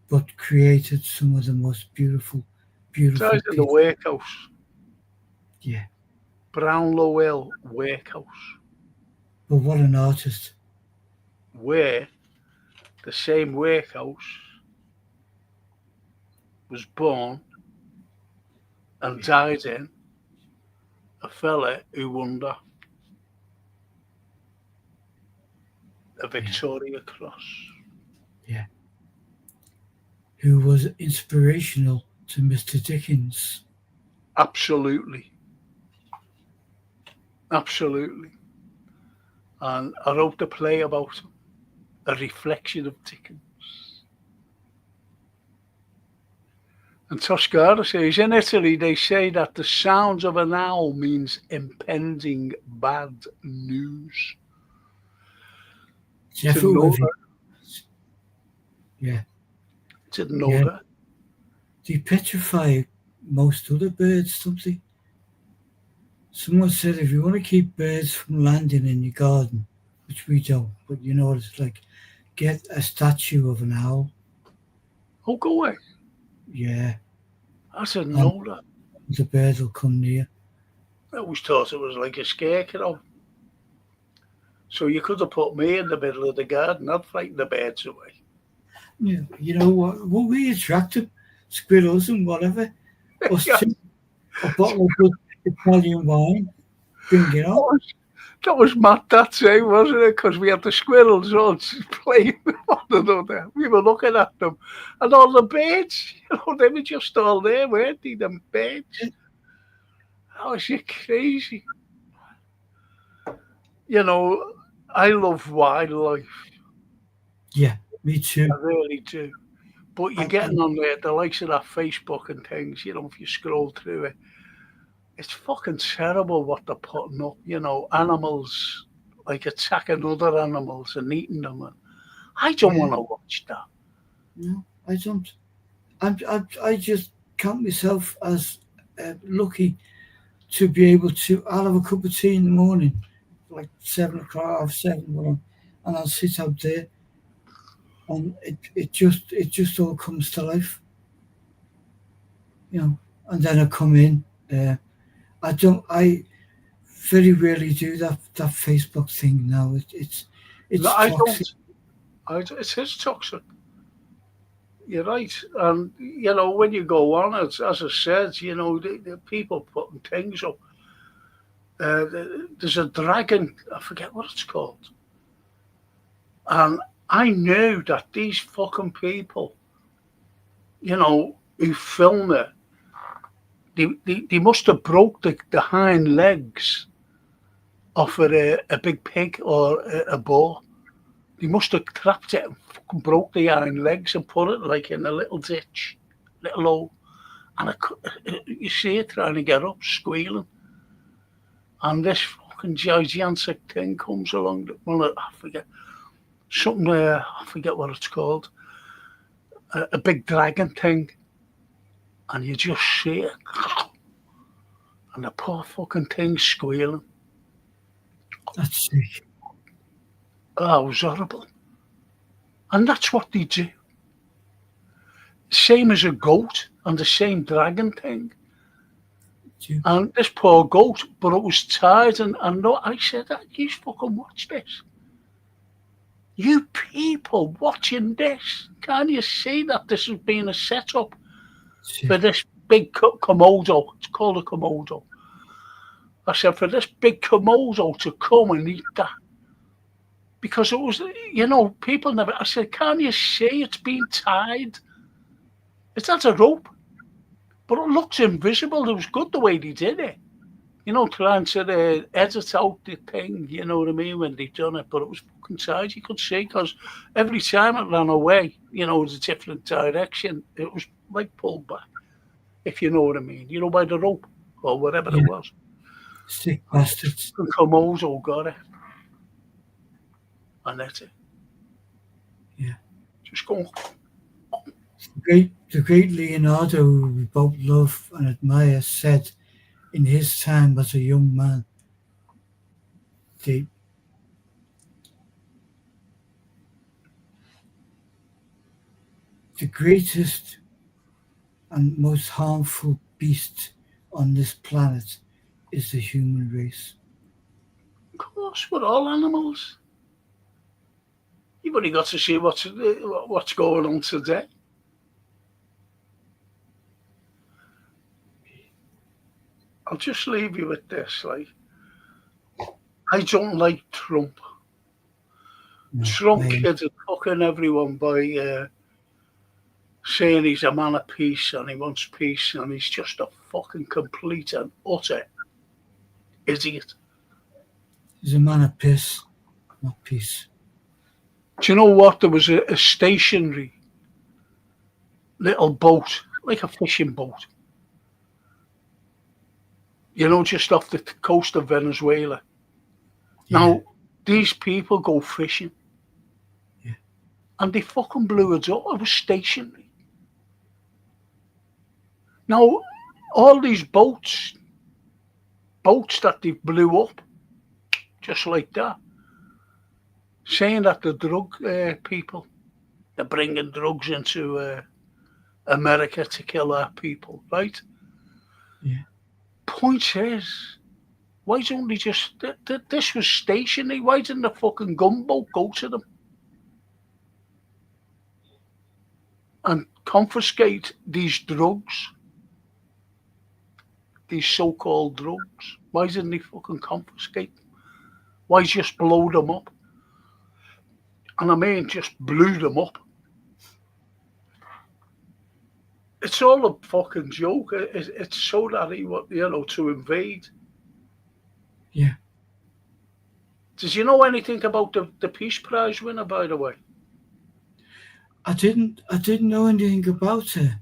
but created some of the most beautiful, beautiful Ties in the pieces. Wakehouse, Yeah. Brownlow Hill Wakehouse, But what an artist. where the same Wakehouse was born and died in a fella who won a Victoria Cross. Yeah. Who was inspirational to Mr. Dickens. Absolutely. Absolutely. And I wrote a play about him, a reflection of Dickens. And Toscana says, in Italy, they say that the sounds of an owl means impending bad news. Definitely. know that. Yeah. Didn't know Yeah. that. They petrify most other birds, don't they? Someone said if you want to keep birds from landing in your garden, which we don't, but you know what it's like, get a statue of an owl. Oh, go away. Yeah. I didn't And know that. the birds will come near. I always thought it was like a scarecrow. So you could have put me in the middle of the garden. I'd frighten the birds away. Yeah. You know what? Will we attract them? Squirrels and whatever. Or Yeah, a bottle of good Italian wine. Bring it on. that was mad that day, wasn't it? Because we had the squirrels all playing with one another. We were looking at them. And all the birds, they were just all there, weren't they? Them birds. That was crazy. You know, I love wildlife. Yeah, me too. I really do. But you're getting on there, the likes of that Facebook and things, if you scroll through it, it's fucking terrible what they're putting up, animals like attacking other animals and eating them. And I don't want to watch that. No, I don't. I just count myself as lucky to be able to. I'll have a cup of tea in the morning, like 7 o'clock, 7, and I'll sit out there, and it just all comes to life, And then I come in. I very rarely do that Facebook thing now. It's No, I toxic. don't. It is toxic. You're right. And, when you go on, as I said, the people putting things up. There's a dragon, I forget what it's called. And I knew that these fucking people, who film it, they must have broke the hind legs off a big pig or a boar. They must have trapped it and fucking broke the hind legs and put it like in a little ditch, little hole. And you see it trying to get up, squealing. And this fucking gigantic thing comes along. I forget something. I forget what it's called. A big dragon thing, and you just see it, and the poor fucking thing squealing. That's sick. Oh, it was horrible. And that's what they do. Same as a goat and the same dragon thing. And this poor goat, but it was tired, and no, I said, you fucking watch this. You people watching this, can you see that this has been a setup for this big Komodo? It's called a Komodo. I said, for this big Komodo to come and eat that. Because it was, people never. I said, can you see it's been tied? It's not a rope, but it looks invisible. It was good the way they did it. Trying to edit out the thing, you know what I mean, when they done it. But it was fucking tight, you could see, because every time it ran away, it was a different direction. It was like pulled back, if you know what I mean. By the rope or whatever it was. Sick bastards. And Komodo got it. And that's it. Yeah. Just go. The great Leonardo, who we both love and admire, said in his time as a young man, the greatest and most harmful beast on this planet is the human race. Of course, we're all animals. You've only got to see what's going on today. I'll just leave you with this. I don't like Trump. No, Trump kids are fucking everyone by saying he's a man of peace and he wants peace, and he's just a fucking complete and utter idiot. He's a man of piss, not peace. Do you know what? There was a stationary little boat, like a fishing boat, just off the coast of Venezuela. Yeah. Now, these people go fishing. Yeah. And they fucking blew it up. It was stationary. Now, all these boats that they blew up, just like that, saying that the drug people, they're bringing drugs into America to kill our people, right? Yeah. Point is, why don't they just, this was stationary, why didn't the fucking gunboat go to them and confiscate these drugs, these so-called drugs? Why didn't they fucking confiscate them? Why just blow them up? And I mean, just blew them up. It's all a fucking joke. It's so that he want, to invade. Yeah. Did you know anything about the Peace Prize winner, by the way? I didn't know anything about her.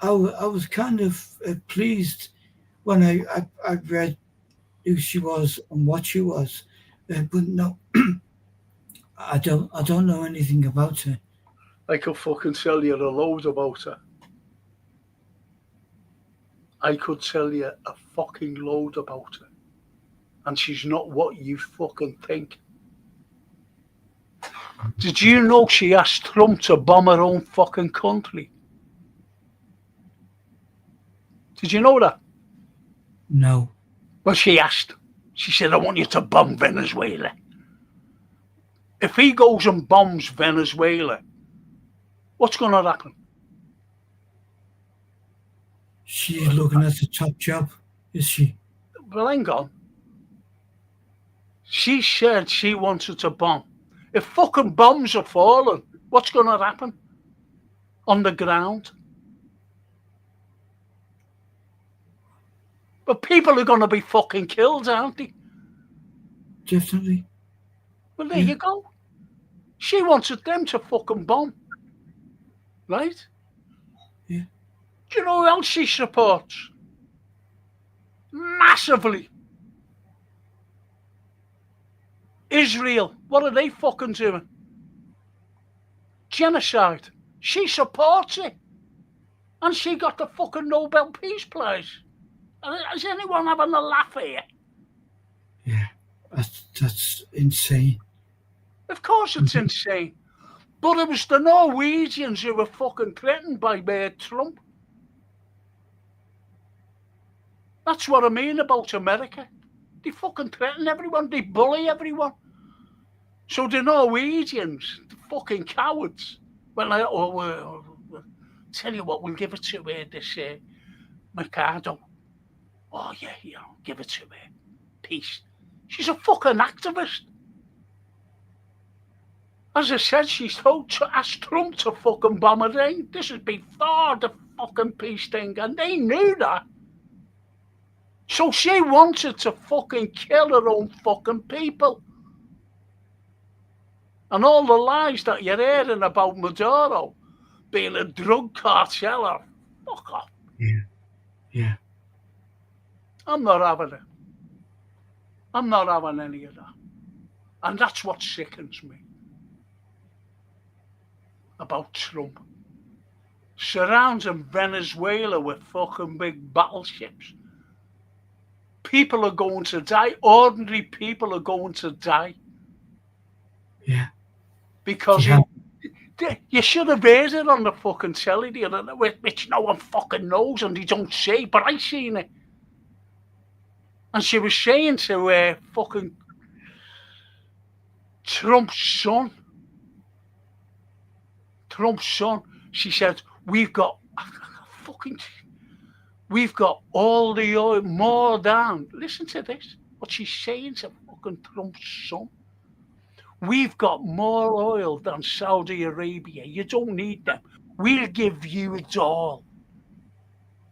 I was kind of pleased when I read who she was and what she was, but no, I don't know anything about her. I could fucking tell you a load about her. I could tell you a fucking load about her. And she's not what you fucking think. Did you know she asked Trump to bomb her own fucking country? Did you know that? No. Well, she asked. She said, I want you to bomb Venezuela. If he goes and bombs Venezuela, what's going to happen? She's looking at the top job, is she? Well, hang on. She said she wanted to bomb. If fucking bombs are falling, what's going to happen on the ground? But people are going to be fucking killed, aren't they? Definitely. Well, there you go. She wanted them to fucking bomb. Right? Yeah. Do you know who else she supports? Massively. Israel. What are they fucking doing? Genocide. She supports it. And she got the fucking Nobel Peace Prize. Is anyone having a laugh here? Yeah, that's insane. Of course it's insane. But it was the Norwegians who were fucking threatened by Trump. That's what I mean about America. They fucking threaten everyone. They bully everyone. So the Norwegians, the fucking cowards, well, tell you what, we'll give it to this Mercado. Oh yeah, give it to her. Peace. She's a fucking activist. As I said, she's asked Trump to fucking bomb Iran. This is before the fucking peace thing, and they knew that. So she wanted to fucking kill her own fucking people. And all the lies that you're hearing about Maduro being a drug carteller, fuck off. Yeah. I'm not having it. I'm not having any of that. And that's what sickens me about Trump. Surrounding Venezuela with fucking big battleships. People are going to die. Ordinary people are going to die. Yeah. Because you should have heard it on the fucking telly, which no one fucking knows and they don't say, but I seen it. And she was saying to fucking Trump's son, she said, we've got all the oil more down. Listen to this, what she's saying to fucking Trump's son. We've got more oil than Saudi Arabia. You don't need them. We'll give you it all.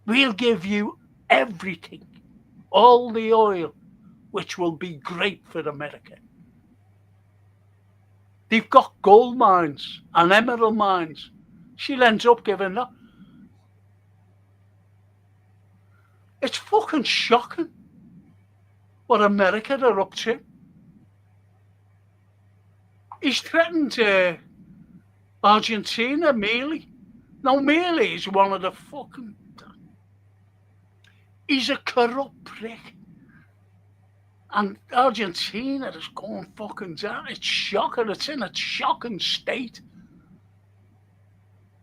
We'll give you everything. All the oil, which will be great for America. They've got gold mines and emerald mines. She'll end up giving that. It's fucking shocking what America are up to. He's threatened Argentina, Mealy. Now, Mealy is one of the fucking... He's a corrupt prick. And Argentina is going fucking down. It's shocking. It's in a shocking state.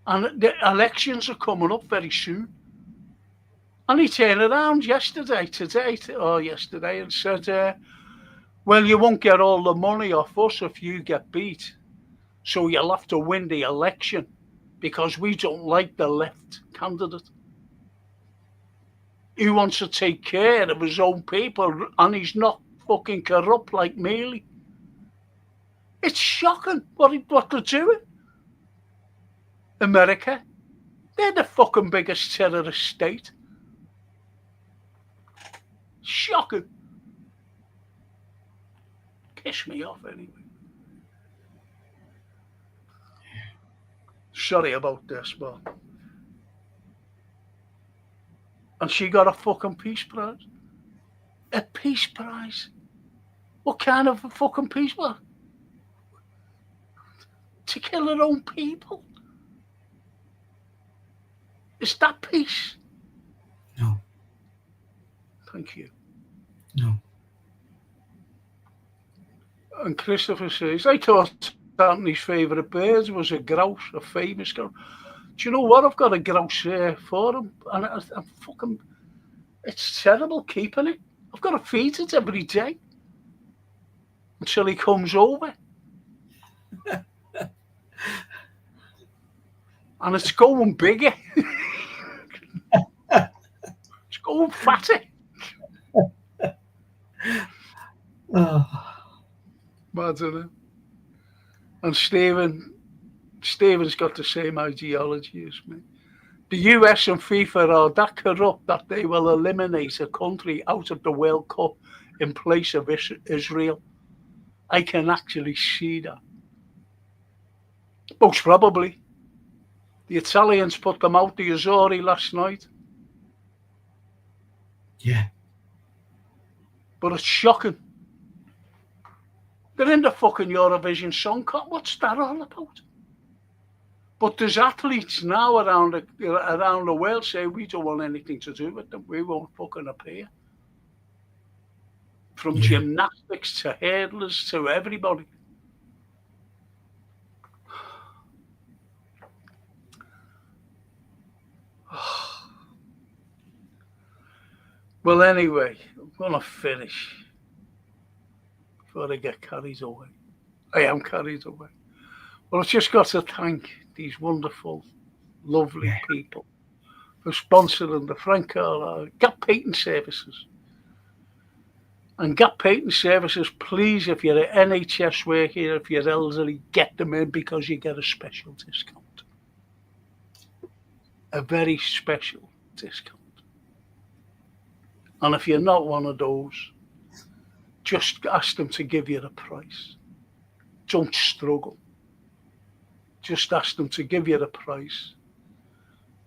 And the elections are coming up very soon. And he turned around yesterday, and said, well, you won't get all the money off us if you get beat. So you'll have to win the election because we don't like the left candidate. He wants to take care of his own people and he's not fucking corrupt like Mealy. It's shocking what they're doing. America, they're the fucking biggest terrorist state. Shocking. Piss me off anyway. Sorry about this, but... And she got a fucking peace prize. A peace prize? What kind of a fucking peace prize? To kill her own people? Is that peace? No. Thank you. No. And Christopher says, I thought Anthony's favourite bird was a grouse, a famous grouse. Do you know what? I've got a grouse for him. And I'm fucking... It's terrible keeping it. I've got to feed it every day. Until he comes over. And it's going bigger. It's going fatter. Oh. Mad, isn't it? And Stephen's got the same ideology as me. The US and FIFA are that corrupt that they will eliminate a country out of the World Cup in place of Israel. I can actually see that. Most probably. The Italians put them out the Azori last night. Yeah. But it's shocking. They're in the fucking Eurovision Song Contest. What's that all about? But there's athletes now around the world say we don't want anything to do with them. We won't fucking appear. From gymnastics to hurdlers to everybody. Well, anyway, I'm going to finish before I get carried away. I am carried away. Well, I've just got to thank these wonderful, lovely Yeah. people for sponsoring the Frank Carlyle Gap Painting Services. And Gap Painting Services, please, if you're an NHS worker, if you're elderly, get them in because you get a special discount. A very special discount. And if you're not one of those, just ask them to give you the price. Don't struggle. Just ask them to give you the price.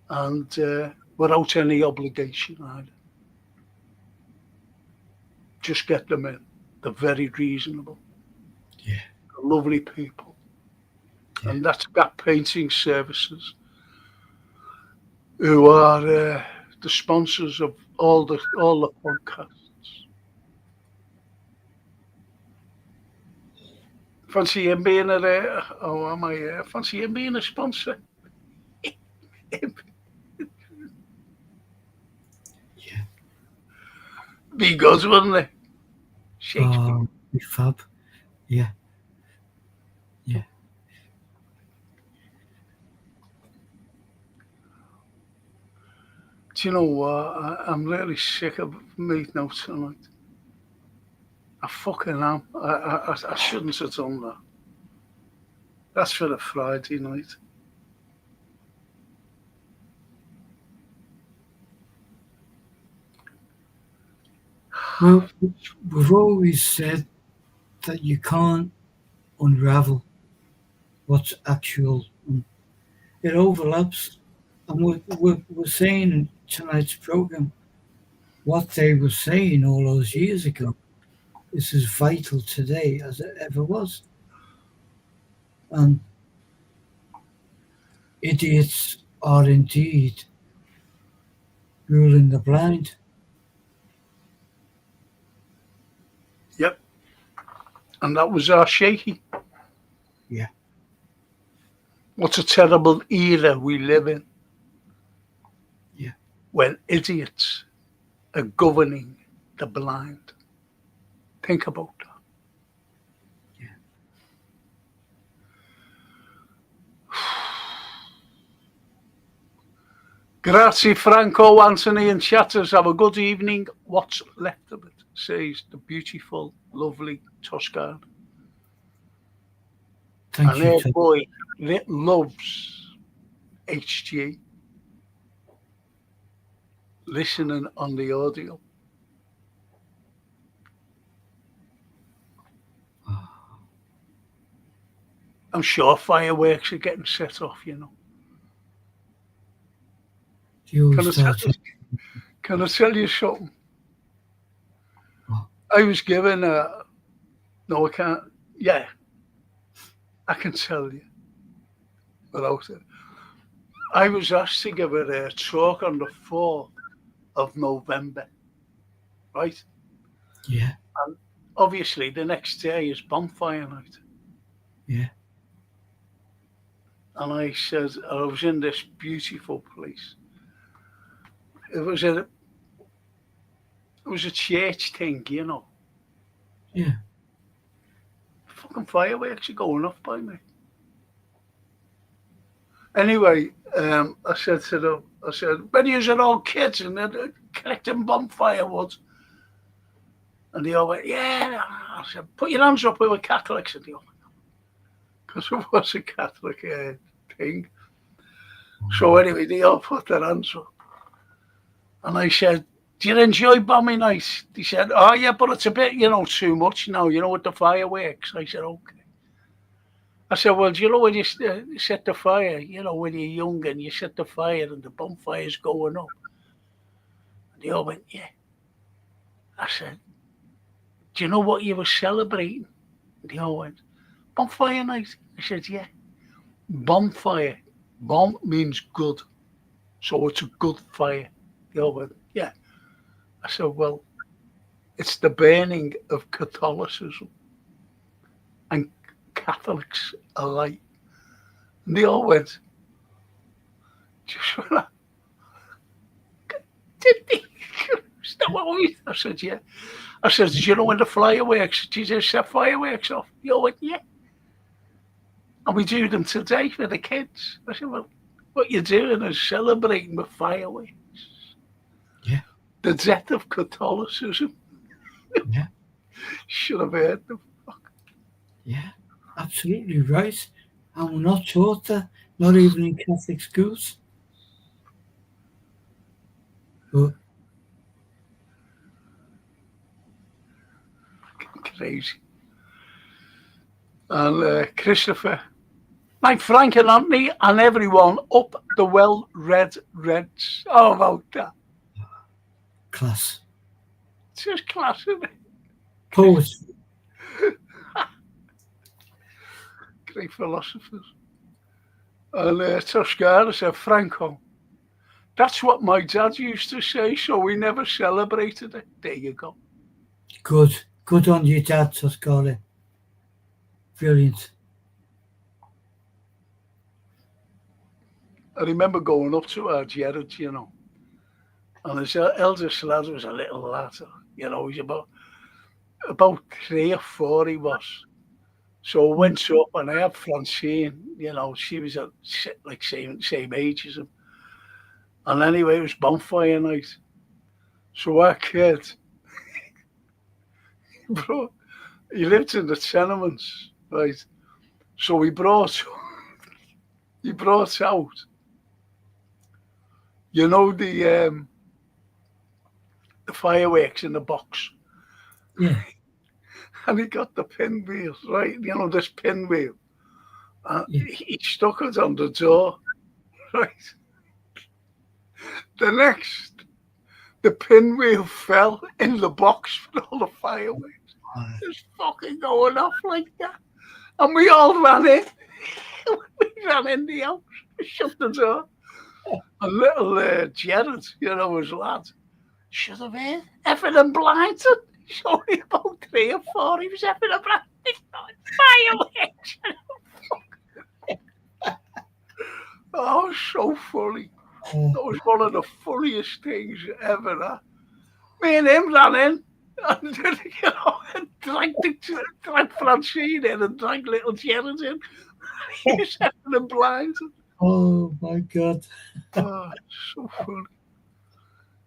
And without any obligation either. Just get them in. They're very reasonable. Yeah. They're lovely people. Yeah. And that's Gap Painting Services, who are the sponsors of all the podcasts. Fancy him being fancy him being a sponsor? Yeah. Be good, wouldn't it? Shakespeare. Be fab. Yeah. Yeah. Do you know what? I'm really sick of meat now tonight. I fucking am. I shouldn't have done that. That's for the Friday night. Well, we've always said that you can't unravel what's actual. It overlaps. And we're saying in tonight's program what they were saying all those years ago is as vital today as it ever was. And idiots are indeed ruling the blind. Yep. And that was our shaky. Yeah. What a terrible era we live in. Yeah. When idiots are governing the blind. Think about that. Yeah. Grazie, Franco, Anthony, and chatters. Have a good evening. What's left of it, says the beautiful, lovely Toscana. Thank and you. her boy loves HG. Listening on the audio. I'm sure fireworks are getting set off, you know. Can I tell you something? What? I was given no, I can't. Yeah, I can tell you without it. I was asked to give a talk on the 4th of November, right? Yeah. And obviously the next day is bonfire night. Yeah. And I said, I was in this beautiful place. It was a church thing, you know. Yeah. Fucking fireworks are going off by me. Anyway, I said to them, when you were all kids and they're collecting bonfire wood. And they all went, yeah. I said, put your hands up, we were Catholics. And they all went, because it was a Catholic thing. So anyway, they all put their hands up. And I said, do you enjoy bombing night? They said, oh yeah, but it's a bit, too much now, with the fireworks. I said, okay. I said, well, do you know when you set the fire, when you're young and you set the fire and the bonfire's going up? And they all went, yeah. I said, do you know what you were celebrating? And they all went, bonfire night. I said, yeah. Bonfire. Bomb means good. So it's a good fire. They all went, yeah. I said, well, it's the burning of Catholicism and Catholics alike. And they all went, just went, did they? Is that what we? I said, yeah. I said, did you know when the fireworks, did you set fireworks off? They all went, yeah. And we do them today for the kids. I said, well, what you're doing is celebrating with fireworks. Yeah. The death of Catholicism. Yeah. Should have heard them. Yeah. Absolutely right. And we're not taught that, not even in Catholic schools. But Crazy. And Christopher, like Frank and Anthony and everyone up the well-read Reds. How about that? class. It's just class, isn't it? Poets. Great philosophers. And Toscana said, Franco, that's what my dad used to say, so we never celebrated it. There you go. Good. Good on you, Dad, Toscana. Brilliant. I remember going up to our Jared, you know, and his eldest lad was a little lad, you know, he's about 3 or 4 he was. So I went up and I had Francine, you know, she was like same age as him. And anyway, it was bonfire night. So our kid, bro, he lived in the tenements, right? So he brought out, you know, the fireworks in the box. Yeah. And he got the pinwheel, right? You know, this pinwheel. And Yeah. he stuck it on the door, right? The pinwheel fell in the box with all the fireworks. It's fucking going off like that. And we all ran in. We ran in the house, shut the door. And little Jared, you know, his lad, should have been effing and blinded. He's only about 3 or 4. He was effing and blinded. Fireworks. Oh, so funny. That was one of the funniest things ever. Huh? Me and him ran in and, you know, and drank Francine in and drank little Jared in. He was effing and blinded. Oh, my God. Oh, so funny.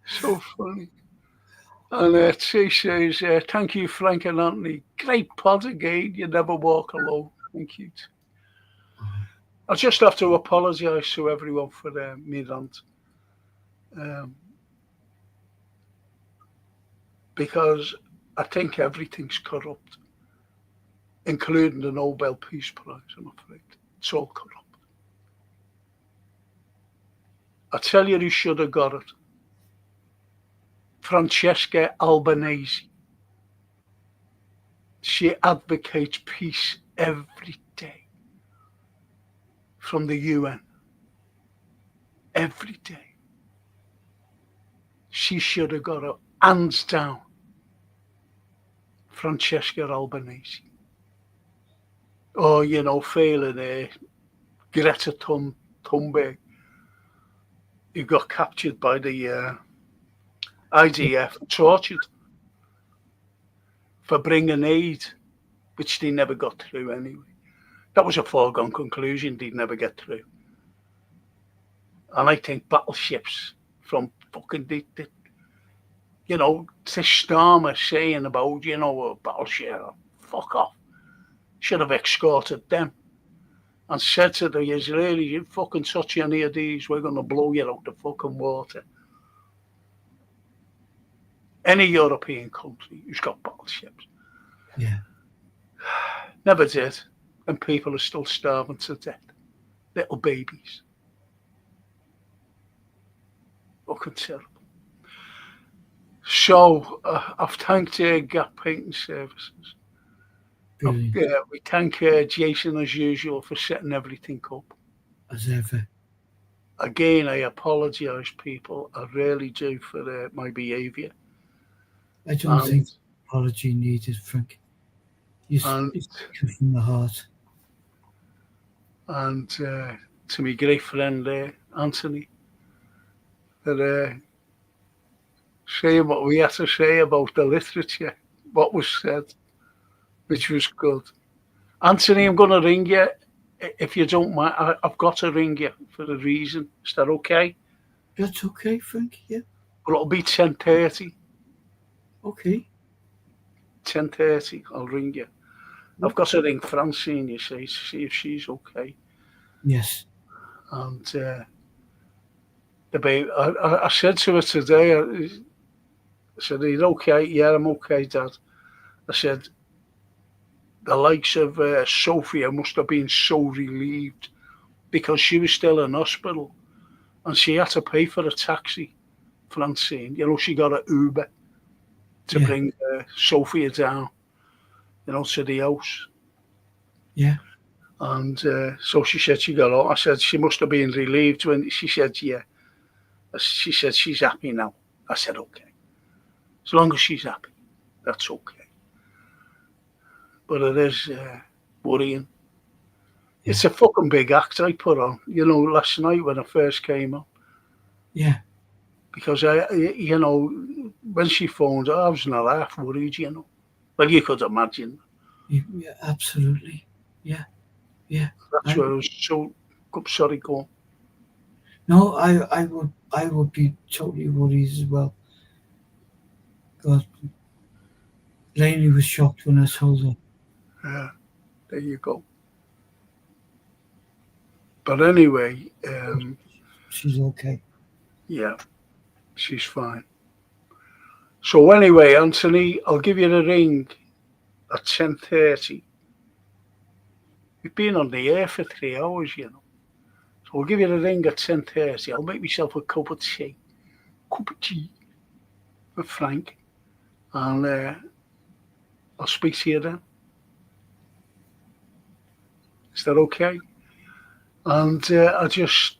So funny. And T says, thank you, Frank and Anthony. Great pod again. You never walk alone. Thank you. I just have to apologise to everyone for me rant. Because I think everything's corrupt, including the Nobel Peace Prize, I'm afraid. It's all corrupt. I tell you who should have got it. Francesca Albanese. She advocates peace every day from the UN. Every day. She should have got it, hands down. Francesca Albanese. Or, you know, failing Greta Thunberg, who got captured by the IDF, tortured for bringing aid, which they never got through anyway. That was a foregone conclusion, they'd never get through. And I think battleships from fucking, you know, this Starmer saying about, you know, a battleship, fuck off. Should have escorted them and said to the Israelis, you fucking touch any of these, we're going to blow you out the fucking water. Any European country who's got battleships. Yeah. Never did. And people are still starving to death. Little babies. Fucking terrible. So, I've thanked Gap Painting Services. We thank Jason, as usual, for setting everything up. As ever. Again, I apologise, people. I really do for my behaviour. I don't think apology needed, Frank. It's from the heart. And to my great friend Anthony, that saying what we had to say about the literature, what was said, which was good. Anthony, I'm going to ring you if you don't mind, I've got to ring you for a reason. Is that okay? That's okay, Frank. Yeah. But it'll be 10:30. Okay. 10:30. I'll ring you. I've got to ring Francine, you see if she's okay. Yes. And the baby, I said to her today, I said, "Are you okay?" "Yeah, I'm okay, Dad." I said, the likes of Sophia must have been so relieved because she was still in hospital and she had to pay for a taxi, Francine. She got an Uber to Yeah. bring Sophia down, to the house. Yeah. And so she said she got out. I said she must have been relieved when she said, yeah. She said she's happy now. I said, okay. As long as she's happy, that's okay. But it is worrying. Yeah. It's a fucking big act I put on, last night when I first came on. Yeah. Because when she phoned, I was not half worried, Well, you could imagine. Yeah. Absolutely. Yeah. Yeah. That's where I was so sorry, go on. No, I would be totally worried as well. God, Lainey was shocked when I told her. Yeah, there you go. But anyway, She's okay. yeah, she's fine. So anyway, Anthony, I'll give you a ring at 10:30. We've been on the air for 3 hours, So I'll give you a ring at 10:30. I'll make myself a cup of tea with Frank, and I'll speak to you then. Is that okay? And I just,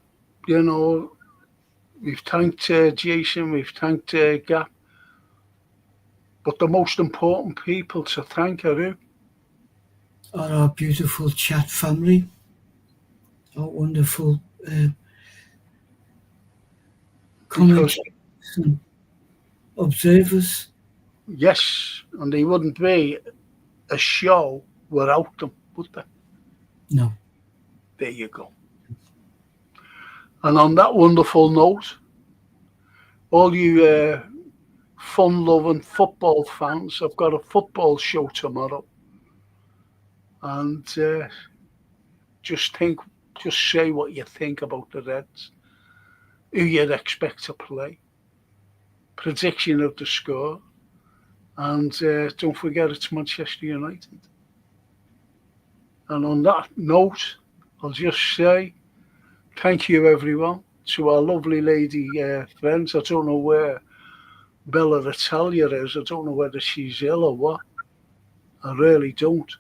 we've thanked Jason, we've thanked Gap, but the most important people to thank are who? Our beautiful chat family, our wonderful commentators and observers. Yes, and they wouldn't be a show without them, would they? No. There you go. And on that wonderful note, all you fun-loving football fans, I've got a football show tomorrow. And just say what you think about the Reds, who you'd expect to play, prediction of the score, and don't forget it's Manchester United. And on that note, I'll just say thank you, everyone, to our lovely lady friends. I don't know where Bella Italia is. I don't know whether she's ill or what. I really don't.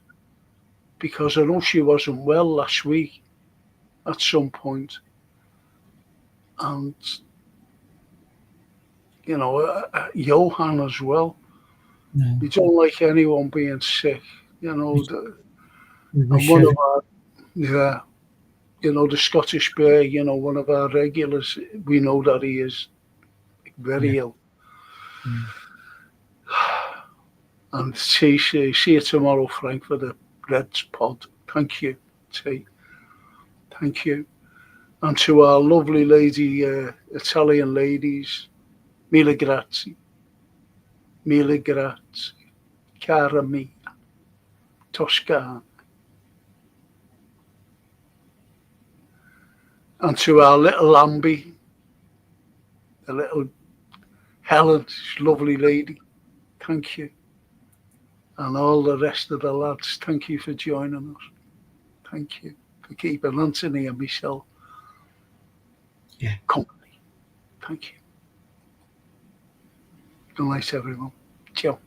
Because I know she wasn't well last week at some point. And, Johan as well. No. We don't like anyone being sick. And one wish of our, the Scottish Bear, one of our regulars, we know that he is very ill. And see you tomorrow, Frank, for the Reds pod. Thank you, T. Thank you. And to our lovely lady, Italian ladies, mille grazie. Mille grazie. Cara mia. Toscana. And to our little Ambi, the little Helen, lovely lady, thank you. And all the rest of the lads, thank you for joining us. Thank you for keeping Anthony and myself company. Thank you. Good night, everyone. Ciao.